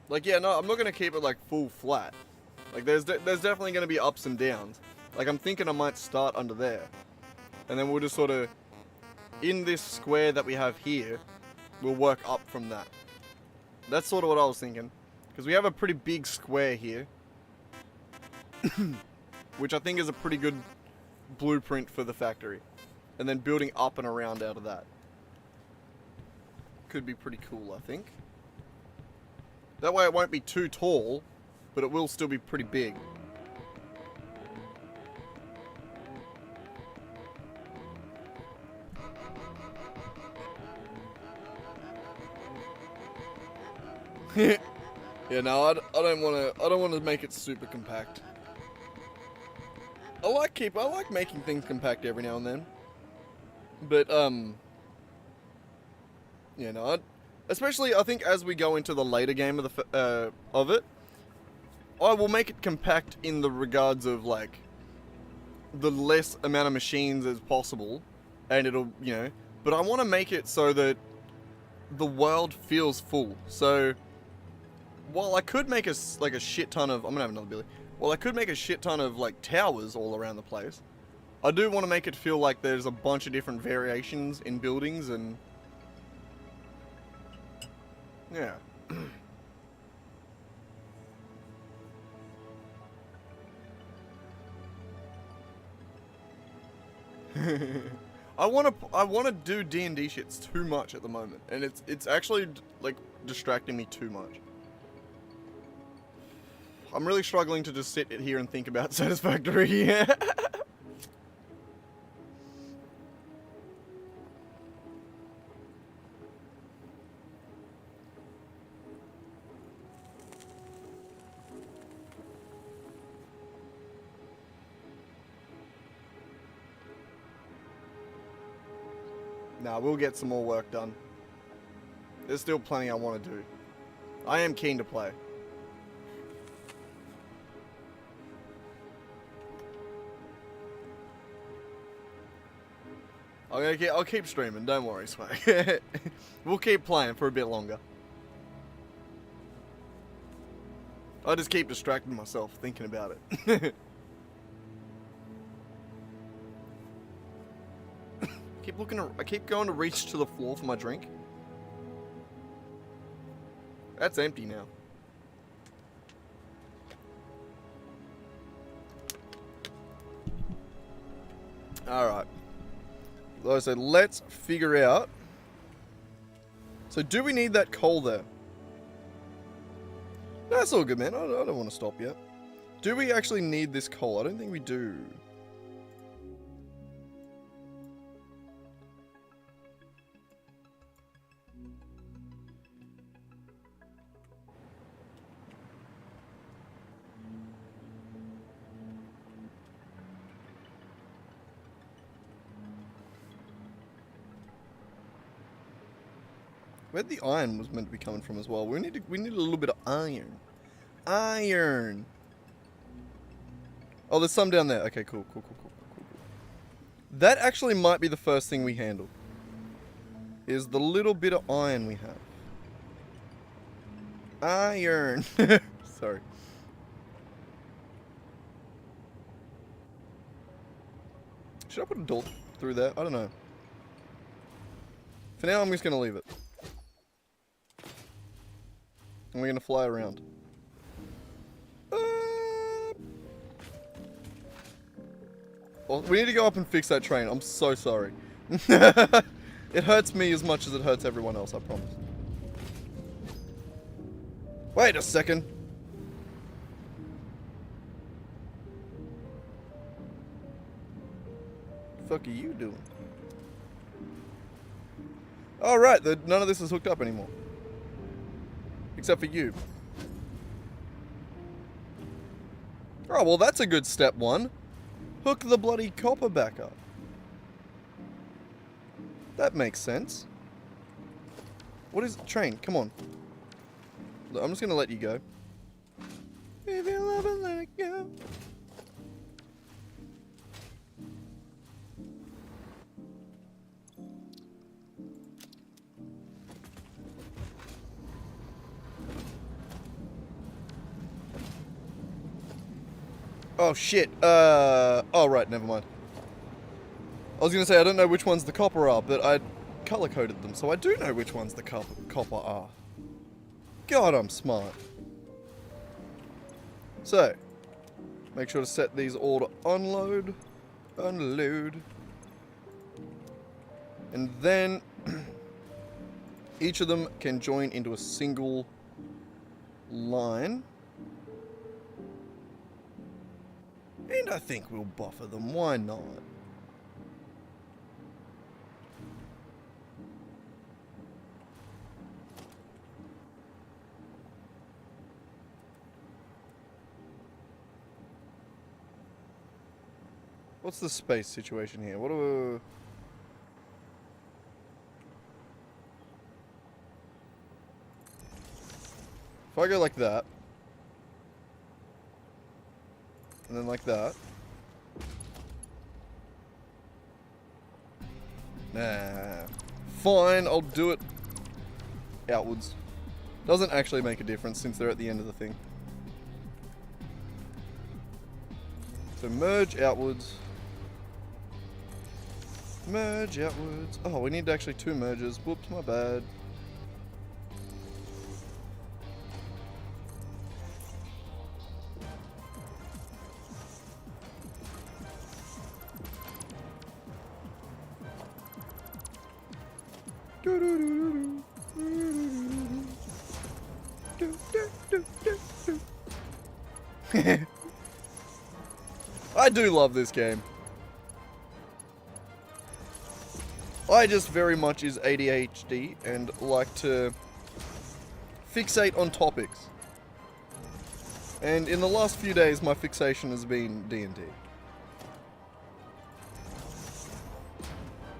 Like, yeah, no, I'm not going to keep it, like, full flat. Like, there's definitely going to be ups and downs. Like, I'm thinking I might start under there. And then we'll just sort of, in this square that we have here, we'll work up from that. That's sort of what I was thinking. Because we have a pretty big square here. Which I think is a pretty good blueprint for the factory. And then building up and around out of that. Could be pretty cool, I think. That way it won't be too tall, but it will still be pretty big. Yeah, no, I don't want to make it super compact. I like making things compact every now and then. But yeah, no, especially I think as we go into the later game of it, I will make it compact in the regards of like the less amount of machines as possible, and it'll, you know, but I want to make it so that the world feels full. So while I could make a shit ton of, I'm gonna have another Billy. Well, I could make a shit ton of like towers all around the place. I do want to make it feel like there's a bunch of different variations in buildings and yeah. I want to do D&D shits too much at the moment, and it's actually like distracting me too much. I'm really struggling to just sit here and think about Satisfactory. Nah, we'll get some more work done. There's still plenty I want to do. I am keen to play. I'll keep streaming, don't worry, Swag. We'll keep playing for a bit longer. I just keep distracting myself thinking about it. I keep going to reach to the floor for my drink. That's empty now. Alright. Like I said, let's figure out. So do we need that coal there? No, that's all good, man. I don't want to stop yet. Do we actually need this coal? I don't think we do. Where the iron was meant to be coming from as well. We need a little bit of iron. Iron. Oh, there's some down there. Okay, cool. That actually might be the first thing we handle. Is the little bit of iron we have. Iron. Sorry. Should I put a door through there? I don't know. For now, I'm just going to leave it. And we're going to fly around. We need to go up and fix that train. I'm so sorry. It hurts me as much as it hurts everyone else, I promise. Wait a second. The fuck are you doing? Oh, right. None of this is hooked up anymore. Except for you. Oh, well, that's a good step one. Hook the bloody copper back up. That makes sense. What is... Train, come on. Look, I'm just gonna let you go. If you love it, let it go. Oh shit, oh right, never mind. I was gonna say, I don't know which ones the copper are, but I color-coded them, so I do know which ones the copper are. God, I'm smart. So, make sure to set these all to unload, unload, and then each of them can join into a single line. And I think we'll buffer them, why not? What's the space situation here? What do If I go like that, and then like that. Nah. Fine, I'll do it outwards. Doesn't actually make a difference since they're at the end of the thing. So merge outwards. Merge outwards. Oh, we need actually 2 merges. Whoops, my bad. I do love this game. I just very much is ADHD and like to fixate on topics. And in the last few days, my fixation has been D&D.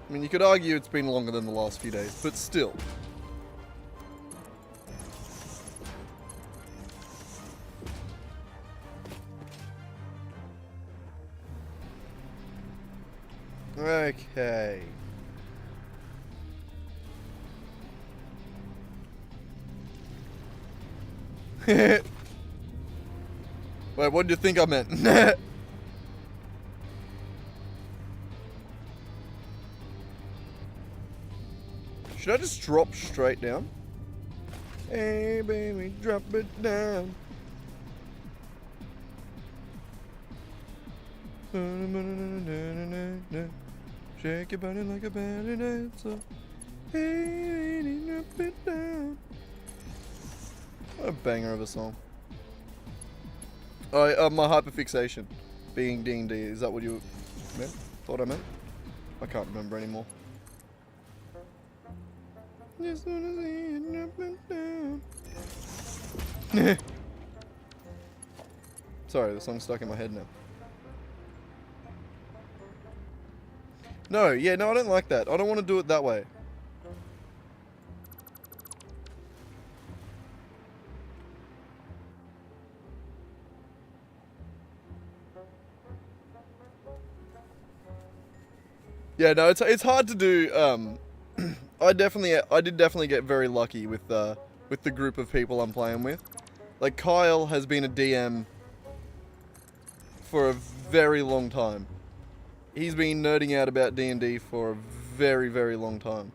I mean, you could argue it's been longer than the last few days, but still. Okay. Wait, what do you think I meant? Should I just drop straight down? Hey baby, drop it down. Shake your body like a belly dancer. Hey, baby, drop it down. What a banger of a song. Oh, my hyperfixation being D&D. Is that what you meant? Thought I meant? I can't remember anymore. Just wanna see it drop it down. Sorry, the song's stuck in my head now. No, yeah, no, I don't like that. I don't want to do it that way. Yeah, no, it's hard to do. I did definitely get very lucky with the group of people I'm playing with. Like Kyle has been a DM for a very long time. He's been nerding out about D&D for a very, very long time.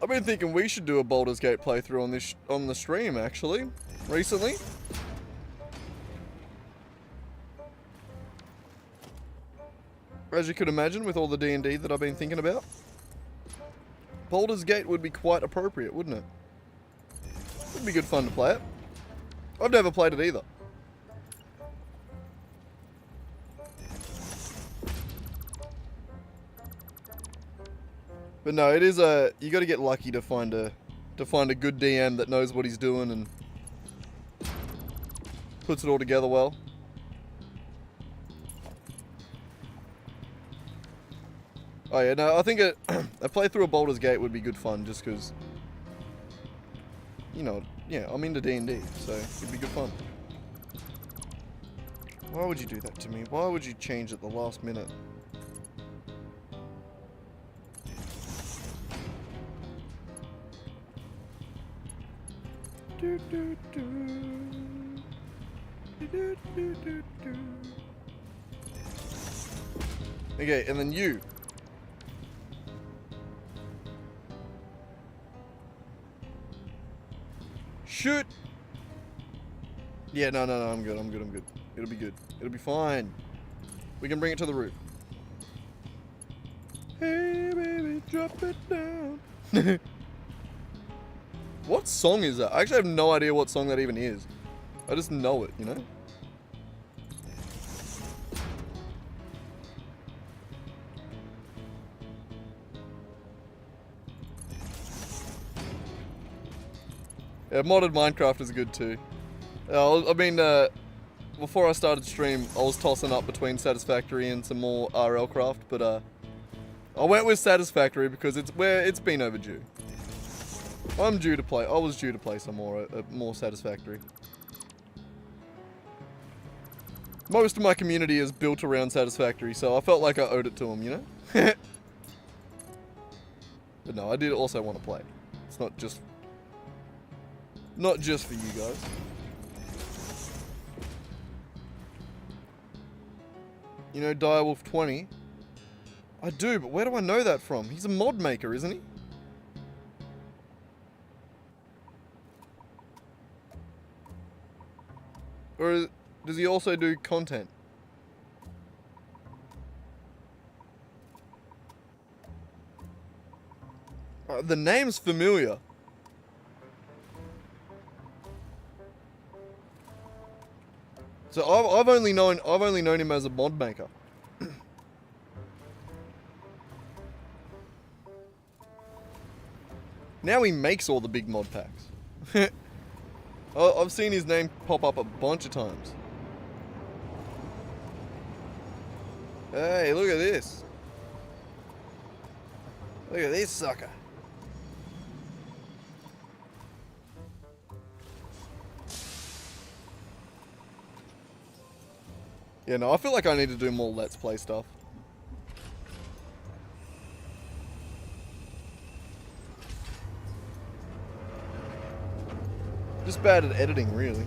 I've been thinking we should do a Baldur's Gate playthrough on the stream actually, recently. As you could imagine, with all the D&D that I've been thinking about, Baldur's Gate would be quite appropriate, wouldn't it? It'd be good fun to play it. I've never played it either. But no, it is a... You got to get lucky to find a good DM that knows what he's doing and puts it all together well. Oh yeah, no, I think a playthrough of Baldur's Gate would be good fun just because, you know, yeah, I'm into D&D, so it'd be good fun. Why would you do that to me? Why would you change at the last minute? Okay, and then you. Shoot! Yeah, no, I'm good. It'll be good. It'll be fine. We can bring it to the roof. Hey, baby, drop it down. What song is that? I actually have no idea what song that even is. I just know it, you know? Yeah, modded Minecraft is good too. I mean, before I started stream, I was tossing up between Satisfactory and some more RL craft, but I went with Satisfactory because it's been overdue. I was due to play some more Satisfactory. Most of my community is built around Satisfactory, so I felt like I owed it to them, you know? But no, I did also want to play. It's not just for you guys. You know Direwolf 20? I do, but where do I know that from? He's a mod maker, isn't he? Or does he also do content? The name's familiar. So I've only known him as a mod maker. Now he makes all the big mod packs. I've seen his name pop up a bunch of times. Hey, look at this. Look at this sucker. Yeah, no, I feel like I need to do more Let's Play stuff. Just bad at editing, really.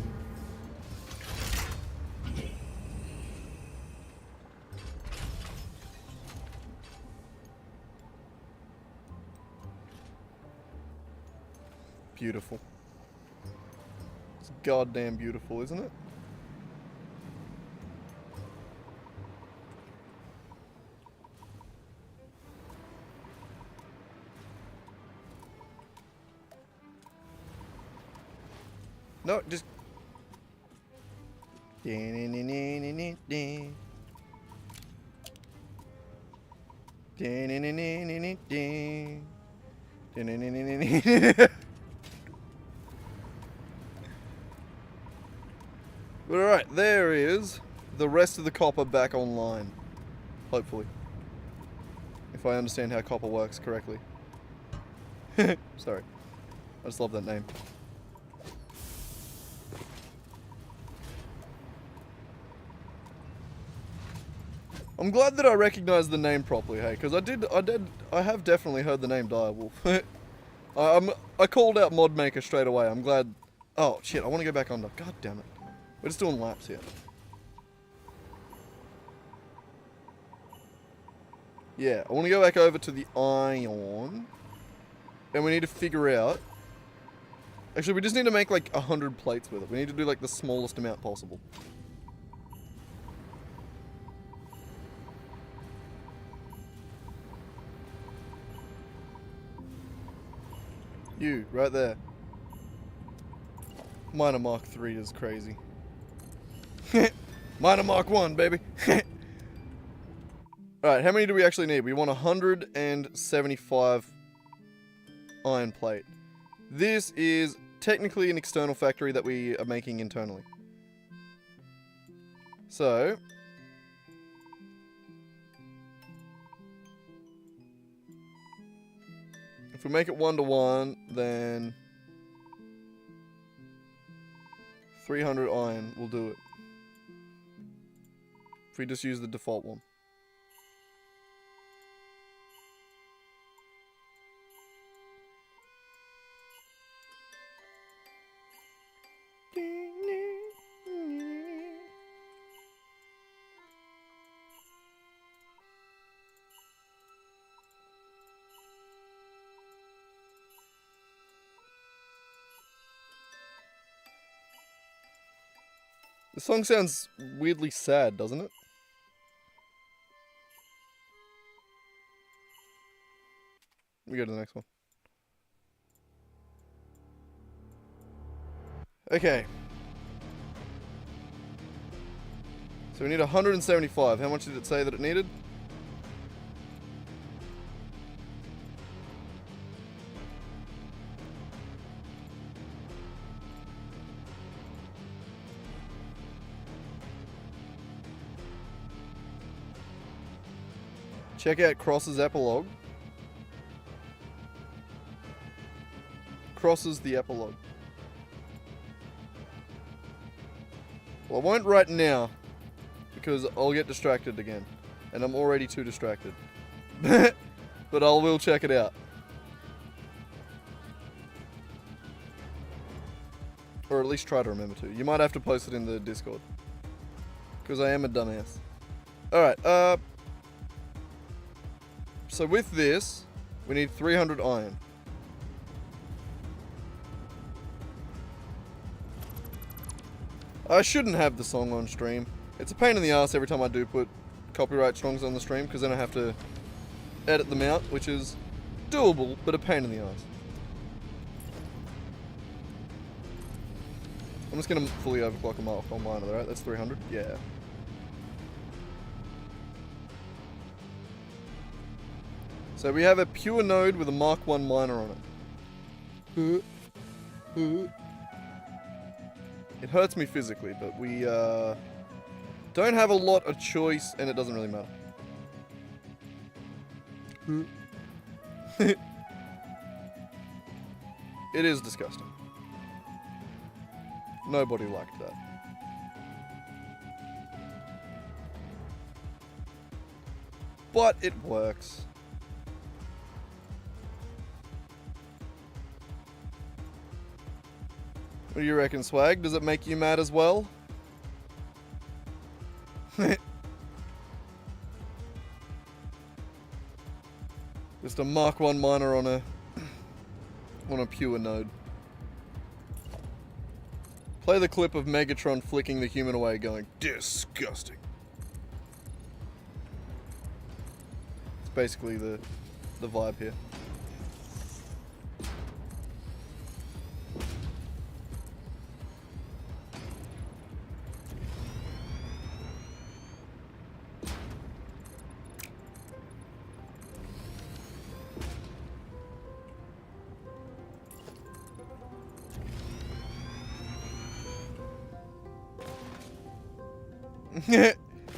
Beautiful. It's goddamn beautiful, isn't it? No, just... Alright, there is the rest of the copper back online. Hopefully. If I understand how copper works correctly. Sorry. I just love that name. I'm glad that I recognized the name properly, hey, because I have definitely heard the name Direwolf. I called out mod maker straight away. I'm glad. Oh shit! I want to go back under. God damn it! We're just doing laps here. Yeah, I want to go back over to the iron, and we need to figure out. Actually, we just need to make like 100 plates with it. We need to do like the smallest amount possible. You, right there. Minor Mark 3 is crazy. Minor Mark 1, baby. Alright, how many do we actually need? We want 175 iron plate. This is technically an external factory that we are making internally. So, if we make it 1-to-1, then 300 iron will do it. If we just use the default one. The song sounds weirdly sad, doesn't it? We go to the next one. Okay. So we need 175. How much did it say that it needed? Check out Cross's epilogue. Crosses the epilogue. Well, I won't right now, because I'll get distracted again. And I'm already too distracted. But I will check it out. Or at least try to remember to. You might have to post it in the Discord. Because I am a dumbass. Alright, so with this, we need 300 iron. I shouldn't have the song on stream. It's a pain in the ass every time I do put copyright songs on the stream, because then I have to edit them out, which is doable, but a pain in the ass. I'm just going to fully overclock a mile on mine, right? That's 300? Yeah. So we have a pure node with a Mark 1 miner on it. It hurts me physically, but we don't have a lot of choice, and it doesn't really matter. It is disgusting. Nobody liked that. But it works. What do you reckon, Swag? Does it make you mad as well? Just a Mark 1 miner on a pure node. Play the clip of Megatron flicking the human away going, disgusting. It's basically the vibe here.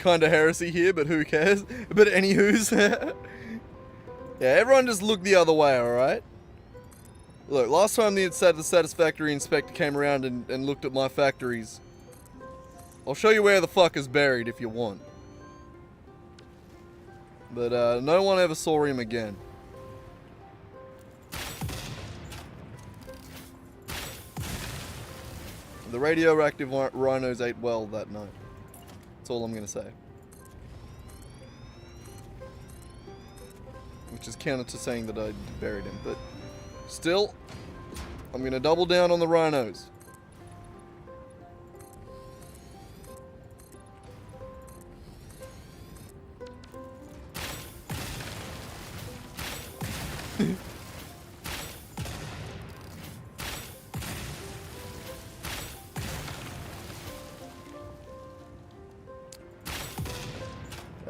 Kinda heresy here, but who cares? But anywho's. Yeah, everyone just look the other way, alright? Look, last time the Satisfactory inspector came around and looked at my factories, I'll show you where the fuck is buried if you want. But no one ever saw him again. The radioactive rhinos ate well that night. That's all I'm gonna say. Which is counter to saying that I buried him, but still, I'm gonna double down on the rhinos.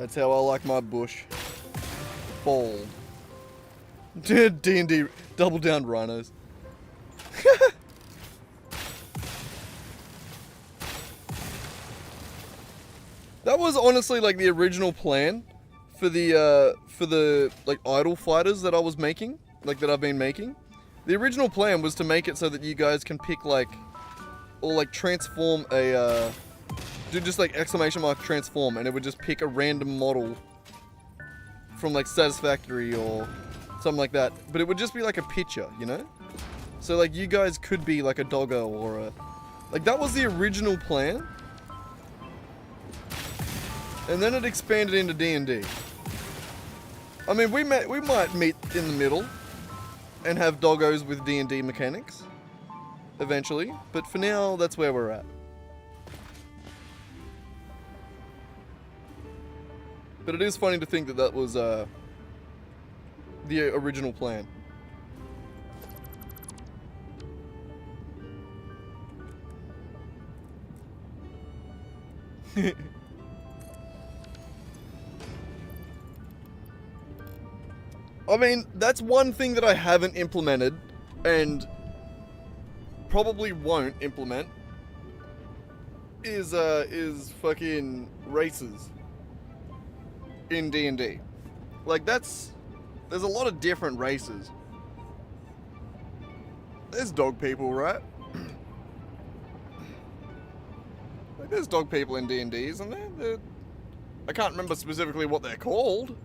That's how I like my bush. Bald. D&D double down rhinos. That was honestly like the original plan for the like idle fighters that I was making, like that I've been making. The original plan was to make it so that you guys can pick like, or like transform a, do just like exclamation mark transform, and it would just pick a random model from like Satisfactory or something like that. But it would just be like a picture, you know? So like you guys could be like a doggo or a, like that was the original plan. And then it expanded into D&D. I mean, we might meet in the middle and have doggos with D&D mechanics eventually, but for now, that's where we're at. But it is funny to think that that was the original plan. I mean, that's one thing that I haven't implemented, and probably won't implement, is fucking races in D&D. Like, there's a lot of different races. There's dog people, right? Like, there's dog people in D&D, isn't there? I can't remember specifically what they're called.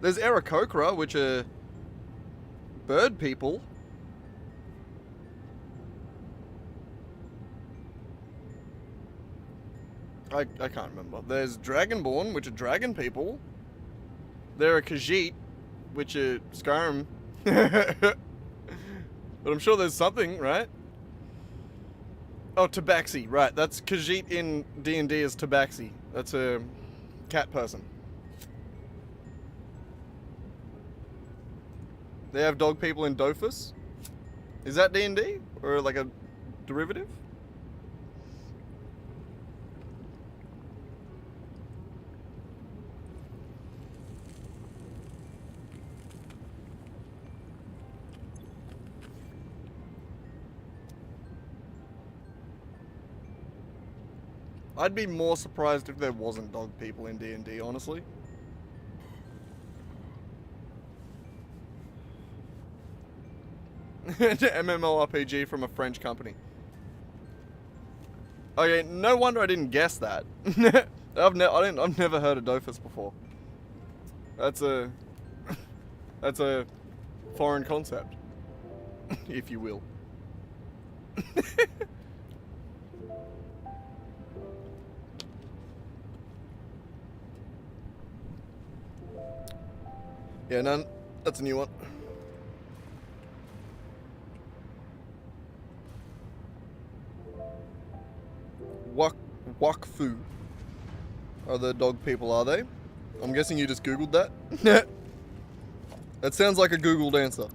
There's Aarakocra, which are bird people. I can't remember. There's Dragonborn, which are dragon people. There are Khajiit, which are Skyrim. But I'm sure there's something, right? Oh, Tabaxi, right. That's Khajiit in D&D is Tabaxi. That's a cat person. They have dog people in Dofus. Is that D&D? Or like a derivative? I'd be more surprised if there wasn't dog people in D&D, honestly. MMORPG from a French company. Okay, no wonder I didn't guess that. I've never heard of Dofus before. That's a foreign concept, if you will. Yeah, none. That's a new one. Wakfu are the dog people, are they? I'm guessing you just Googled that? That sounds like a Googled answer.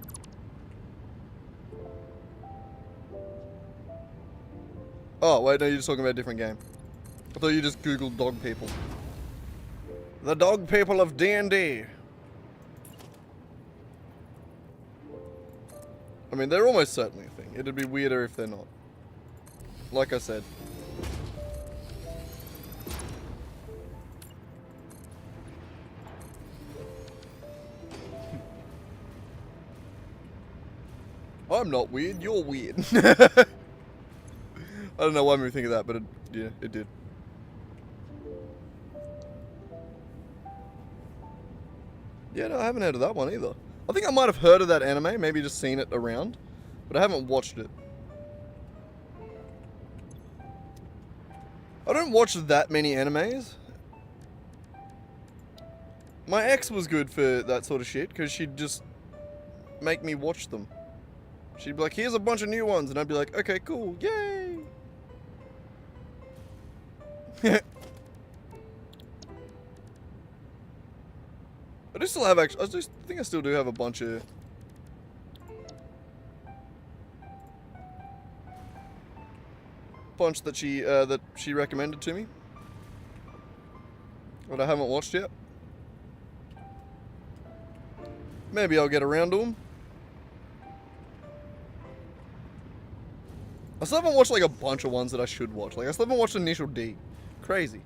Oh, wait, no, you're just talking about a different game. I thought you just Googled dog people. The dog people of D&D. I mean, they're almost certainly a thing. It'd be weirder if they're not. Like I said. I'm not weird, you're weird. I don't know why we think of that, but yeah, it did. Yeah, no, I haven't heard of that one either. I think I might have heard of that anime, maybe just seen it around, but I haven't watched it. I don't watch that many animes. My ex was good for that sort of shit, because she'd just make me watch them. She'd be like, here's a bunch of new ones, and I'd be like, okay, cool, yay! I do still have I think I still do have a bunch of that she recommended to me, but I haven't watched yet. Maybe I'll get around to them. I still haven't watched like a bunch of ones that I should watch. Like I still haven't watched Initial D. Crazy.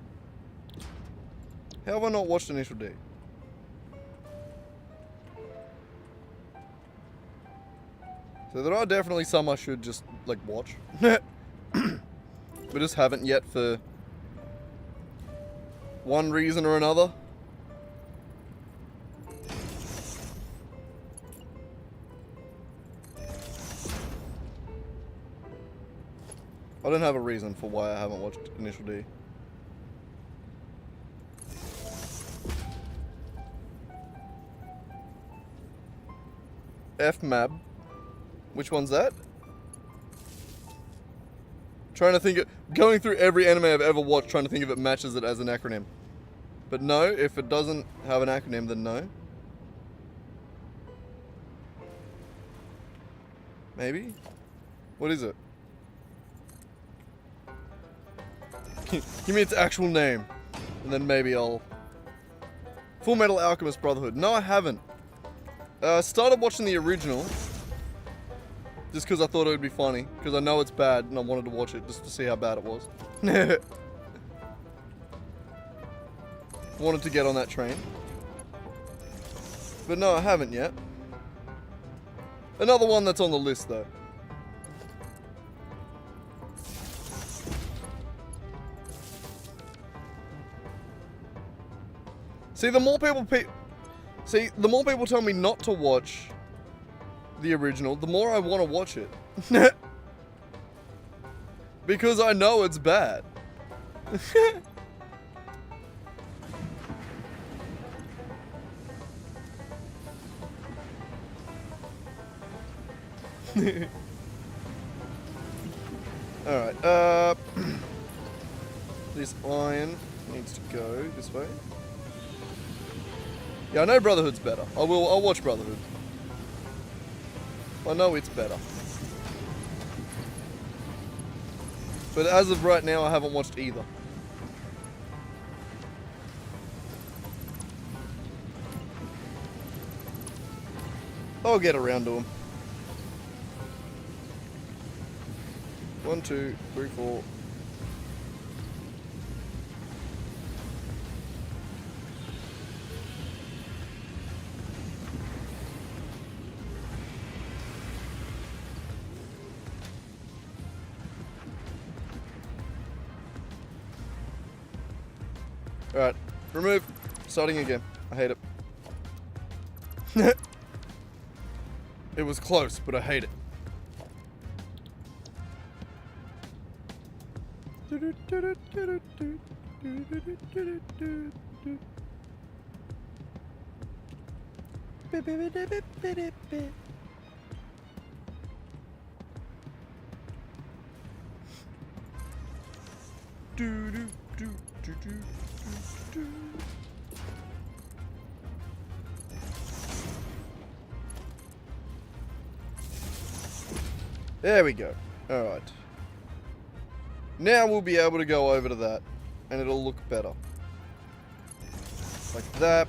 How have I not watched Initial D? So there are definitely some I should just like watch. But just haven't yet for one reason or another. I don't have a reason for why I haven't watched Initial D. FMAB. Which one's that? Trying to think of... Going through every anime I've ever watched, trying to think if it matches it as an acronym. But no, if it doesn't have an acronym, then no. Maybe? What is it? Give me its actual name. And then maybe I'll... Full Metal Alchemist Brotherhood. No, I haven't. Started watching the original. Just because I thought it would be funny. Because I know it's bad and I wanted to watch it just to see how bad it was. Wanted to get on that train. But no, I haven't yet. Another one that's on the list though. See, the more people tell me not to watch the original, the more I want to watch it. Because I know it's bad. Alright, this iron needs to go this way. Yeah, I know Brotherhood's better. I'll watch Brotherhood. I know it's better. But as of right now, I haven't watched either. I'll get around to them. 1, 2, 3, 4. Alright, remove. Starting again. I hate it. It was close, but I hate it. There we go. Alright. Now we'll be able to go over to that, and it'll look better. Like that.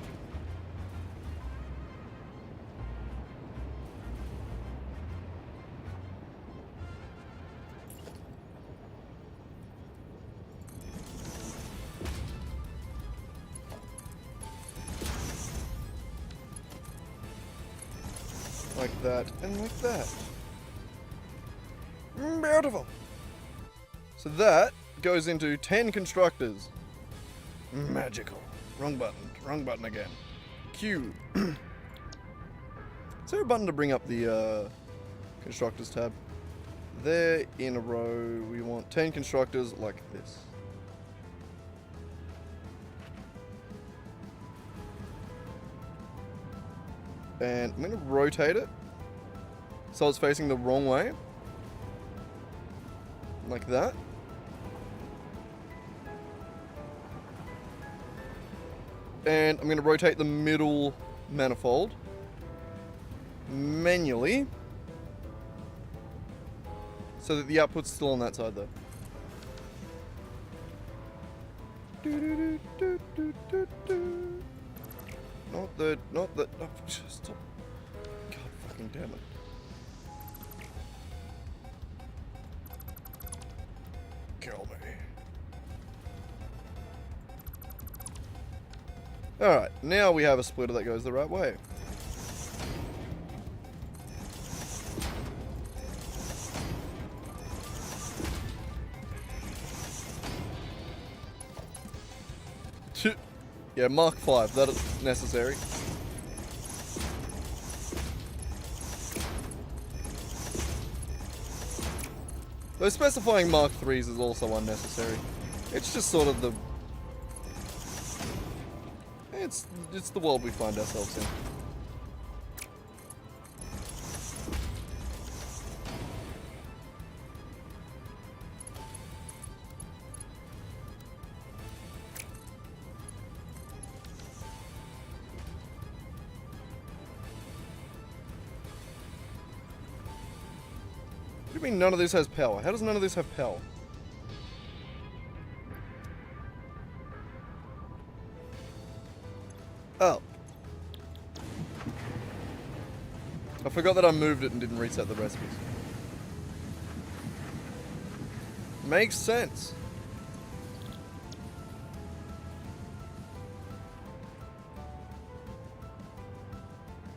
Like that, and like that. Beautiful. So that goes into 10 constructors. Magical. Wrong button again. Q. Is there a button to bring up the constructors tab? They're in a row. We want 10 constructors like this. And I'm going to rotate it so it's facing the wrong way. Like that. And I'm going to rotate the middle manifold manually so that the output's still on that side though. Not the, oh, stop. fucking damn it. Kill me. Alright, now we have a splitter that goes the right way. Yeah, Mark 5, that is necessary. Though specifying Mark 3s is also unnecessary. It's just sort of the... It's the world we find ourselves in. What do you mean none of this has power? How does none of this have power? Oh. I forgot that I moved it and didn't reset the recipes. Makes sense.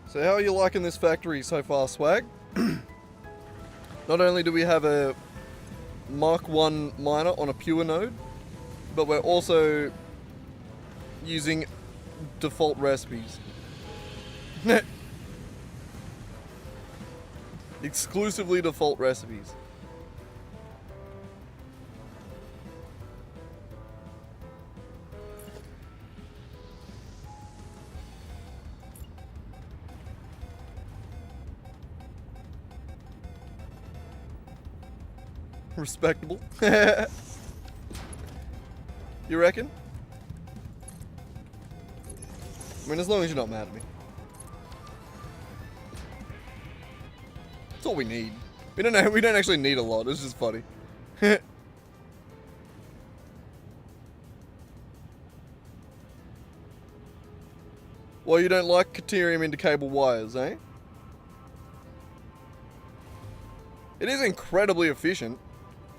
So how are you liking this factory so far, Swag? Not only do we have a Mark 1 miner on a pure node, but we're also using default recipes. Exclusively default recipes. Respectable. You reckon? I mean, as long as you're not mad at me. That's all we need. We don't actually need a lot. It's just funny. Well, you don't like Caterium into cable wires, eh? It is incredibly efficient.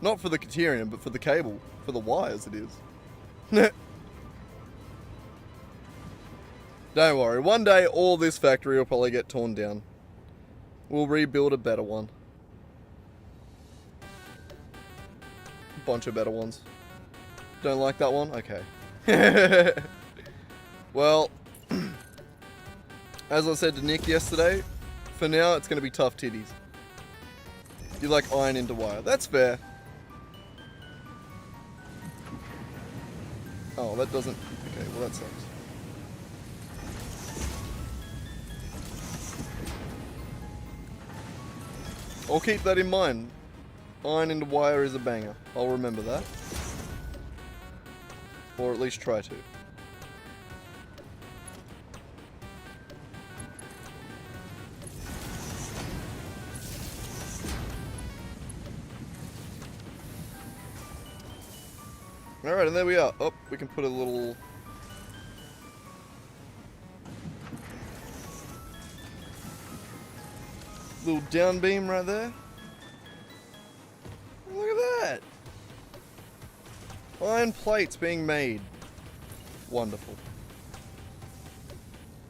Not for the Caterium, but for the cable. For the wires, it is. Don't worry. One day, all this factory will probably get torn down. We'll rebuild a better one. Bunch of better ones. Don't like that one? Okay. Well, as I said to Nick yesterday, for now, it's going to be tough titties. You like iron into wire. That's fair. Oh, that doesn't... Okay, well that sucks. I'll keep that in mind. Iron into wire is a banger. I'll remember that. Or at least try to. Alright, and there we are. Oh, we can put a little... little down beam right there. Look at that! Iron plates being made. Wonderful.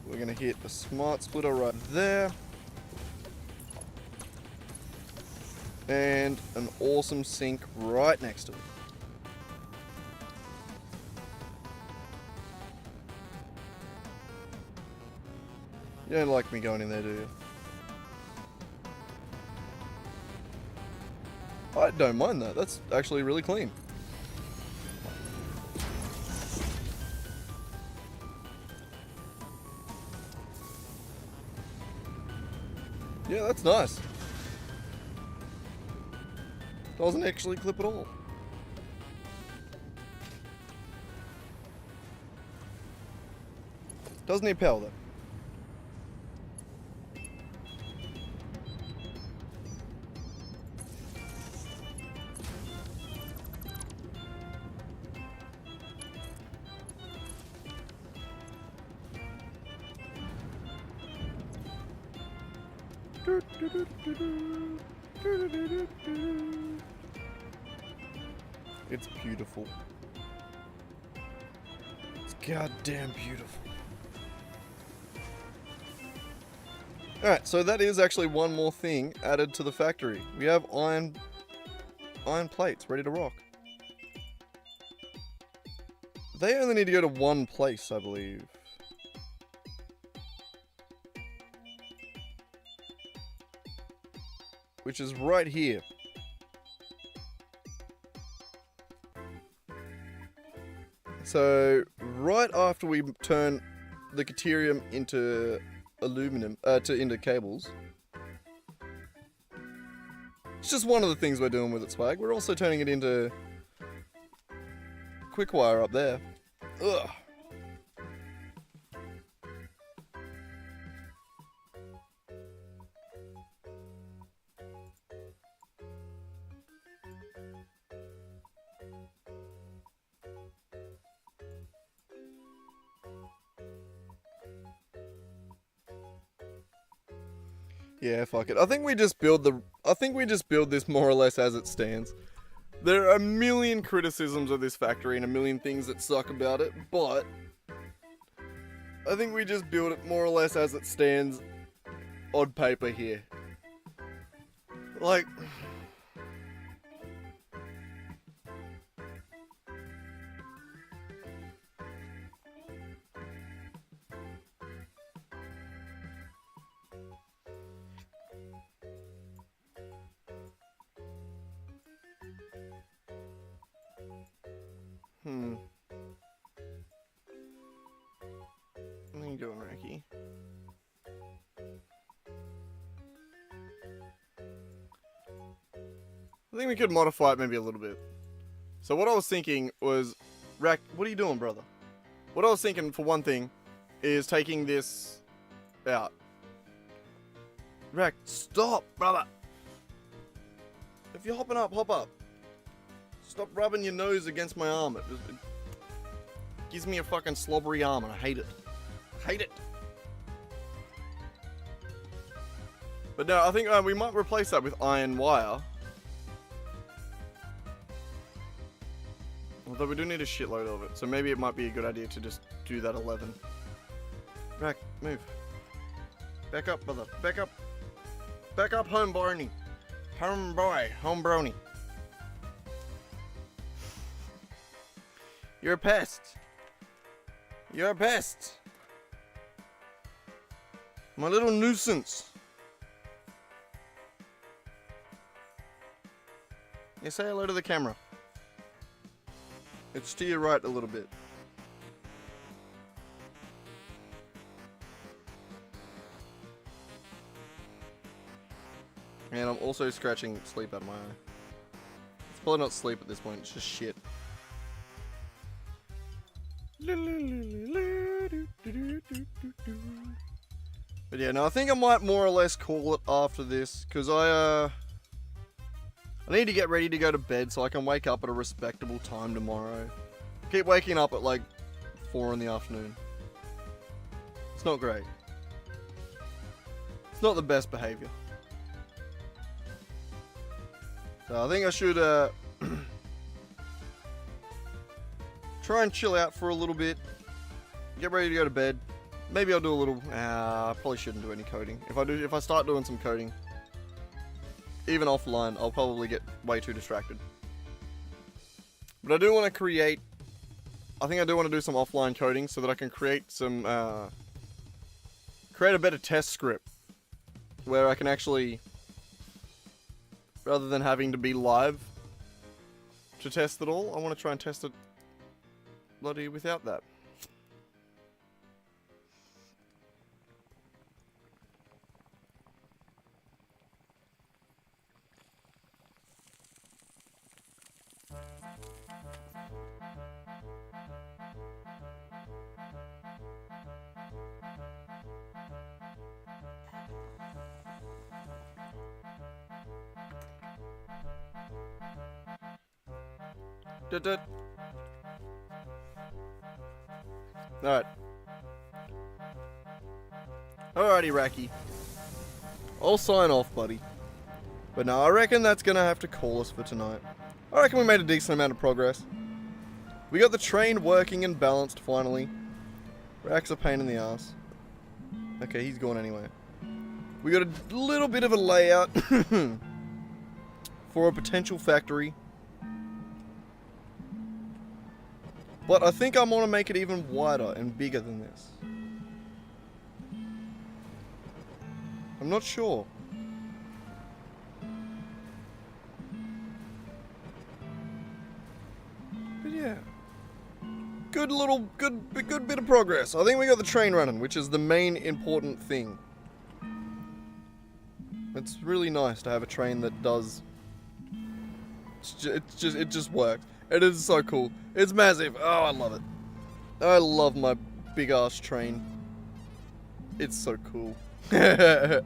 We're gonna hit a smart splitter right there. And an awesome sink right next to it. You don't like me going in there, do you? I don't mind that. That's actually really clean. Yeah, that's nice. Doesn't actually clip at all. Does need power though. It's beautiful. It's goddamn beautiful. Alright, so that is actually one more thing added to the factory. We have iron plates ready to rock. They only need to go to one place, I believe. Which is right here. So, right after we turn the deuterium into aluminum, into cables. It's just one of the things we're doing with it, Swag. We're also turning it into quick wire up there. Ugh. Yeah, fuck it. I think we just build this more or less as it stands. There are a million criticisms of this factory and a million things that suck about it, but I think we just build it more or less as it stands on paper here. Like, What are you doing, Ricky? I think we could modify it maybe a little bit. So what I was thinking was, Rack, what are you doing, brother? What I was thinking, for one thing, is taking this out. Rack, stop, brother. If you're hopping up, hop up. Stop rubbing your nose against my arm. It gives me a fucking slobbery arm and I hate it. I hate it. But no, I think we might replace that with iron wire. Although we do need a shitload of it, so maybe it might be a good idea to just do that 11. Rack, move. Back up, brother. Back up. Back up, home brony. Home boy. Home brony. You're a pest. You're a pest. My little nuisance. Yeah, say hello to the camera. It's to your right a little bit. And I'm also scratching sleep out of my eye. It's probably not sleep at this point, it's just shit. But yeah, no, I think I might more or less call it after this, because I need to get ready to go to bed so I can wake up at a respectable time tomorrow. Keep waking up at like 4 in the afternoon. It's not great. It's not the best behavior. So I think I should try and chill out for a little bit. Get ready to go to bed. Maybe I'll do a little. I probably shouldn't do any coding. If I start doing some coding, even offline, I'll probably get way too distracted. But I do want to create. I think I do want to do some offline coding so that I can create some create a better test script where I can actually, rather than having to be live to test it all, I want to try and test it bloody without that. Alright. Alrighty, Racky. I'll sign off, buddy. But no, I reckon that's going to have to call us for tonight. I reckon we made a decent amount of progress. We got the train working and balanced finally. Rack's a pain in the ass. Okay, he's gone anyway. We got a little bit of a layout for a potential factory. But I think I want to make it even wider and bigger than this. I'm not sure. But yeah. Good bit of progress. I think we got the train running, which is the main important thing. It's really nice to have a train that does... It just works. It is so cool. It's massive. Oh, I love it. I love my big ass train. It's so cool. But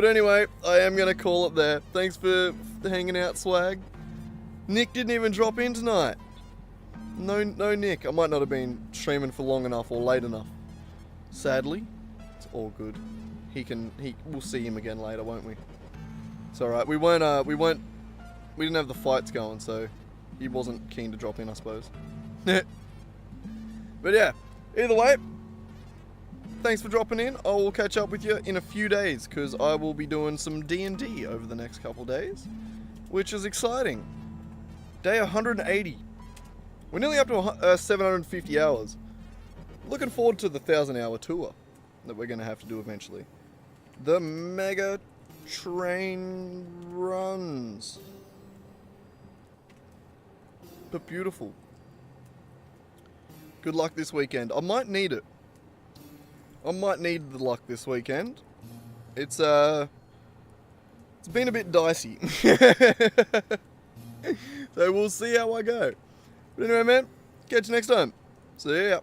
anyway, I am going to call it there. Thanks for hanging out, swag. Nick didn't even drop in tonight. No Nick. I might not have been streaming for long enough or late enough. Sadly, it's all good. We'll see him again later, won't we? It's alright. We didn't have the fights going, so he wasn't keen to drop in, I suppose. But yeah, either way, thanks for dropping in. I will catch up with you in a few days, because I will be doing some D&D over the next couple days, which is exciting. Day 180. We're nearly up to 750 hours. Looking forward to the 1,000-hour tour that we're going to have to do eventually. The Mega Train runs. But beautiful. Good luck this weekend. I might need it. I might need the luck this weekend. It's been a bit dicey. So we'll see how I go. But anyway, man, catch you next time. See ya.